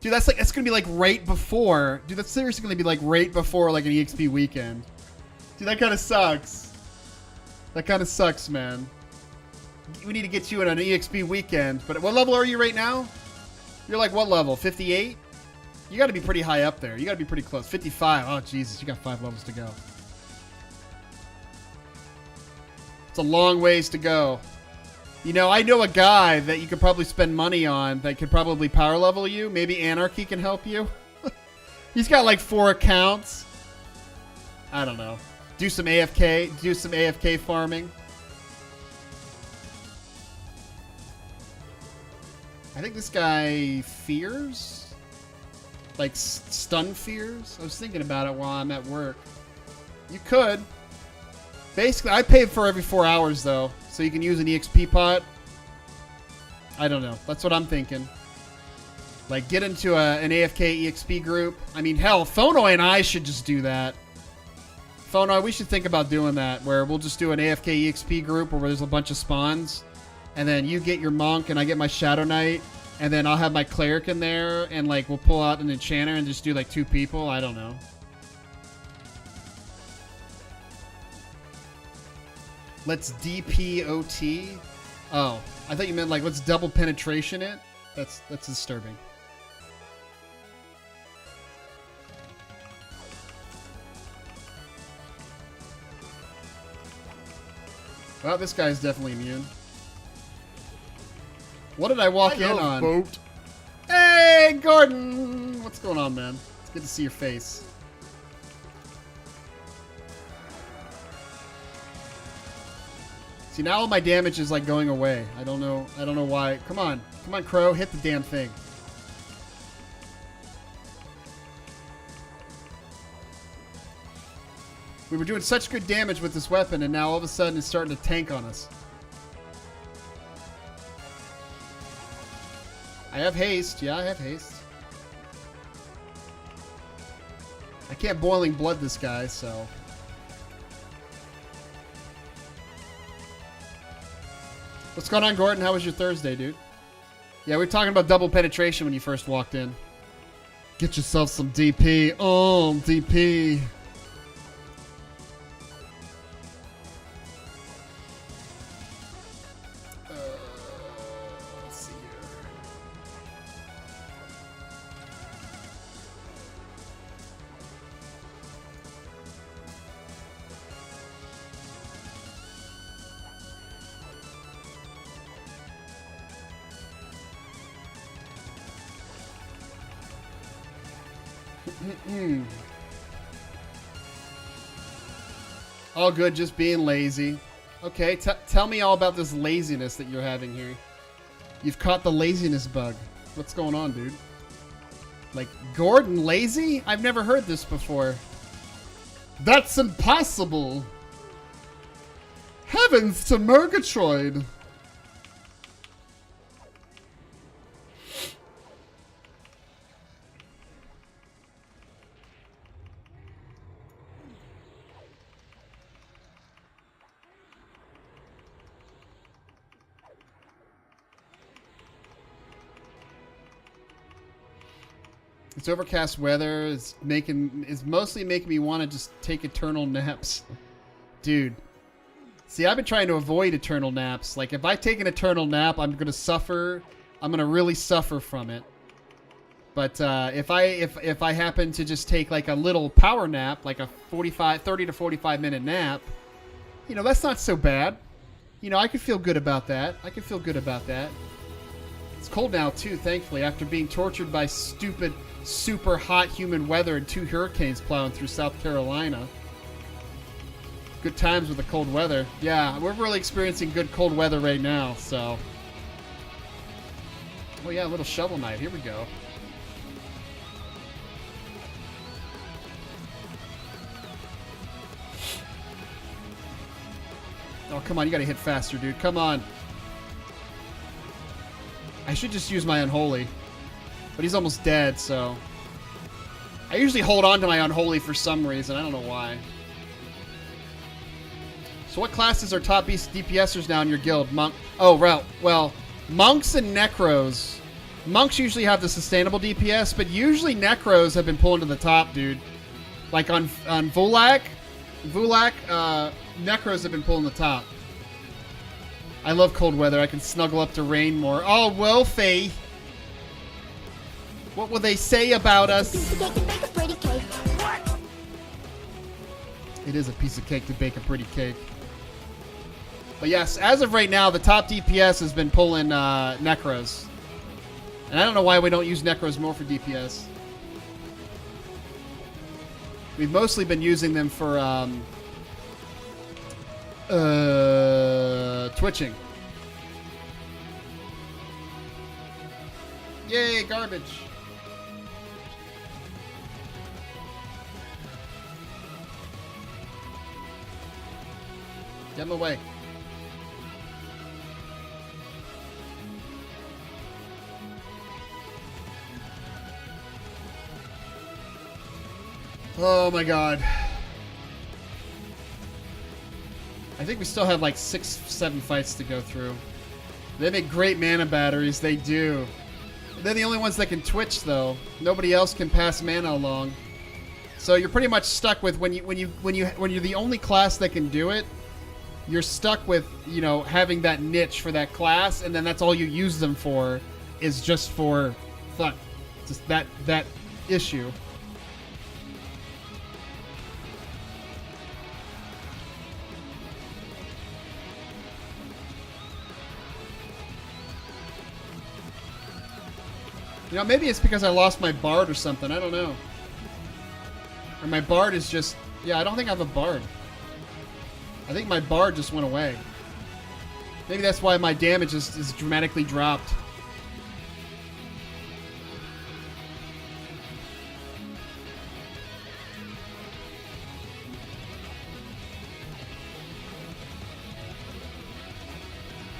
Dude, that's gonna be like right before. Dude, that's seriously gonna be like right before like an EXP weekend. Dude, that kind of sucks. That kind of sucks, man. We need to get you in an EXP weekend. But what level are you right now? You're like what level? 58? You got to be pretty high up there. You got to be pretty close. 55. Oh Jesus, you got 5 levels to go. It's a long ways to go. You know, I know a guy that you could probably spend money on that could probably power level you. Maybe Anarchy can help you. He's got like 4 accounts. I don't know. Do some AFK. Do some AFK farming. I think this guy fears. Like stun fears. I was thinking about it while I'm at work. You could. Basically, I pay for every 4 hours though. So you can use an EXP pot. I don't know. That's what I'm thinking. Like, get into an AFK EXP group. I mean, hell, Phonoy and I should just do that. Phonoy, we should think about doing that, where we'll just do an AFK EXP group where there's a bunch of spawns. And then you get your monk and I get my Shadow Knight. And then I'll have my cleric in there. And, like, we'll pull out an enchanter and just do, like, 2 people. I don't know. Let's DPOT. Oh, I thought you meant like let's double penetration it. That's disturbing. Well, this guy's definitely immune. What did I walk in on? Boat. Hey, Gordon! What's going on, man? It's good to see your face. See, now all my damage is like going away. I don't know why. Come on, Crow, hit the damn thing. We were doing such good damage with this weapon, and now all of a sudden it's starting to tank on us. I have haste. Yeah, I have haste. I can't boiling blood this guy, so. What's going on, Gordon? How was your Thursday, dude? Yeah, we were talking about double penetration when you first walked in. Get yourself some DP. Oh, DP. Let's see here. All good, just being lazy. Okay, tell me all about this laziness that you're having here. You've caught the laziness bug. What's going on, dude? Like, Gordon lazy? I've never heard this before. That's impossible! Heavens to Murgatroyd! It's overcast weather. It's mostly making me want to just take eternal naps. Dude. See, I've been trying to avoid eternal naps. Like, if I take an eternal nap, I'm going to suffer. I'm going to really suffer from it. But if I happen to just take, like, a little power nap, like a 30 to 45 minute nap, you know, that's not so bad. You know, I could feel good about that. It's cold now, too, thankfully, after being tortured by stupid, super hot humid weather and 2 hurricanes plowing through South Carolina. Good times with the cold weather. Yeah, we're really experiencing good cold weather right now, so Oh yeah, a little Shovel Knight. Here we go. Oh, come on. You gotta hit faster, dude. Come on. I should just use my Unholy. But he's almost dead, so... I usually hold on to my Unholy for some reason. I don't know why. So what classes are top DPSers now in your guild? Monk. Oh, well, monks and necros. Monks usually have the sustainable DPS, but usually necros have been pulling to the top, dude. Like on Vulak, necros have been pulling the top. I love cold weather. I can snuggle up to Rein more. Oh, Wolfie. What will they say about us? It is a piece of cake to bake a pretty cake. But yes, as of right now, the top DPS has been pulling necros. And I don't know why we don't use necros more for DPS. We've mostly been using them for twitching. Yay, garbage. Get him away. Oh my god. I think we still have like 6-7 fights to go through. They make great mana batteries, they do. They're the only ones that can twitch though. Nobody else can pass mana along. So you're pretty much stuck with when you're the only class that can do it, you're stuck with, you know, having that niche for that class, and then that's all you use them for is just for fun. Just that issue. You know, maybe it's because I lost my Bard or something. I don't know. Or my Bard is just... Yeah, I don't think I have a Bard. I think my Bard just went away. Maybe that's why my damage is dramatically dropped.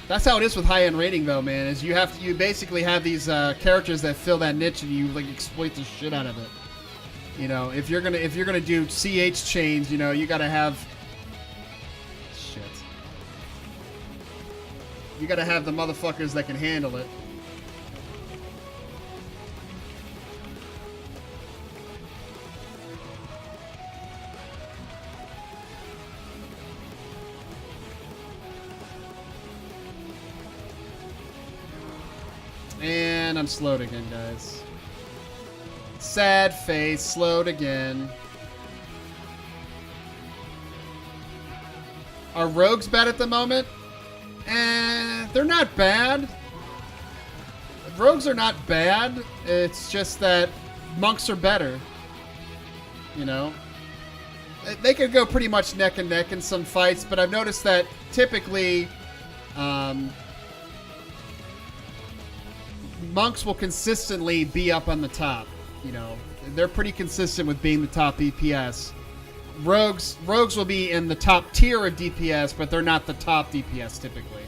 That's how it is with high-end rating, though, man. Is you basically have these characters that fill that niche, and you like exploit the shit out of it. You know, if you're gonna do CH chains, you know, you gotta have shit. You gotta have the motherfuckers that can handle it. And I'm slowed again, guys. Sad face, slowed again. Are rogues bad at the moment? They're not bad. Rogues are not bad. It's just that monks are better. You know? They could go pretty much neck and neck in some fights, but I've noticed that typically... monks will consistently be up on the top. You know, they're pretty consistent with being the top DPS. Rogues will be in the top tier of DPS, but they're not the top DPS typically.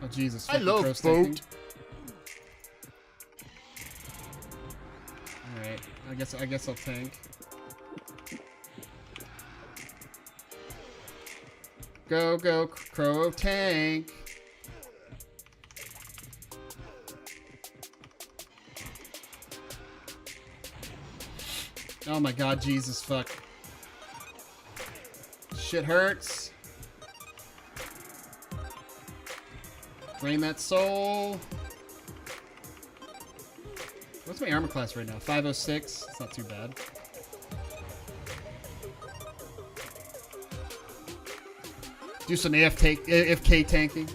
Oh Jesus! I love boat. Alright, I guess I'll tank. Go, Crow tank. Oh my god, Jesus fuck. Shit hurts. Drain that soul. What's my armor class right now? 506. It's not too bad. Do some AFK tanking.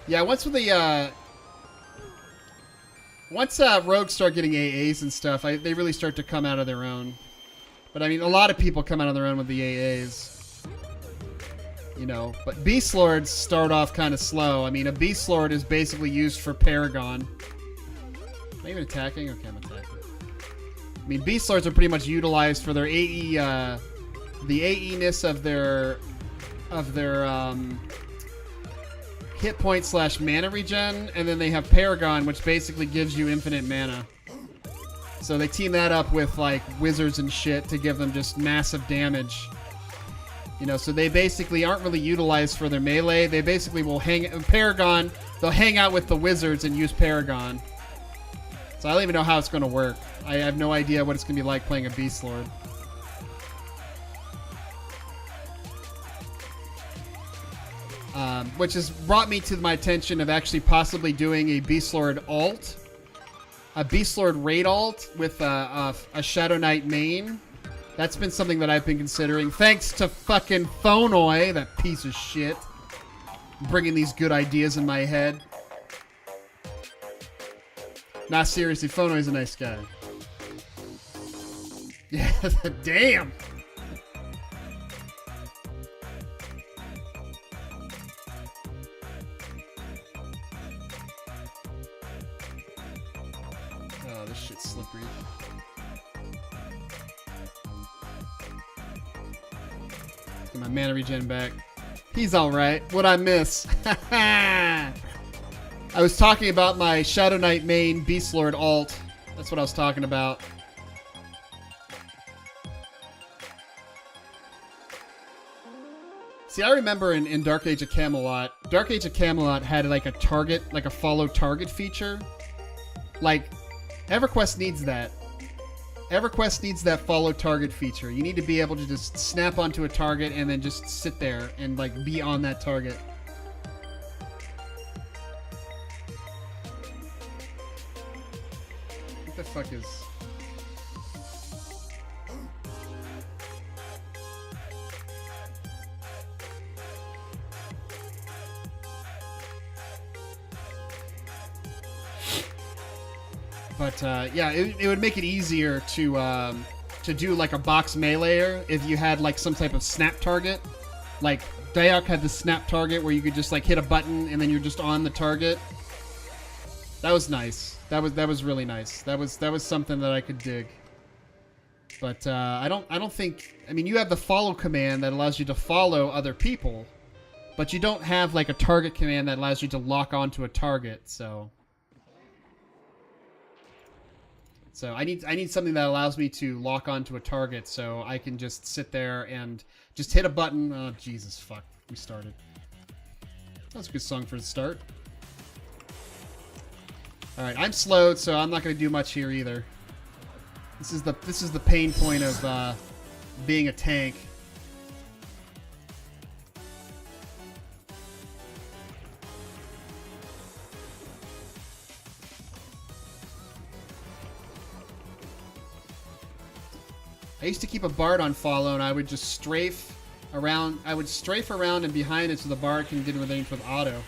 Yeah, once with the once rogues start getting AAs and stuff, they really start to come out of their own. But I mean, a lot of people come out of their own with the AAs. You know, but Beast Lords start off kind of slow. I mean, a Beast Lord is basically used for Paragon. Am I even attacking? Okay, I'm attacking. I mean, Beast Lords are pretty much utilized for their AE, the AE-ness of their hit point / mana regen, and then they have Paragon, which basically gives you infinite mana. So they team that up with like wizards and shit to give them just massive damage. You know, so they basically aren't really utilized for their melee. They basically will Paragon, they'll hang out with the wizards and use Paragon. So I don't even know how it's going to work. I have no idea what it's going to be like playing a Beast Lord. Which has brought me to my attention of actually possibly doing a Beast Lord alt. A Beast Lord raid alt with a Shadow Knight main. That's been something that I've been considering. Thanks to fucking Phonoi, that piece of shit. Bringing these good ideas in my head. Nah, seriously, Phonoi is a nice guy. Yeah, damn! Oh, this shit's slippery. Get my mana regen back. He's alright. What'd I miss? I was talking about my Shadow Knight main Beast Lord alt. That's what I was talking about. See, I remember in Dark Age of Camelot, Dark Age of Camelot had like a target, like a follow target feature. Like, EverQuest needs that. EverQuest needs that follow target feature. You need to be able to just snap onto a target and then just sit there and like be on that target. What the fuck is... But yeah, it would make it easier to do like a box meleeer if you had like some type of snap target. Like Dayak had the snap target where you could just like hit a button and then you're just on the target. That was nice. That was really nice. That was something that I could dig. But I don't think. I mean, you have the follow command that allows you to follow other people, but you don't have like a target command that allows you to lock onto a target. So I need something that allows me to lock onto a target so I can just sit there and just hit a button. Oh, Jesus, fuck. We started. That was a good song for the start. Alright, I'm slowed, so I'm not going to do much here either. This is the pain point of being a tank. I used to keep a Bard on follow, and I would just strafe around. I would strafe around and behind it so the Bard can get range with auto.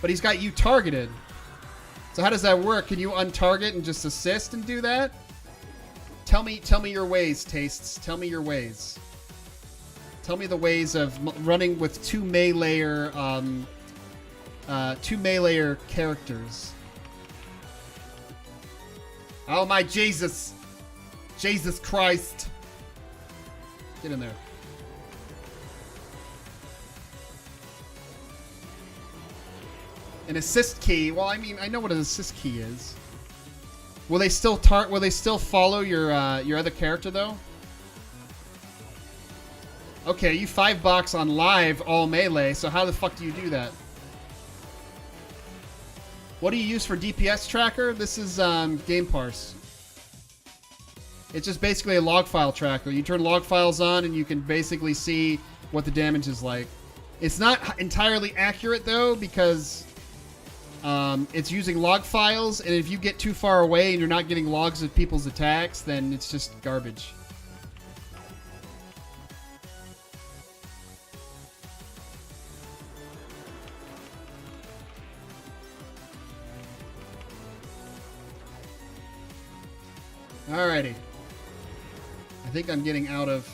But he's got you targeted. So how does that work? Can you untarget and just assist and do that? Tell me your ways, Tastes. Tell me your ways. Tell me the ways of running with two meleeer characters. Oh my Jesus! Jesus Christ! Get in there. An assist key. Well, I mean, I know what an assist key is. Will they still follow your other character though? Okay, you 5-box on live all melee. So how the fuck do you do that? What do you use for DPS tracker? This is Game Parse. It's just basically a log file tracker. You turn log files on and you can basically see what the damage is like. It's not entirely accurate though because it's using log files, and if you get too far away and you're not getting logs of people's attacks, then it's just garbage. Alrighty. I think I'm getting out of...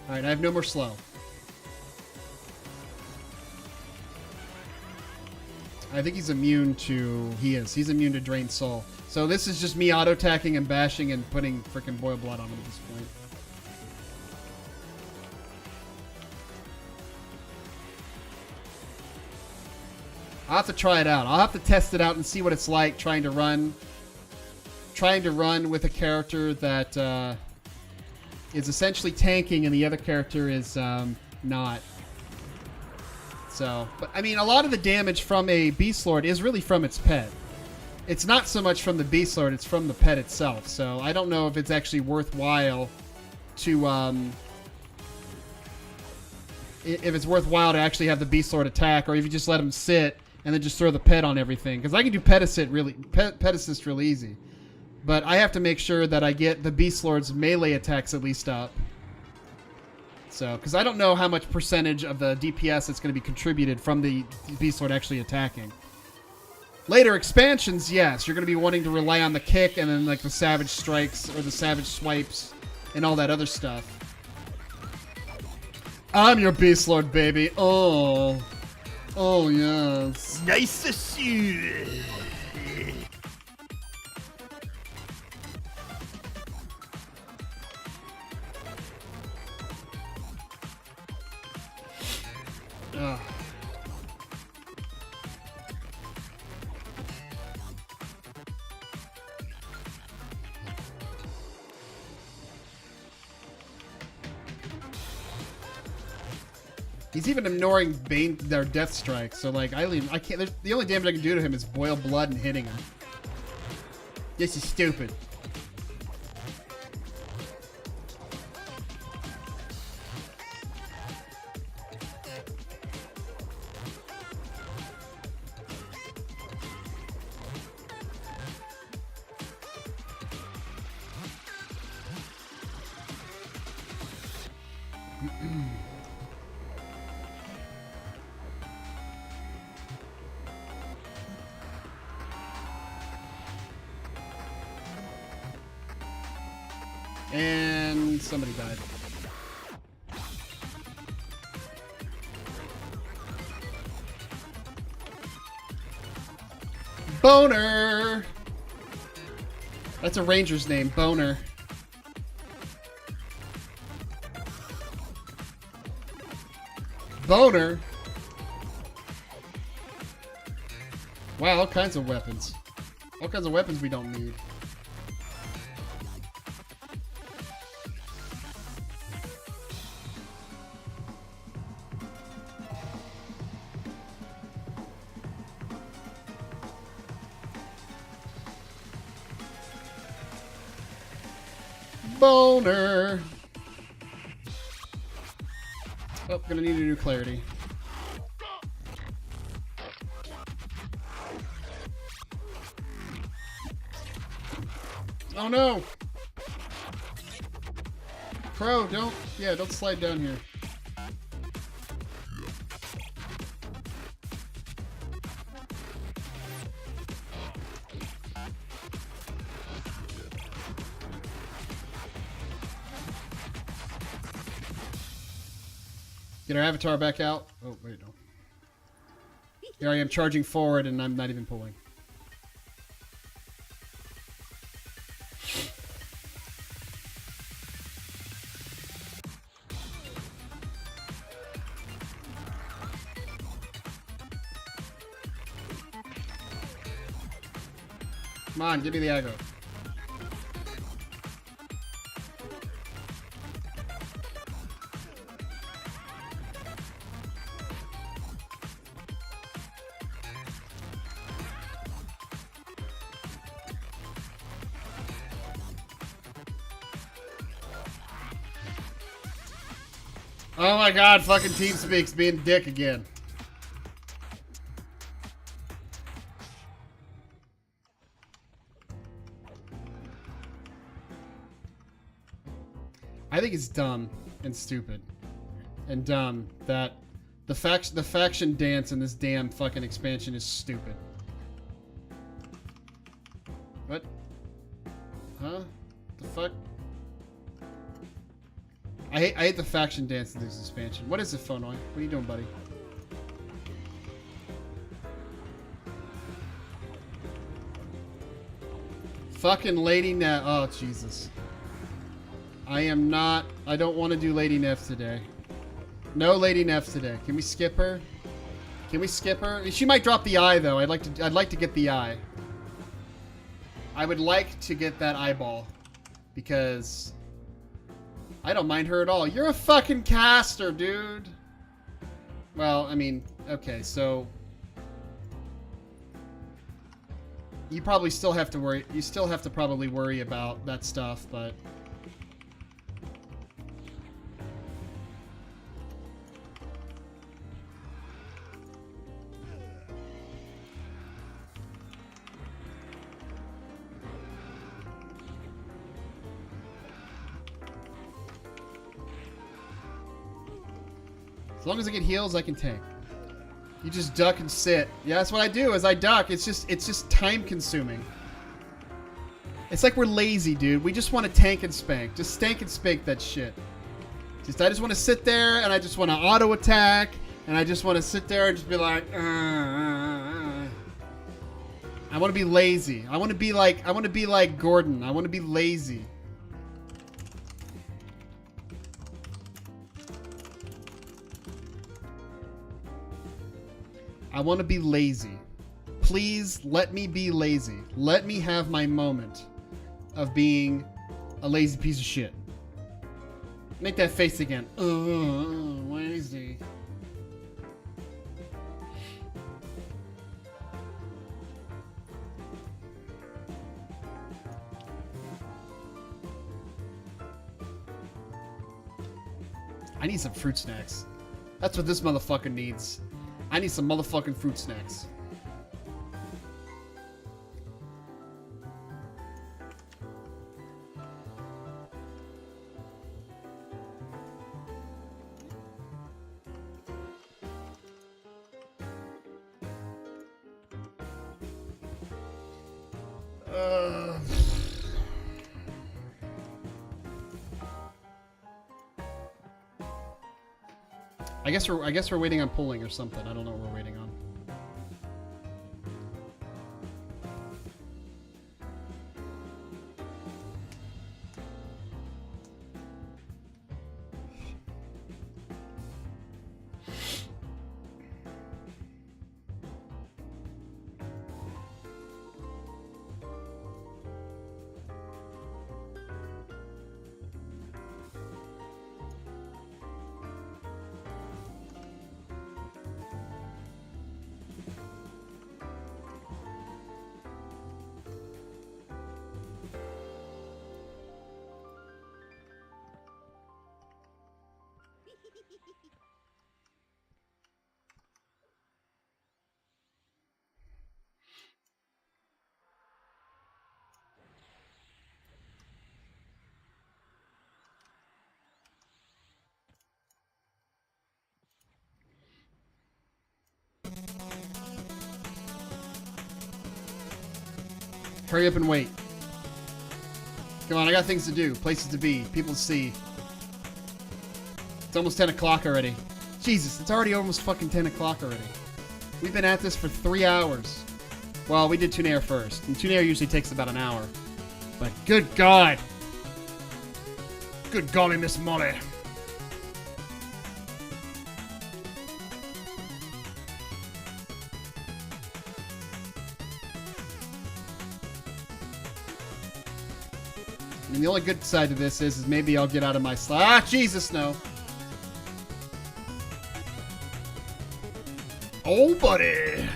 Alright, I have no more slow. I think he's immune to... He's immune to Drain Soul. So this is just me auto-attacking and bashing and putting freaking Boil Blood on him at this point. I'll have to try it out. I'll have to test it out and see what it's like trying to run with a character that is essentially tanking and the other character is not. So, but I mean, a lot of the damage from a Beast Lord is really from its pet. It's not so much from the Beast Lord, it's from the pet itself. So I don't know if it's actually worthwhile to if it's worthwhile to actually have the Beast Lord attack, or if you just let him sit and then just throw the pet on everything. Because I can do pet assist really easy. But I have to make sure that I get the Beast Lord's melee attacks at least up. So, because I don't know how much percentage of the DPS that's going to be contributed from the Beast Lord actually attacking. Later expansions, yes, you're going to be wanting to rely on the kick and then like the Savage Strikes or the Savage Swipes and all that other stuff. I'm your Beast Lord, baby. Oh. Oh, yes. Nice to see you. Ugh. He's even ignoring their death strike, so like I can't. The only damage I can do to him is boil blood and hitting him. This is stupid. And somebody died. Boner! That's a ranger's name, Boner. Boner? Wow, all kinds of weapons. All kinds of weapons we don't need. Boner. Oh, gonna need a new clarity. Oh no! Crow, don't slide down here. Get our avatar back out. Oh, wait, no. Here I am charging forward and I'm not even pulling. Come on, give me the aggro. Oh my god, fucking TeamSpeak's being a dick again. I think it's dumb and stupid and dumb that the faction dance in this damn fucking expansion is stupid. What? Huh? The fuck? I hate the faction dance in this expansion. What is it, Phonoy? What are you doing, buddy? Fucking Lady Neff. Oh, Jesus. I don't want to do Lady Neff today. No Lady Neff today. Can we skip her? Can we skip her? She might drop the eye, though. I'd like to get the eye. I would like to get that eyeball. Because I don't mind her at all. You're a fucking caster, dude. Well, I mean, okay, so you probably still have to worry. You still have to probably worry about that stuff, but as long as I get heals, I can tank. You just duck and sit. Yeah, that's what I do. Is I duck. It's just time consuming. It's like we're lazy, dude. We just want to tank and spank. Just stank and spank that shit. I just want to sit there and I just want to auto attack and I just want to sit there and just be like, I want to be lazy. I want to be like Gordon. I want to be lazy. I want to be lazy. Please let me be lazy. Let me have my moment of being a lazy piece of shit. Make that face again. Lazy. I need some fruit snacks. That's what this motherfucker needs. I need some motherfucking fruit snacks. I guess we're waiting on pulling or something. I don't know what we're waiting on. Hurry up and wait. Come on, I got things to do, places to be, people to see. It's almost 10 o'clock already. Jesus, it's already almost fucking 10 o'clock already. We've been at this for 3 hours. Well, we did Tunair first, and Tunair usually takes about an hour. But good God! Good golly, Miss Molly. I mean, the only good side to this is maybe I'll get out of my Ah, Jesus, no. Oh, buddy.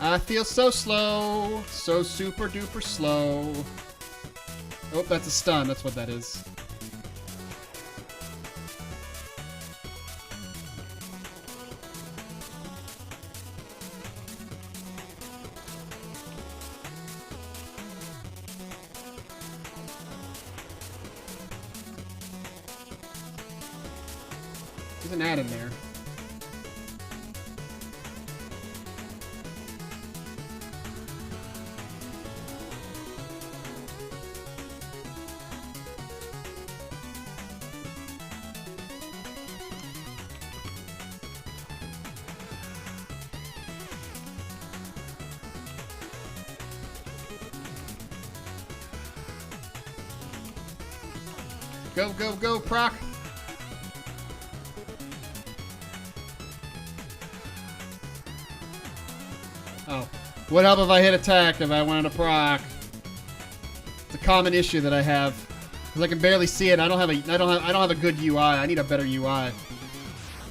I feel so slow, so super duper slow. Oh, that's a stun, that's what that is. an ad in there? Go, go, go, proc. Oh. Would help if I hit attack if I wanted to proc. It's a common issue that I have. Because I can barely see it. I don't have a good UI. I need a better UI.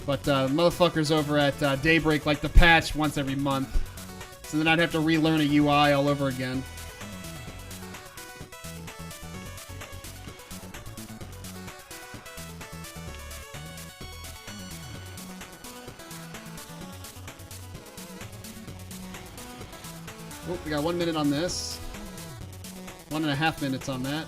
But motherfuckers over at Daybreak like to patch once every month. So then I'd have to relearn a UI all over again. Oh, we got 1 minute on this. 1.5 minutes on that.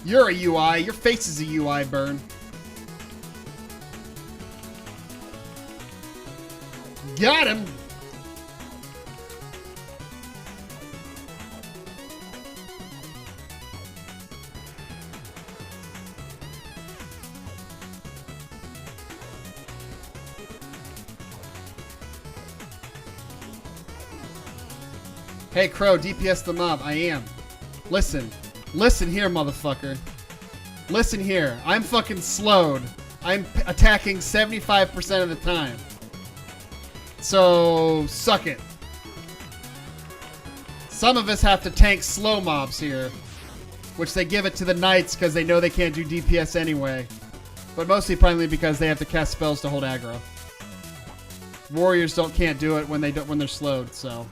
You're a UI. Your face is a UI, Burn. Got him! Hey, Crow, DPS the mob. I am. Listen. Listen here, motherfucker. Listen here. I'm fucking slowed. I'm attacking 75% of the time. So, suck it. Some of us have to tank slow mobs here. Which they give it to the knights because they know they can't do DPS anyway. But mostly probably because they have to cast spells to hold aggro. Warriors can't do it when they're slowed, so...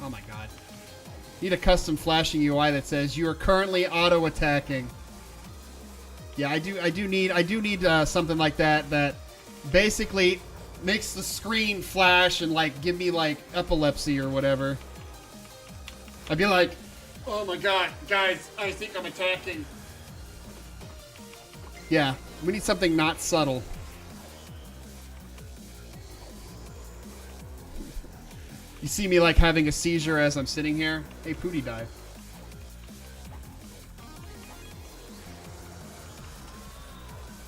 Oh my god. Need a custom flashing UI that says you are currently auto attacking. Yeah, I do need something like that basically makes the screen flash and like give me like epilepsy or whatever. I'd be like, "Oh my god, guys, I think I'm attacking." Yeah, we need something not subtle. You see me like having a seizure as I'm sitting here? Hey, Pootie died.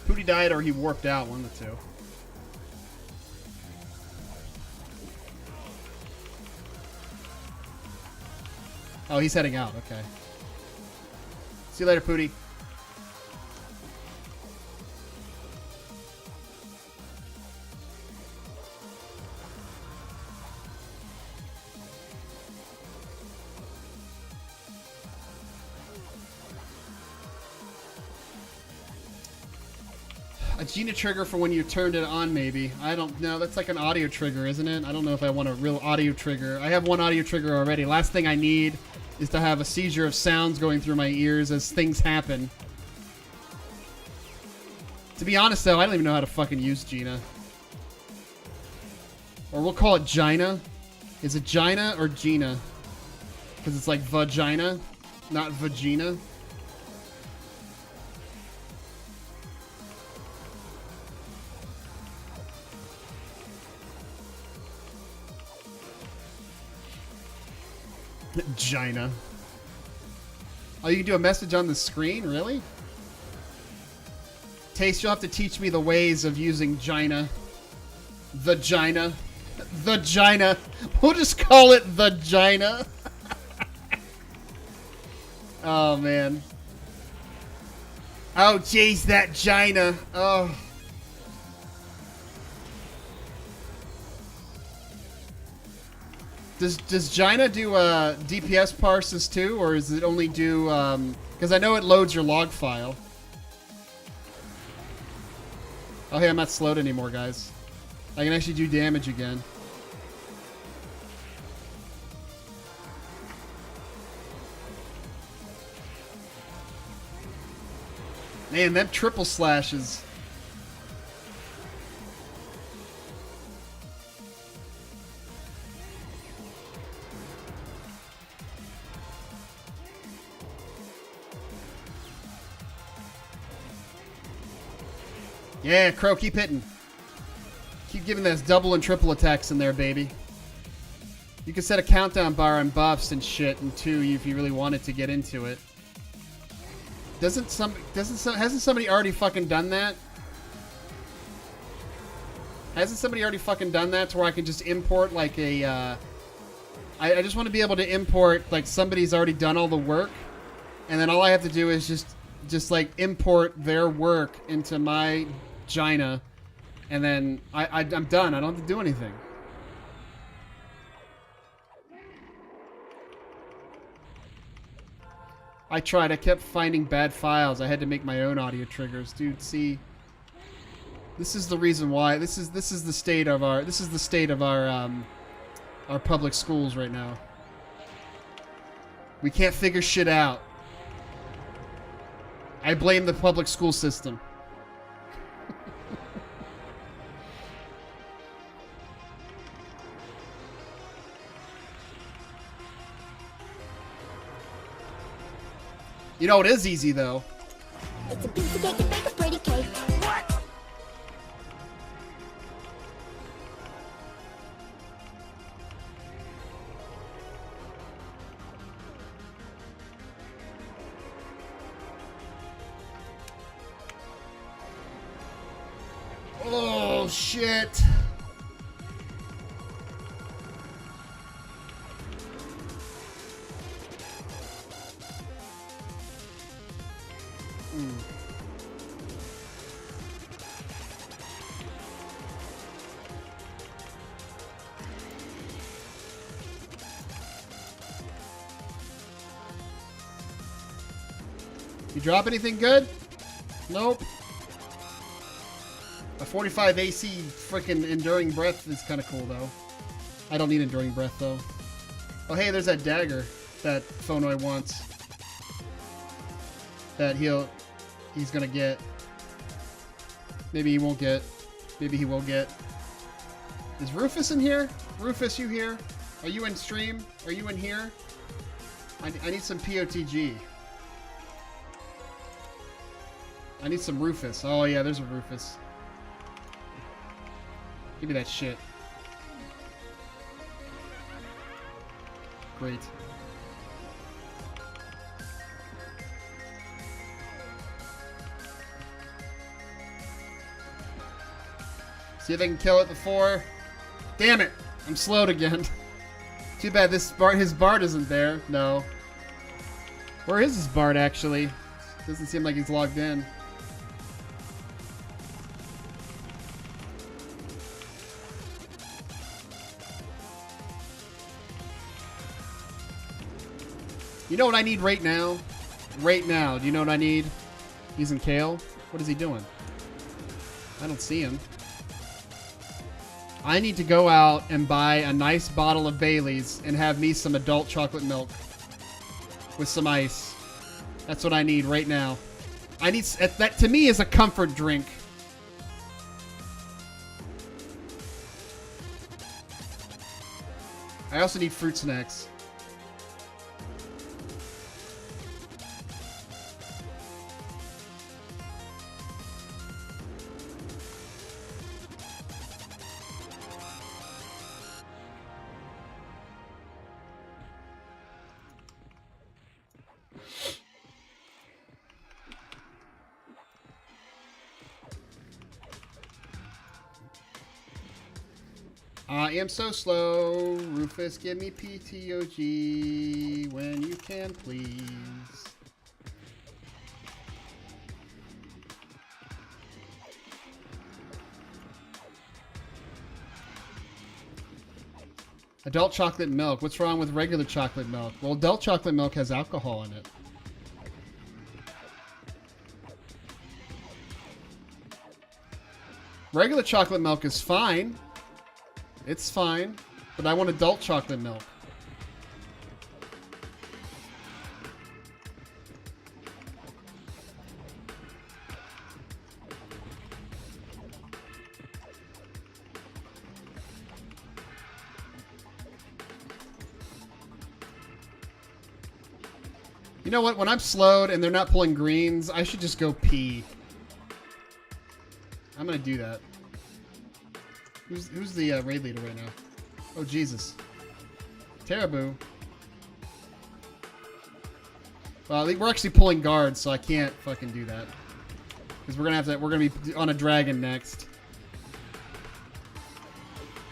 Pootie died or he warped out, one of the two. Oh, he's heading out, okay. See you later, Pootie. A Gina trigger for when you turned it on, maybe. I don't know. That's like an audio trigger, isn't it? I don't know if I want a real audio trigger. I have one audio trigger already. Last thing I need is to have a seizure of sounds going through my ears as things happen. To be honest, though, I don't even know how to fucking use Gina. Or we'll call it Gina. Is it Gina or Gina? Because it's like vagina, not vagina. Gina. Oh, you can do a message on the screen? Really? Taste, you'll have to teach me the ways of using Gina. The Gina. The Gina. We'll just call it the Gina. Oh, man. Oh, jeez, that Gina. Oh. Does Gina do DPS parses too, or is it only do... because I know it loads your log file. Oh, hey, I'm not slowed anymore, guys. I can actually do damage again. Man, them triple slashes. Yeah, Crow, keep hitting. Keep giving those double and triple attacks in there, baby. You can set a countdown bar on buffs and shit, and two, if you really wanted to get into it. Hasn't somebody already fucking done that? Hasn't somebody already fucking done that to where I can just import like a, I just want to be able to import like somebody's already done all the work, and then all I have to do is just like import their work into my Gina, and then I'm done. I don't have to do anything. I tried. I kept finding bad files. I had to make my own audio triggers, dude. See, this is the reason why. This is the state of our public schools right now. We can't figure shit out. I blame the public school system. You know, it is easy, though. It's a piece of cake and bake a pretty cake. What? Oh, shit. You drop anything good? Nope. A 45 AC freaking Enduring Breath is kind of cool, though. I don't need Enduring Breath, though. Oh, hey, there's that dagger that Phonoy wants. That he's gonna get. Maybe he won't get. Maybe he will get. Is Rufus in here? Rufus, you here? Are you in stream? Are you in here? I need some POTG. I need some Rufus. Oh, yeah, there's a Rufus. Give me that shit. Great. See if I can kill it before. Damn it! I'm slowed again. Too bad his Bard isn't there. No. Where is his Bard, actually? Doesn't seem like he's logged in. You know what I need right now? Right now. Do you know what I need? Using Kale? What is he doing? I don't see him. I need to go out and buy a nice bottle of Bailey's and have me some adult chocolate milk with some ice. That's what I need right now. I need that to me is a comfort drink. I also need fruit snacks. I am so slow. Rufus, give me PTOG when you can, please. Adult chocolate milk. What's wrong with regular chocolate milk? Well, adult chocolate milk has alcohol in it. Regular chocolate milk is fine. It's fine, but I want adult chocolate milk. You know what? When I'm slowed and they're not pulling greens, I should just go pee. I'm gonna do that. Who's the raid leader right now? Oh, Jesus. Terrible. Well, we're actually pulling guards, so I can't fucking do that. Because we're gonna be on a dragon next.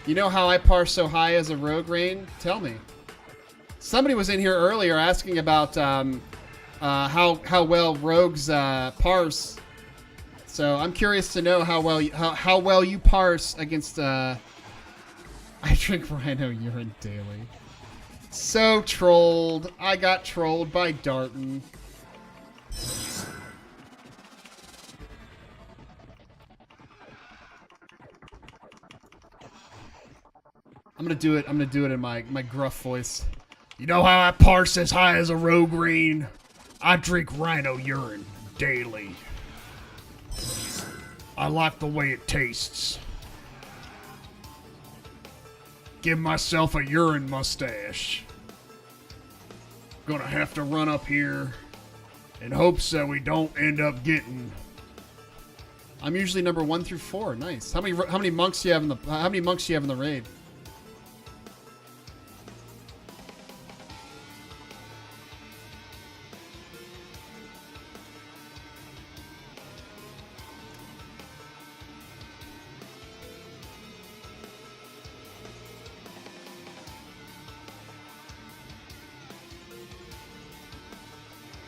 You know how I parse so high as a rogue, Rein? Tell me. Somebody was in here earlier asking about how well rogues parse. So I'm curious to know how well you parse against. I drink rhino urine daily. So trolled. I got trolled by Darton. I'm gonna do it in my gruff voice. You know how I parse as high as a rogue, Rein? I drink rhino urine daily. I like the way it tastes. Give myself a urine mustache. Gonna have to run up here in hopes that we don't end up getting. I'm usually number 1 through 4. Nice. How many monks do you have in the raid?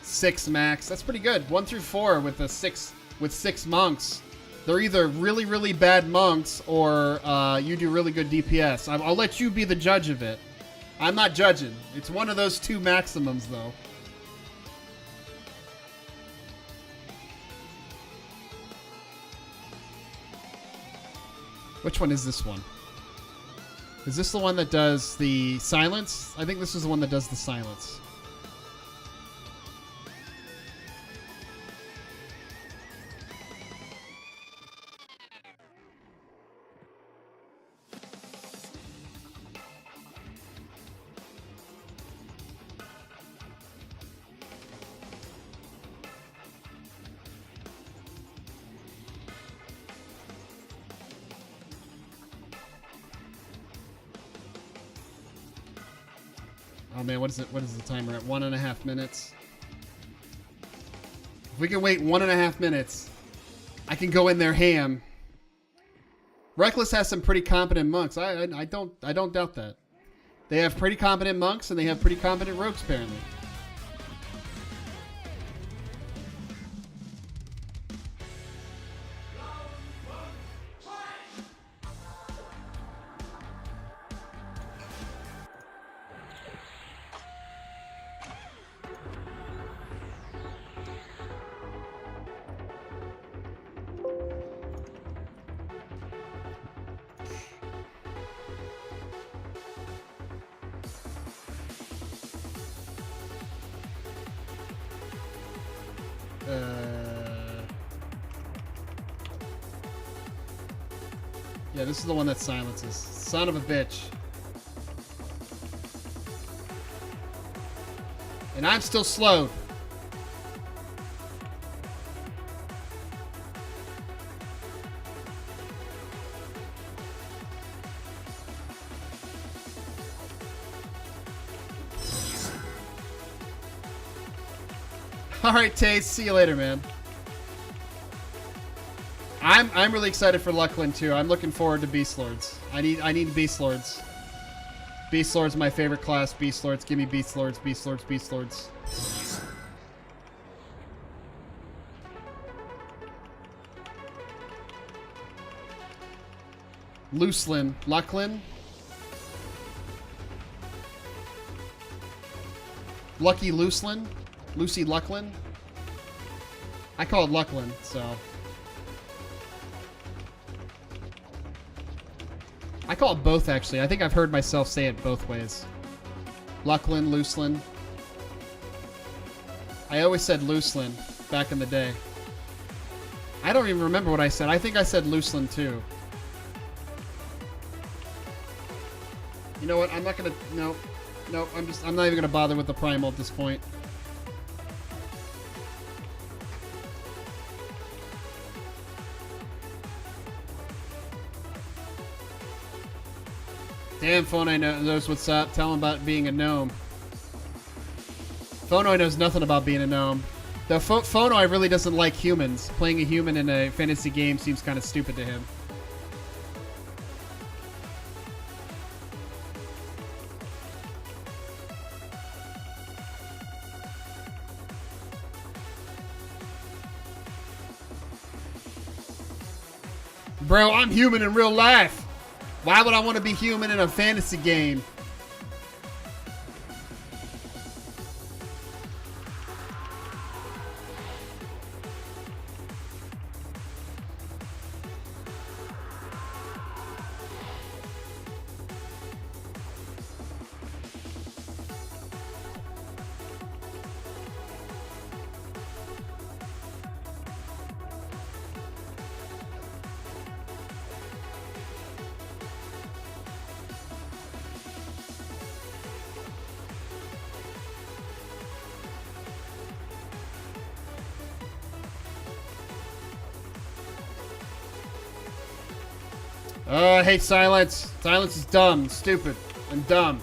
Six max. That's pretty good. 1 through 4 with six monks. They're either really, really bad monks or you do really good DPS. I'll let you be the judge of it. I'm not judging. It's one of those two maximums, though. Which one is this one? Is this the one that does the silence? I think this is the one that does the silence. Oh man, what is it? What is the timer at? 1.5 minutes. If we can wait 1.5 minutes, I can go in there ham. Reckless has some pretty competent monks. I don't doubt that. They have pretty competent monks and they have pretty competent rogues apparently. Yeah, this is the one that silences. Son of a bitch. And I'm still slowed. All right, Taze. See you later, man. I'm really excited for Lucklin too. I'm looking forward to Beast Lords. I need Beast Lords. Beast Lords my favorite class. Beast Lords, give me Beast Lords, Beast Lords, Beast Lords. Luclin. Lucklin? Lucky Luclin? Lucy Lucklin? I call it Lucklin, so. I call it both, actually. I think I've heard myself say it both ways. Lucklin, Luclin. I always said Luclin back in the day. I don't even remember what I said. I think I said Luclin, too. You know what? I'm not gonna... Nope. Nope. I'm not even gonna bother with the primal at this point. Damn, Phonoi knows what's up. Tell him about being a gnome. Phonoi knows nothing about being a gnome. Though Phonoi really doesn't like humans. Playing a human in a fantasy game seems kind of stupid to him. Bro, I'm human in real life. Why would I want to be human in a fantasy game? Oh, I hate silence. Silence is dumb, stupid, and dumb.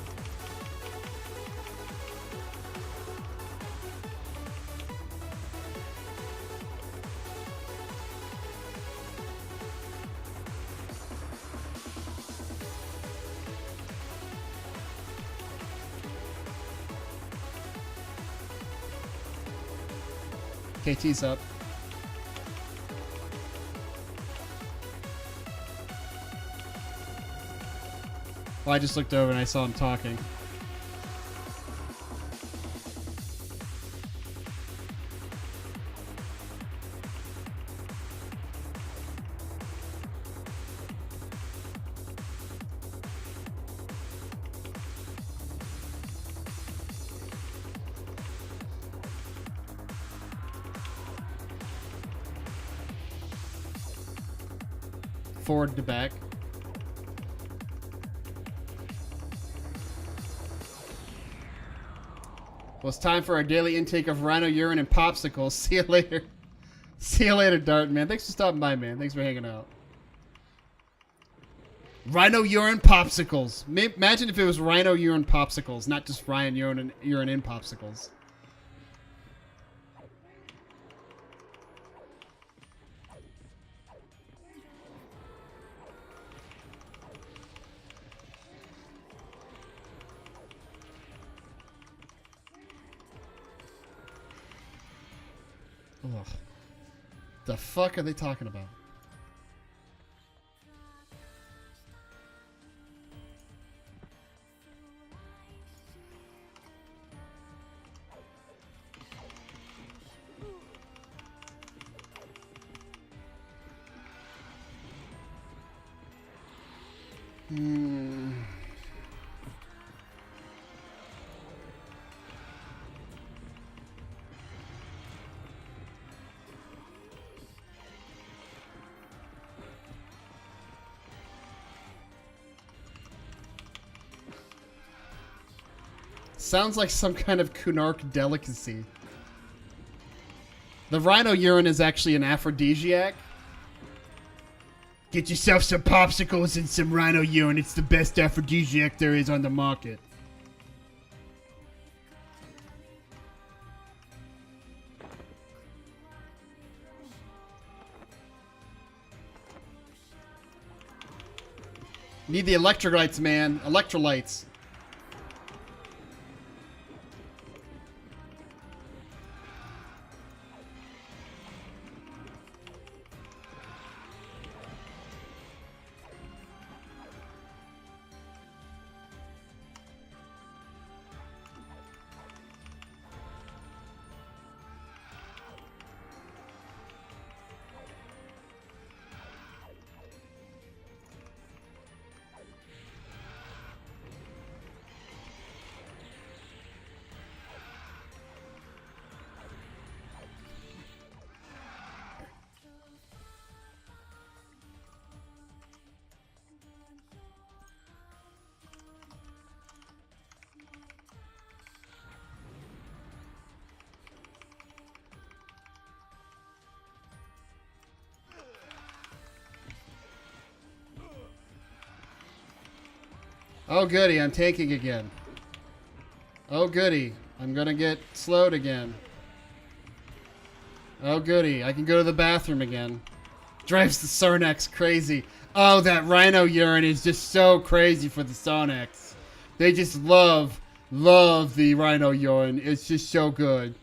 KT's up. Well, I just looked over and I saw him talking. Forward to back. Well, it's time for our daily intake of rhino urine and popsicles. See you later. See you later, Dart, man. Thanks for stopping by, man. Thanks for hanging out. Rhino urine popsicles. Imagine if it was rhino urine popsicles, not just urine in popsicles. Ugh. The fuck are they talking about? Sounds like some kind of Kunark delicacy. The rhino urine is actually an aphrodisiac. Get yourself some popsicles and some rhino urine. It's the best aphrodisiac there is on the market. Need the electrolytes, man. Electrolytes. Oh, goody. I'm tanking again. Oh, goody. I'm going to get slowed again. Oh, goody. I can go to the bathroom again. Drives the Sarnax crazy. Oh, that rhino urine is just so crazy for the Sarnax. They just love the rhino urine. It's just so good.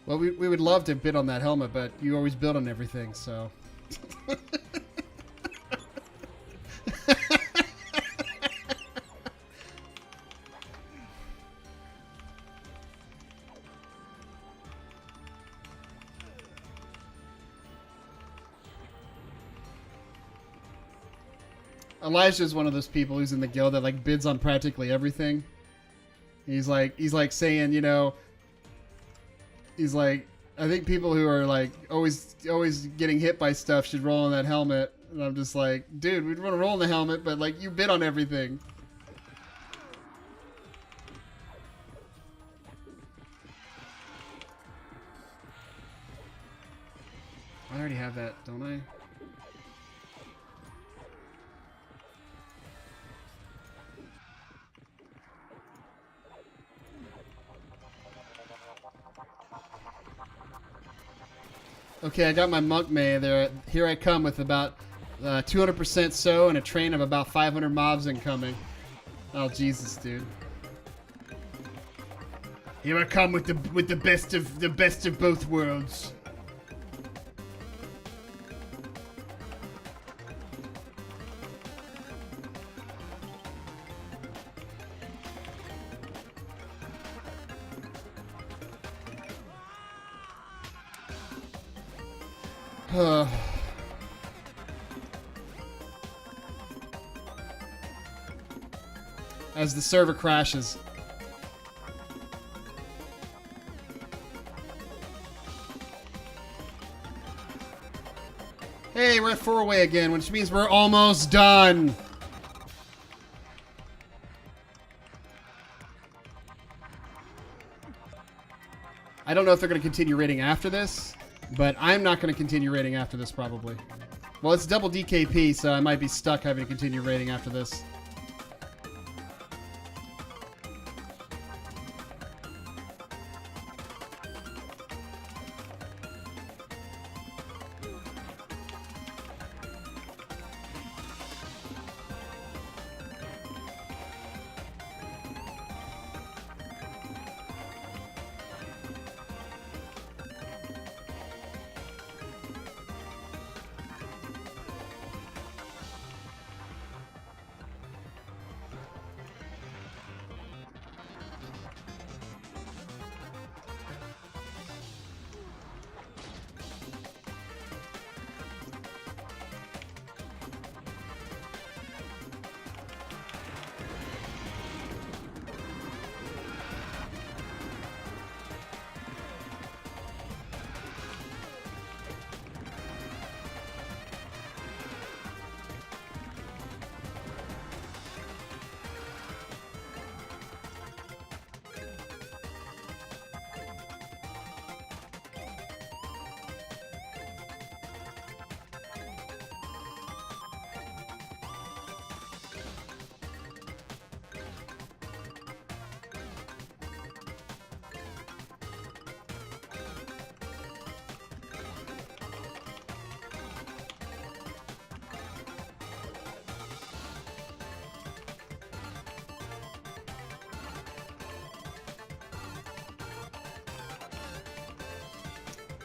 Well, we would love to bid on that helmet, but you always bid on everything, so. Elijah's one of those people who's in the guild that like bids on practically everything. He's like saying, you know, he's like, I think people who are like always getting hit by stuff should roll on that helmet. And I'm just like, dude, we'd want to roll on the helmet, but like you bid on everything. I already have that, don't I? Okay, I got my monk may there. Here I come with about 200% so and a train of about 500 mobs incoming. Oh Jesus, dude! Here I come with the best of both worlds. As the server crashes. Hey, we're at 4-way again, which means we're almost done. I don't know if they're going to continue raiding after this, but I'm not going to continue raiding after this probably. Well, it's double DKP, so I might be stuck having to continue raiding after this.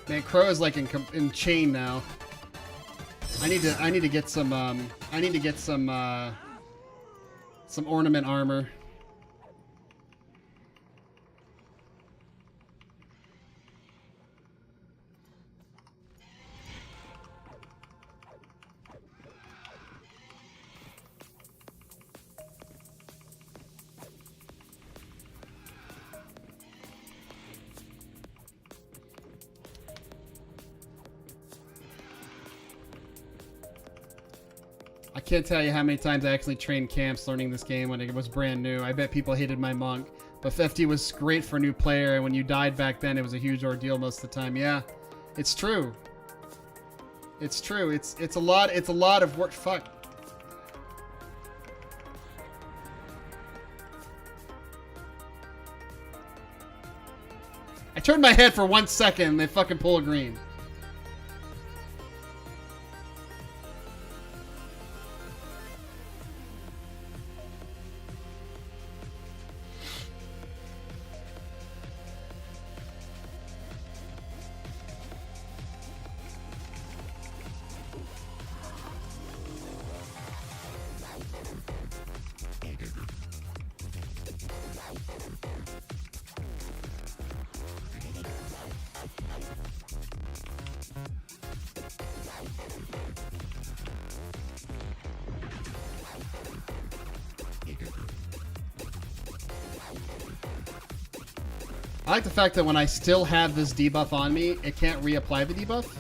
Man, Crow is like in chain now. I need to get some some ornament armor. can't tell you how many times I actually trained camps learning this game when it was brand new. I bet people hated my monk. But 50 was great for a new player, and when you died back then, it was a huge ordeal most of the time. Yeah, it's true. It's true. It's a lot of work. Fuck. I turned my head for 1 second and they fucking pull a green. I like the fact that when I still have this debuff on me, it can't reapply the debuff.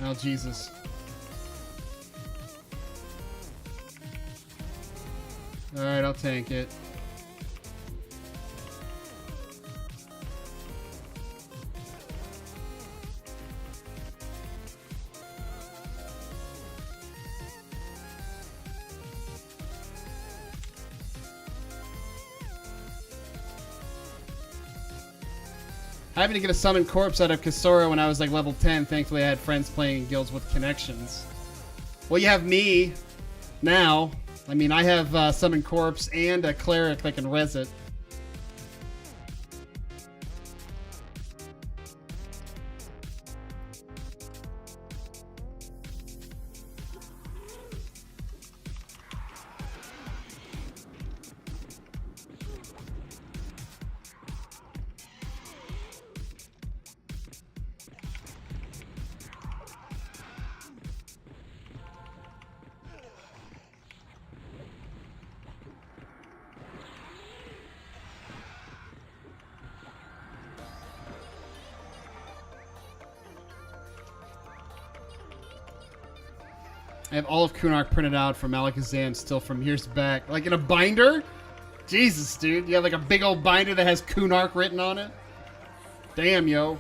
Oh, Jesus. Alright, I'll tank it. Having to get a summon corpse out of Kasora when I was like level 10. Thankfully, I had friends playing in guilds with connections. Well, you have me now. I mean, I have summon corpse and a cleric that can res it. I have all of Kunark printed out from Alakazam still from years back. Like in a binder? Jesus, dude. You have like a big old binder that has Kunark written on it? Damn, yo.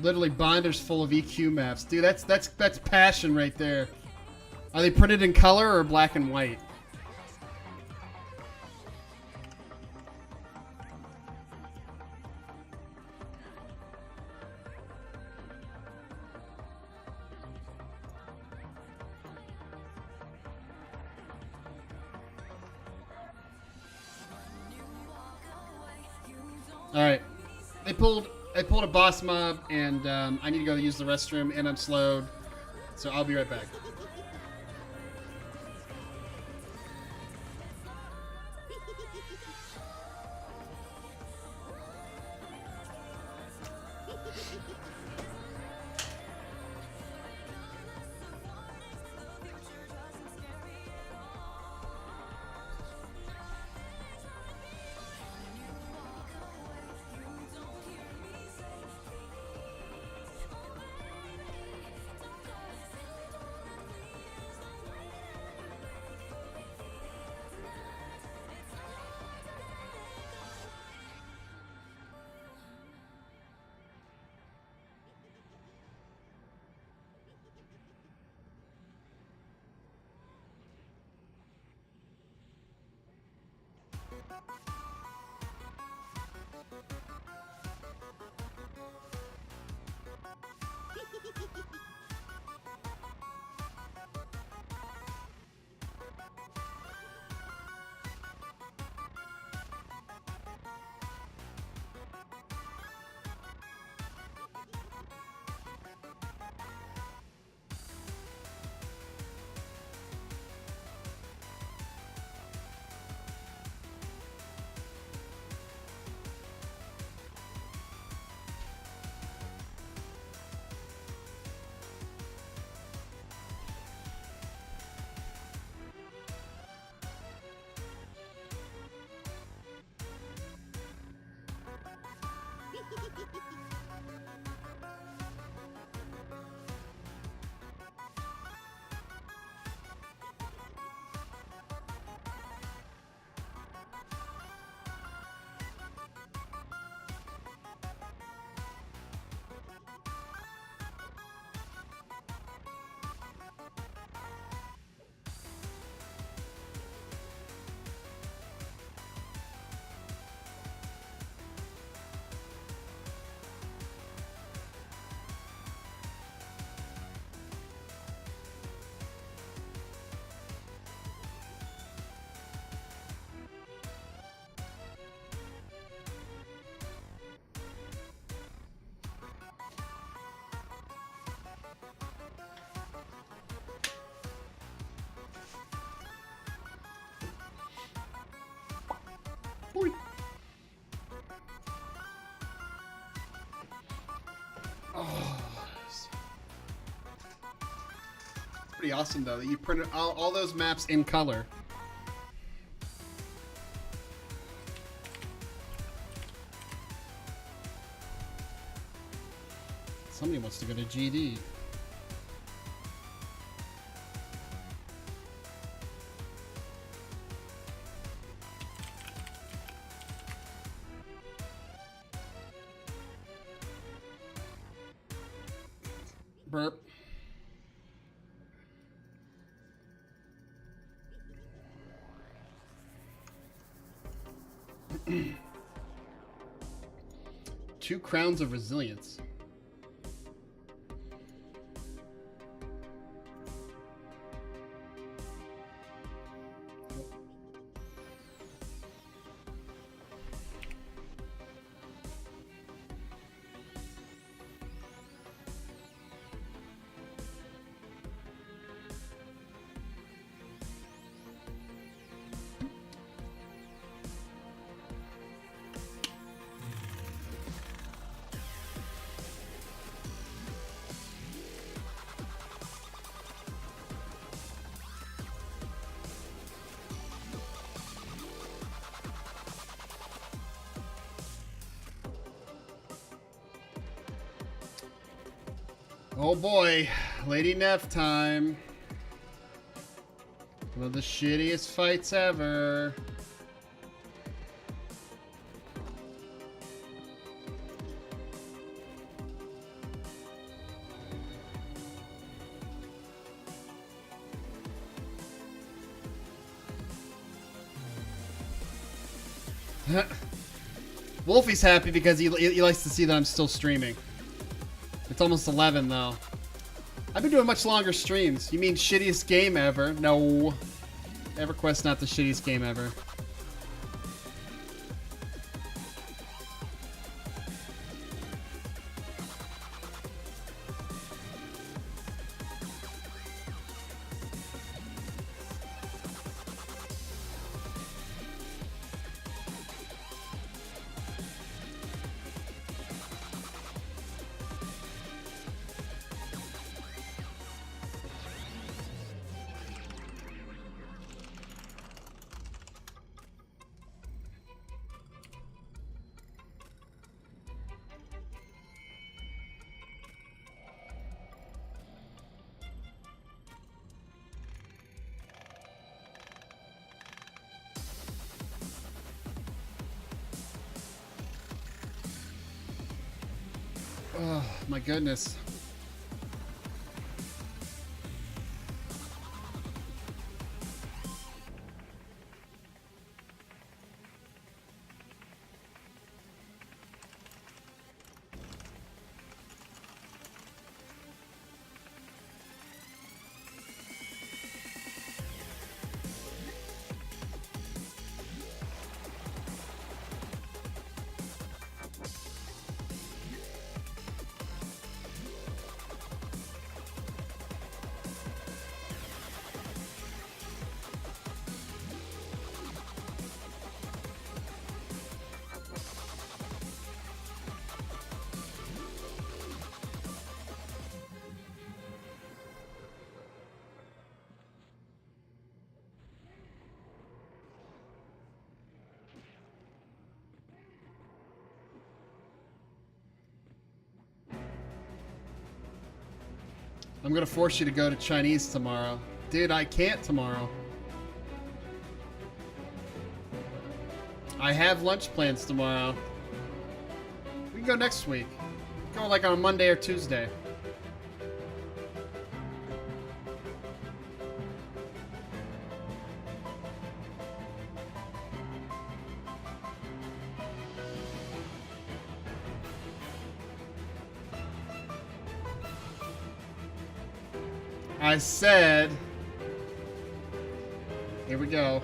Literally binders full of EQ maps. Dude, that's passion right there. Are they printed in color or black and white? Alright. I pulled a boss mob, and I need to go use the restroom, and I'm slowed. So I'll be right back. Pretty awesome though that you printed all those maps in color. Somebody wants to go to GD. Burp. Two crowns of resilience. Oh boy, Lady Neff time. One of the shittiest fights ever. Wolfie's happy because he likes to see that I'm still streaming. It's almost 11 though. I've been doing much longer streams. You mean shittiest game ever? No. EverQuest not the shittiest game ever. Oh, my goodness. I'm gonna force you to go to Chinese tomorrow. Dude, I can't tomorrow. I have lunch plans tomorrow. We can go next week. Go like on a Monday or Tuesday. I said, here we go.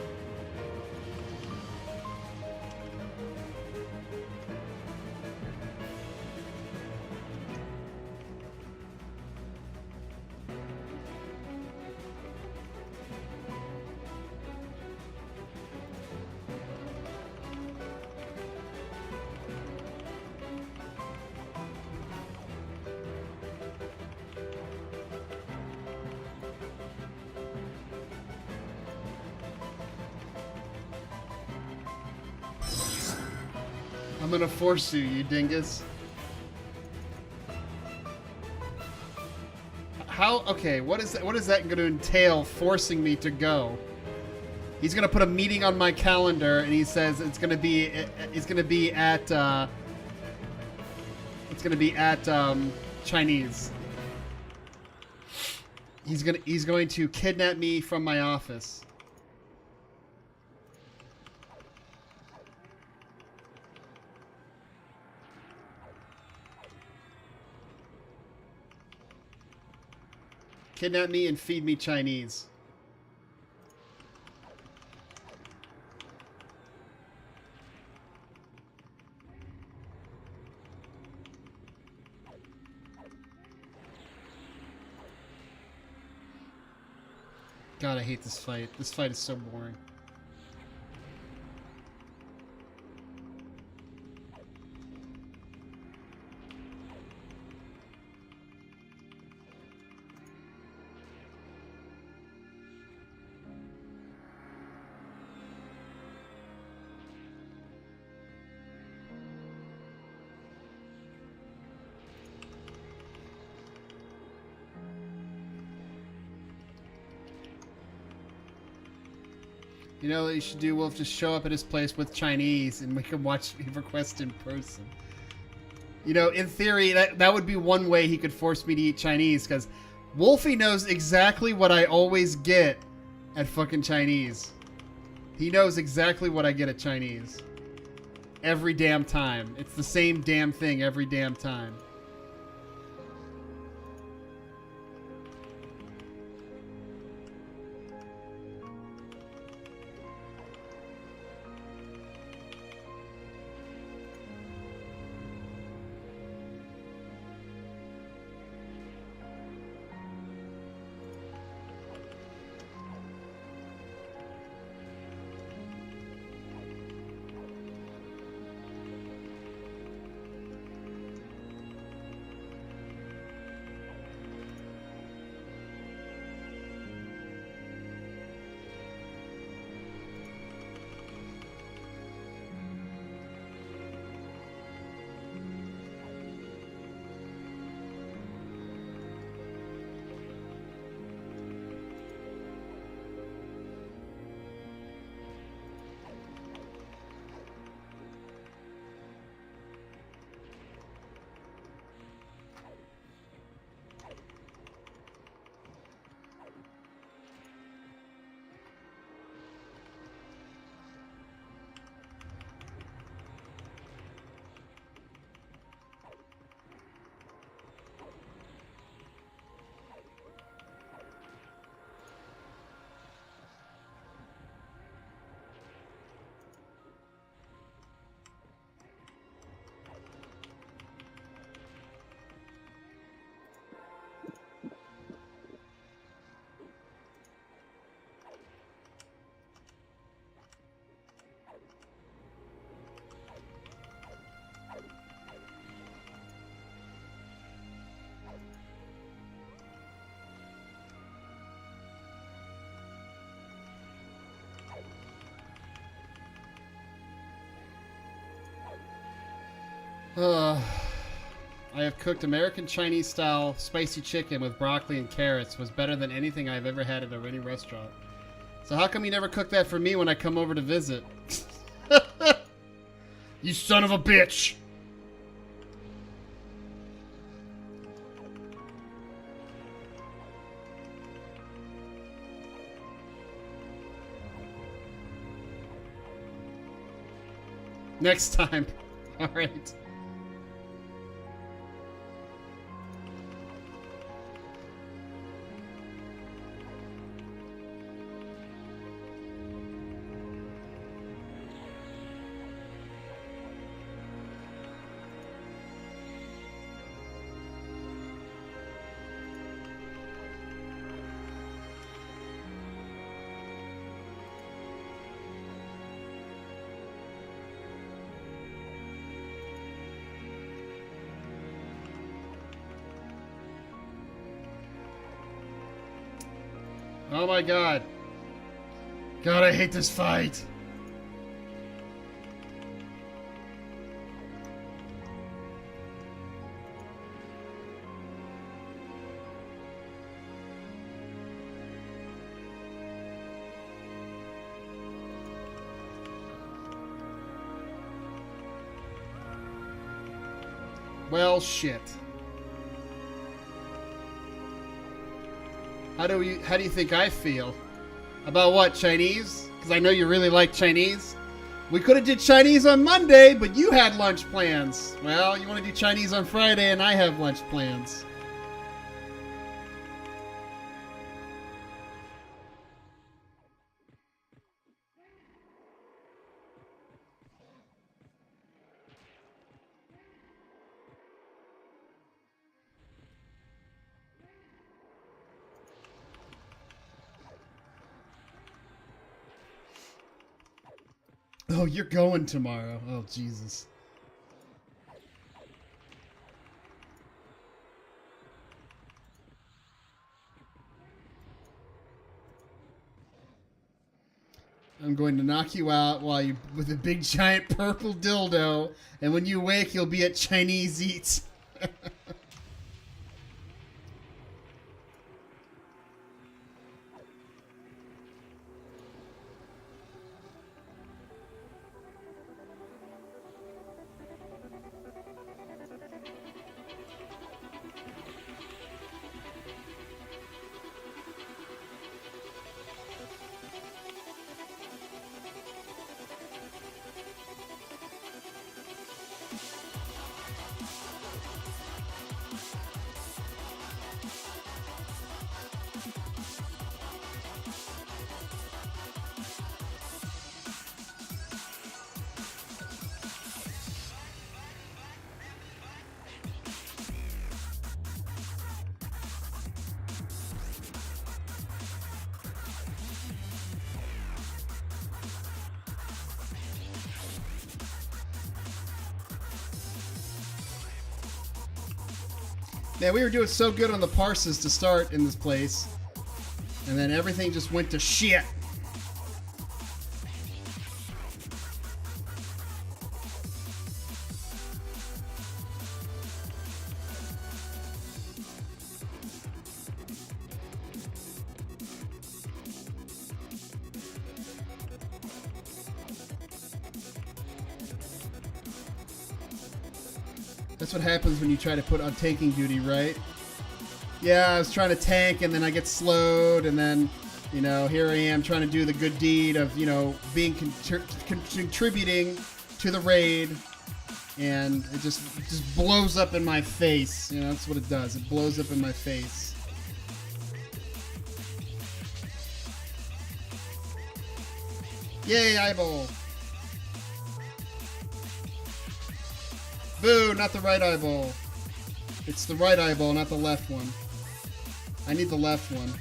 I'm gonna force you, you dingus. How? Okay, what is that? What is that going to entail? Forcing me to go? He's gonna put a meeting on my calendar, and he says it's gonna be at Chinese. He's going to kidnap me from my office. Kidnap me and feed me Chinese. God, I hate this fight. This fight is so boring. You know what you should do, Wolf? Just show up at his place with Chinese and we can watch EverQuest in person. You know, in theory, that would be one way he could force me to eat Chinese, because Wolfie knows exactly what I always get at fucking Chinese. He knows exactly what I get at Chinese. Every damn time. It's the same damn thing every damn time. I have cooked American Chinese style spicy chicken with broccoli and carrots. Was better than anything I've ever had at any restaurant. So how come you never cook that for me when I come over to visit? You son of a bitch! Next time. All right. Oh my god. God, I hate this fight. Well, shit. How do you think I feel? About what, Chinese? Because I know you really like Chinese. We could have did Chinese on Monday, but you had lunch plans. Well, you want to do Chinese on Friday, and I have lunch plans. Oh, you're going tomorrow. Oh, Jesus. I'm going to knock you out while you with a big giant purple dildo, and when you wake, you'll be at Chinese Eats. Man, we were doing so good on the parses to start in this place, and then everything just went to shit. That's what happens when you try to put on tanking duty, right? Yeah, I was trying to tank, and then I get slowed, and then, you know, here I am trying to do the good deed of, you know, being contributing to the raid, and it just blows up in my face. You know, that's what it does. It blows up in my face. Yay, eyeball. Boo, not the right eyeball. It's the right eyeball, not the left one. I need the left one.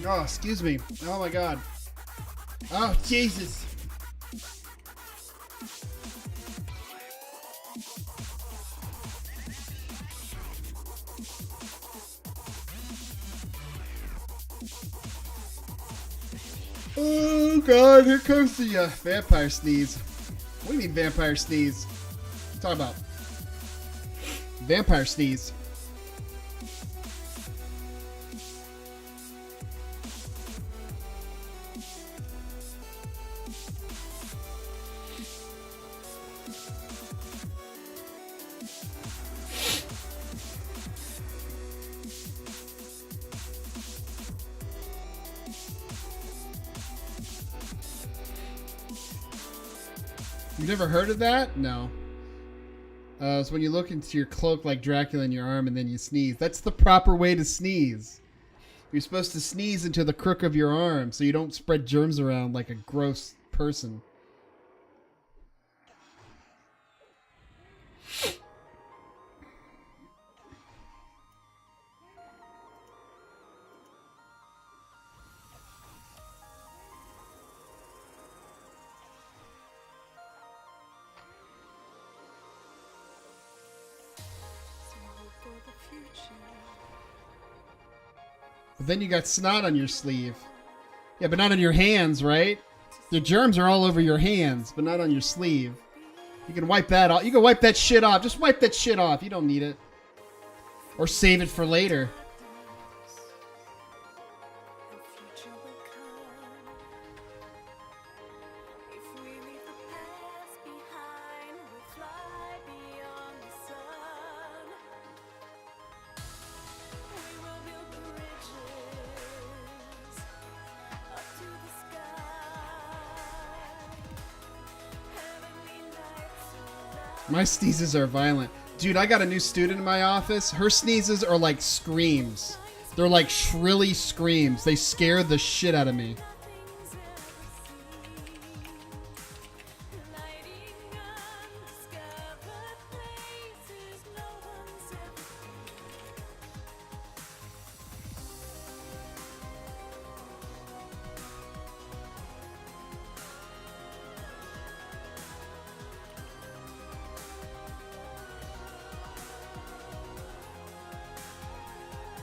Oh, excuse me. Oh my god. Oh, Jesus. Oh god, here comes the vampire sneeze. What do you mean vampire sneeze? Talk about vampire sneeze. You've never heard of that? No. It's when you look into your cloak like Dracula in your arm and then you sneeze. That's the proper way to sneeze. You're supposed to sneeze into the crook of your arm so you don't spread germs around like a gross person. But then you got snot on your sleeve. Yeah, but not on your hands, right? The germs are all over your hands, but not on your sleeve. You can wipe that off. You can wipe that shit off. Just wipe that shit off. You don't need it. Or save it for later. My sneezes are violent. Dude, I got a new student in my office. Her sneezes are like screams. They're like shrilly screams. They scare the shit out of me.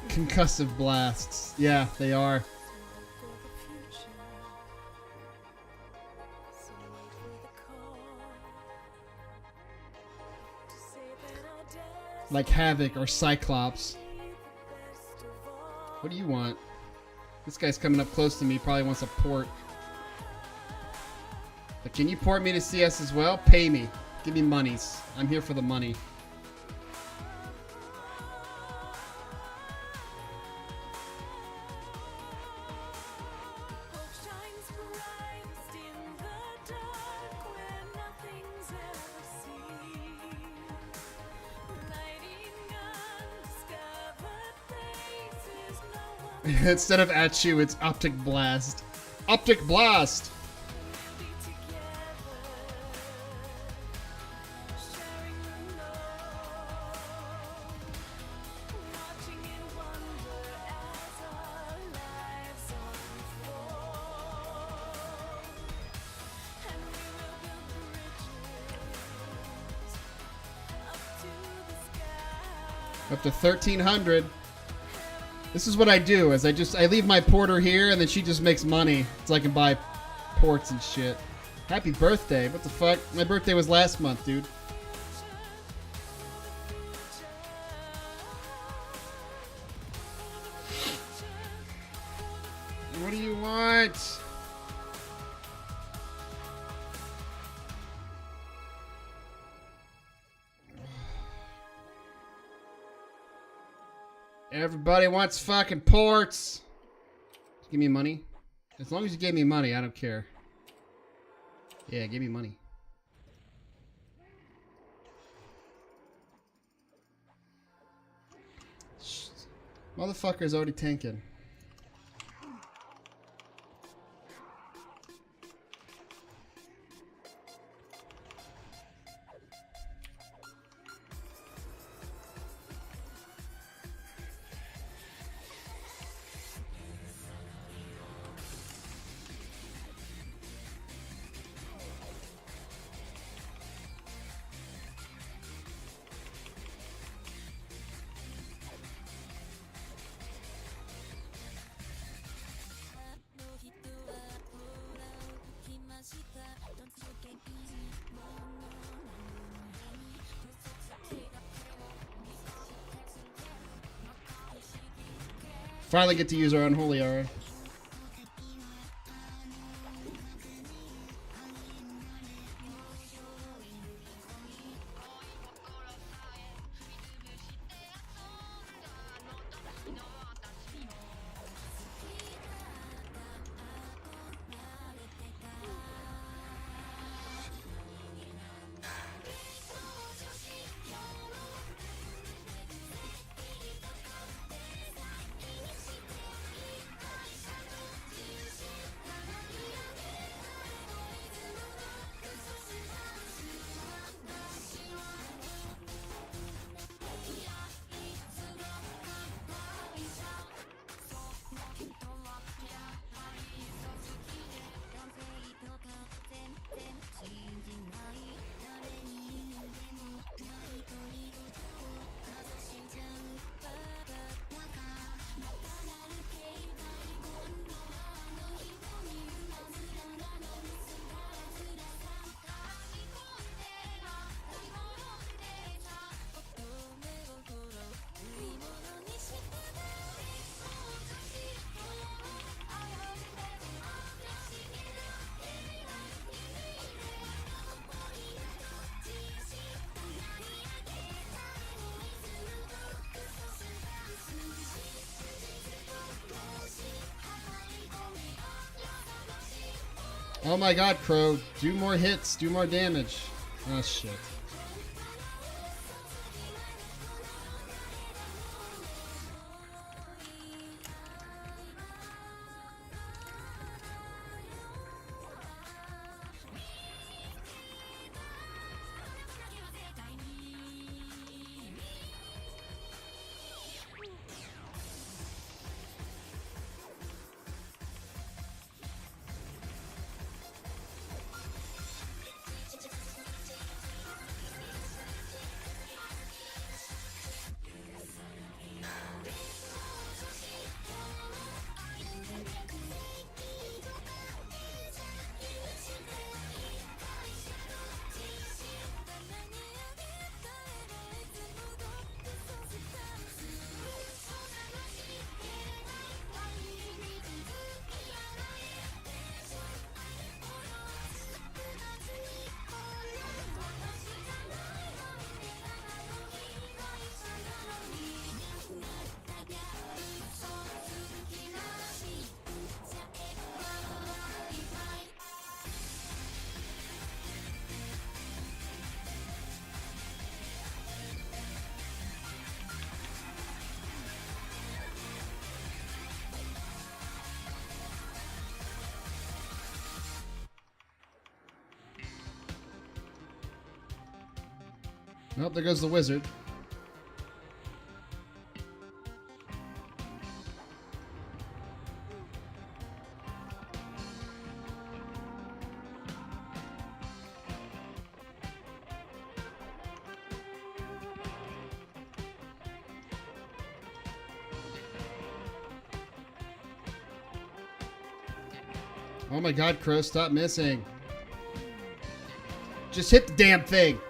Concussive blasts. Yeah, they are. Like Havoc or Cyclops. What do you want? This guy's coming up close to me. Probably wants a port. But can you port me to CS as well? Pay me. Give me monies. I'm here for the money. Instead of at you, it's Optic Blast. Optic Blast! Up to 1,300. This is what I do, is I leave my porter here and then she just makes money so I can buy ports and shit. Happy birthday. What the fuck? My birthday was last month, dude. What do you want? Everybody wants fucking ports. Give me money. As long as you gave me money, I don't care. Yeah, give me money. Motherfucker's already tanking. Finally get to use our unholy aura. Oh my god, Crow. Do more hits. Do more damage. Oh, shit. Nope, there goes the wizard. Oh my god, Crow, stop missing. Just hit the damn thing.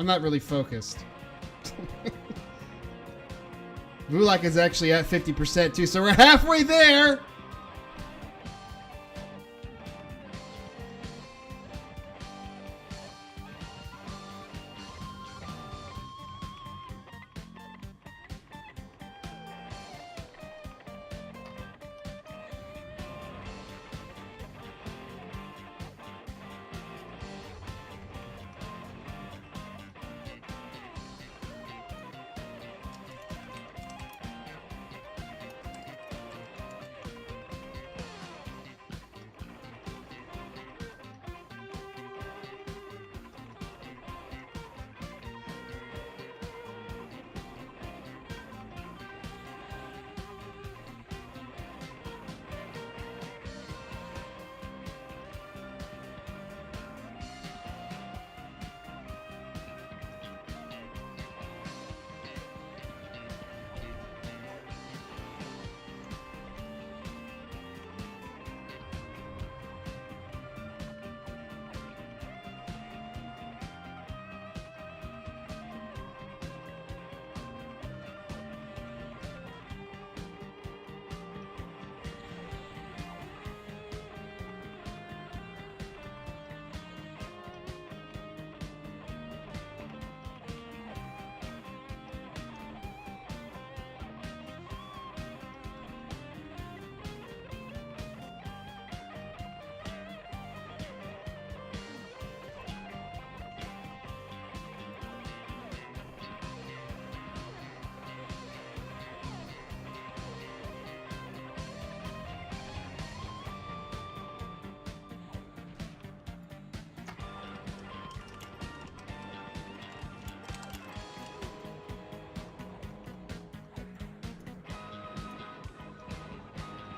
I'm not really focused. Mulak is actually at 50% too, so we're halfway there!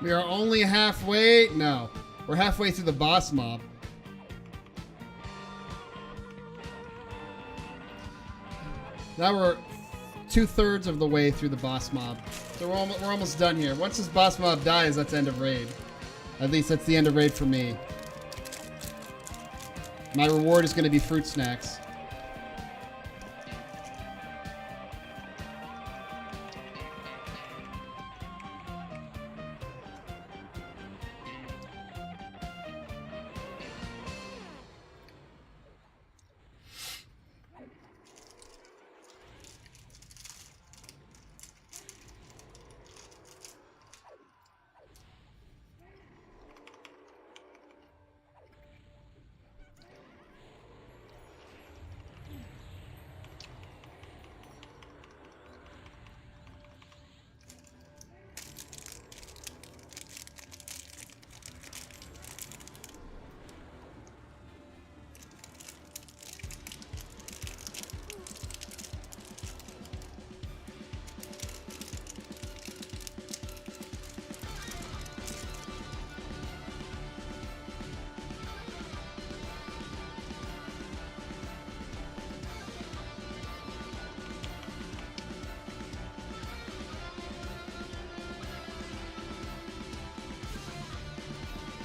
We are only halfway. No, we're halfway through the boss mob. Now we're 2/3 of the way through the boss mob. So we're almost done here. Once this boss mob dies, that's end of raid. At least that's the end of raid for me. My reward is going to be fruit snacks.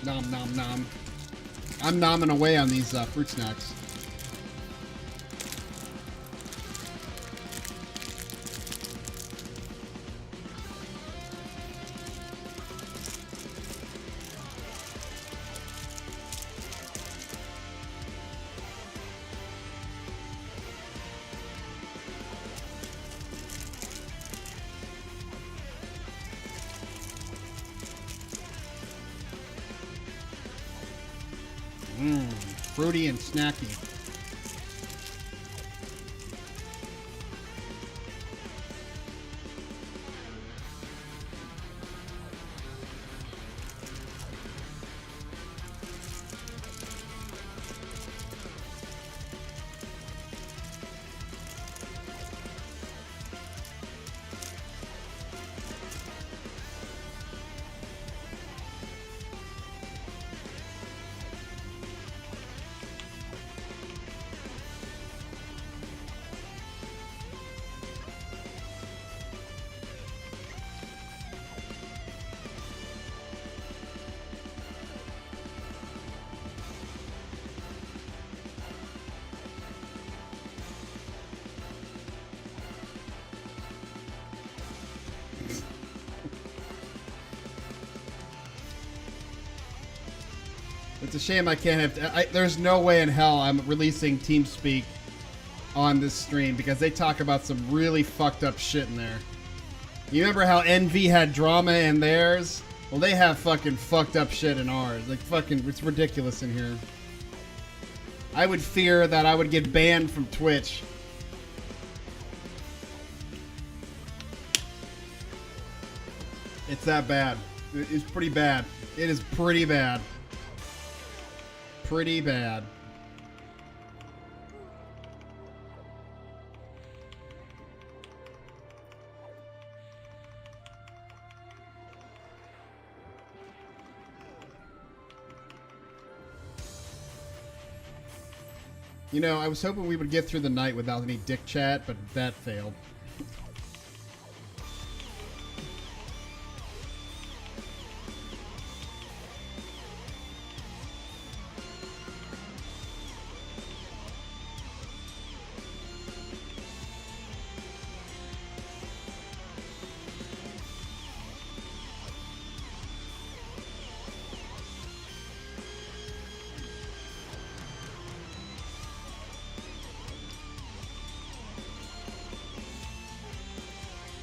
Nom nom nom. I'm nomming away on these fruit snacks. Fruity and snacky. It's a shame I can't have. There's no way in hell I'm releasing TeamSpeak on this stream because they talk about some really fucked up shit in there. You remember how Envy had drama in theirs? Well, they have fucking fucked up shit in ours. Like fucking, it's ridiculous in here. I would fear that I would get banned from Twitch. It's that bad. It's pretty bad. It is pretty bad. Pretty bad. You know, I was hoping we would get through the night without any dick chat, but that failed.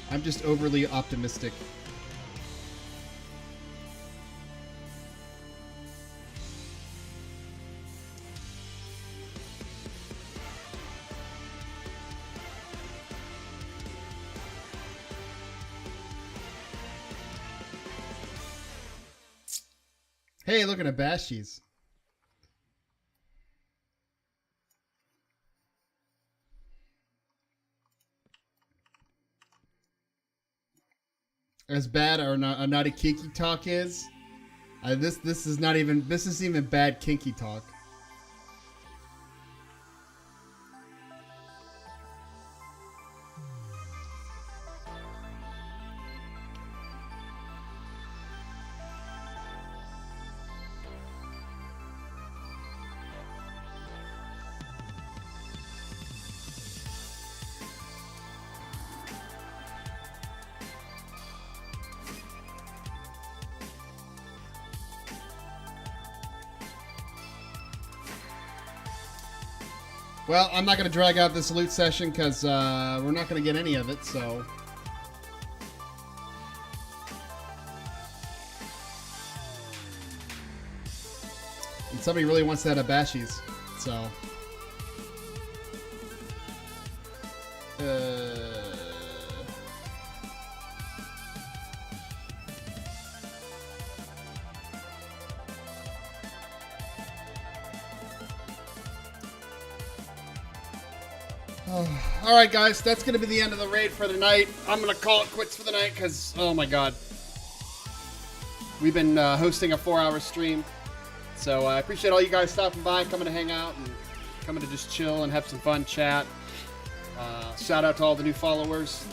I'm just overly optimistic. Hey, look at a Bashies. as bad or not, a naughty kinky talk is. This is not even, this is even bad kinky talk. Well, I'm not going to drag out this loot session because we're not going to get any of it, so... And somebody really wants that Abashis, so... Alright guys, that's going to be the end of the raid for the night. I'm going to call it quits for the night because, oh my god. We've been hosting a 4-hour stream. So I appreciate all you guys stopping by, coming to hang out, and coming to just chill and have some fun, chat. Shout out to all the new followers.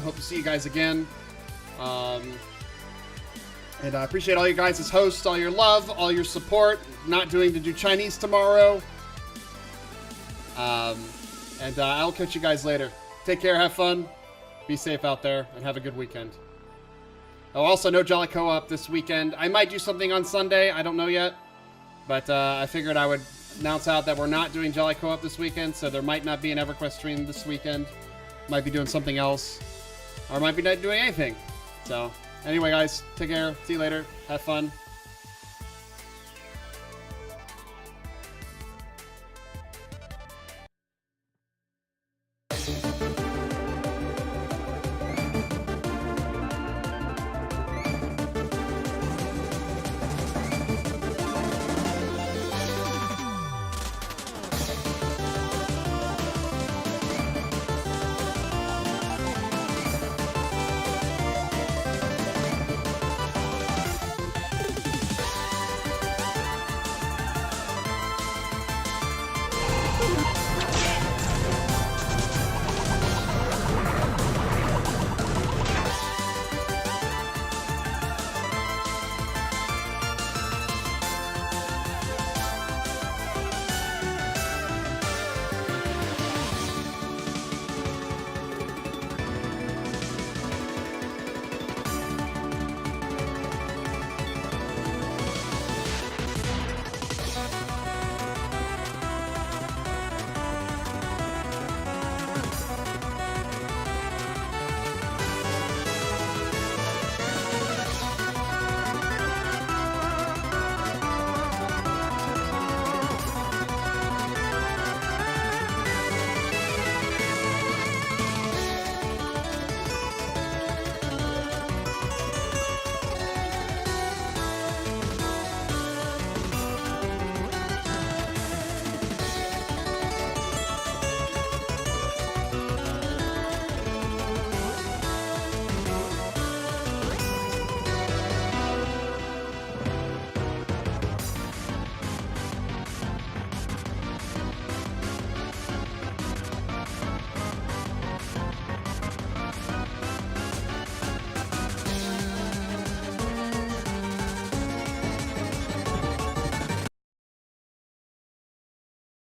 Hope to see you guys again. And I appreciate all you guys as hosts, all your love, all your support. Not doing to do Chinese tomorrow. And I'll catch you guys later. Take care, have fun, be safe out there, and have a good weekend. Oh, also, no Jolly Co-op this weekend. I might do something on Sunday, I don't know yet. But I figured I would announce out that we're not doing Jolly Co-op this weekend, so there might not be an EverQuest stream this weekend. Might be doing something else. Or might be not doing anything. So, anyway, guys, take care, see you later, have fun.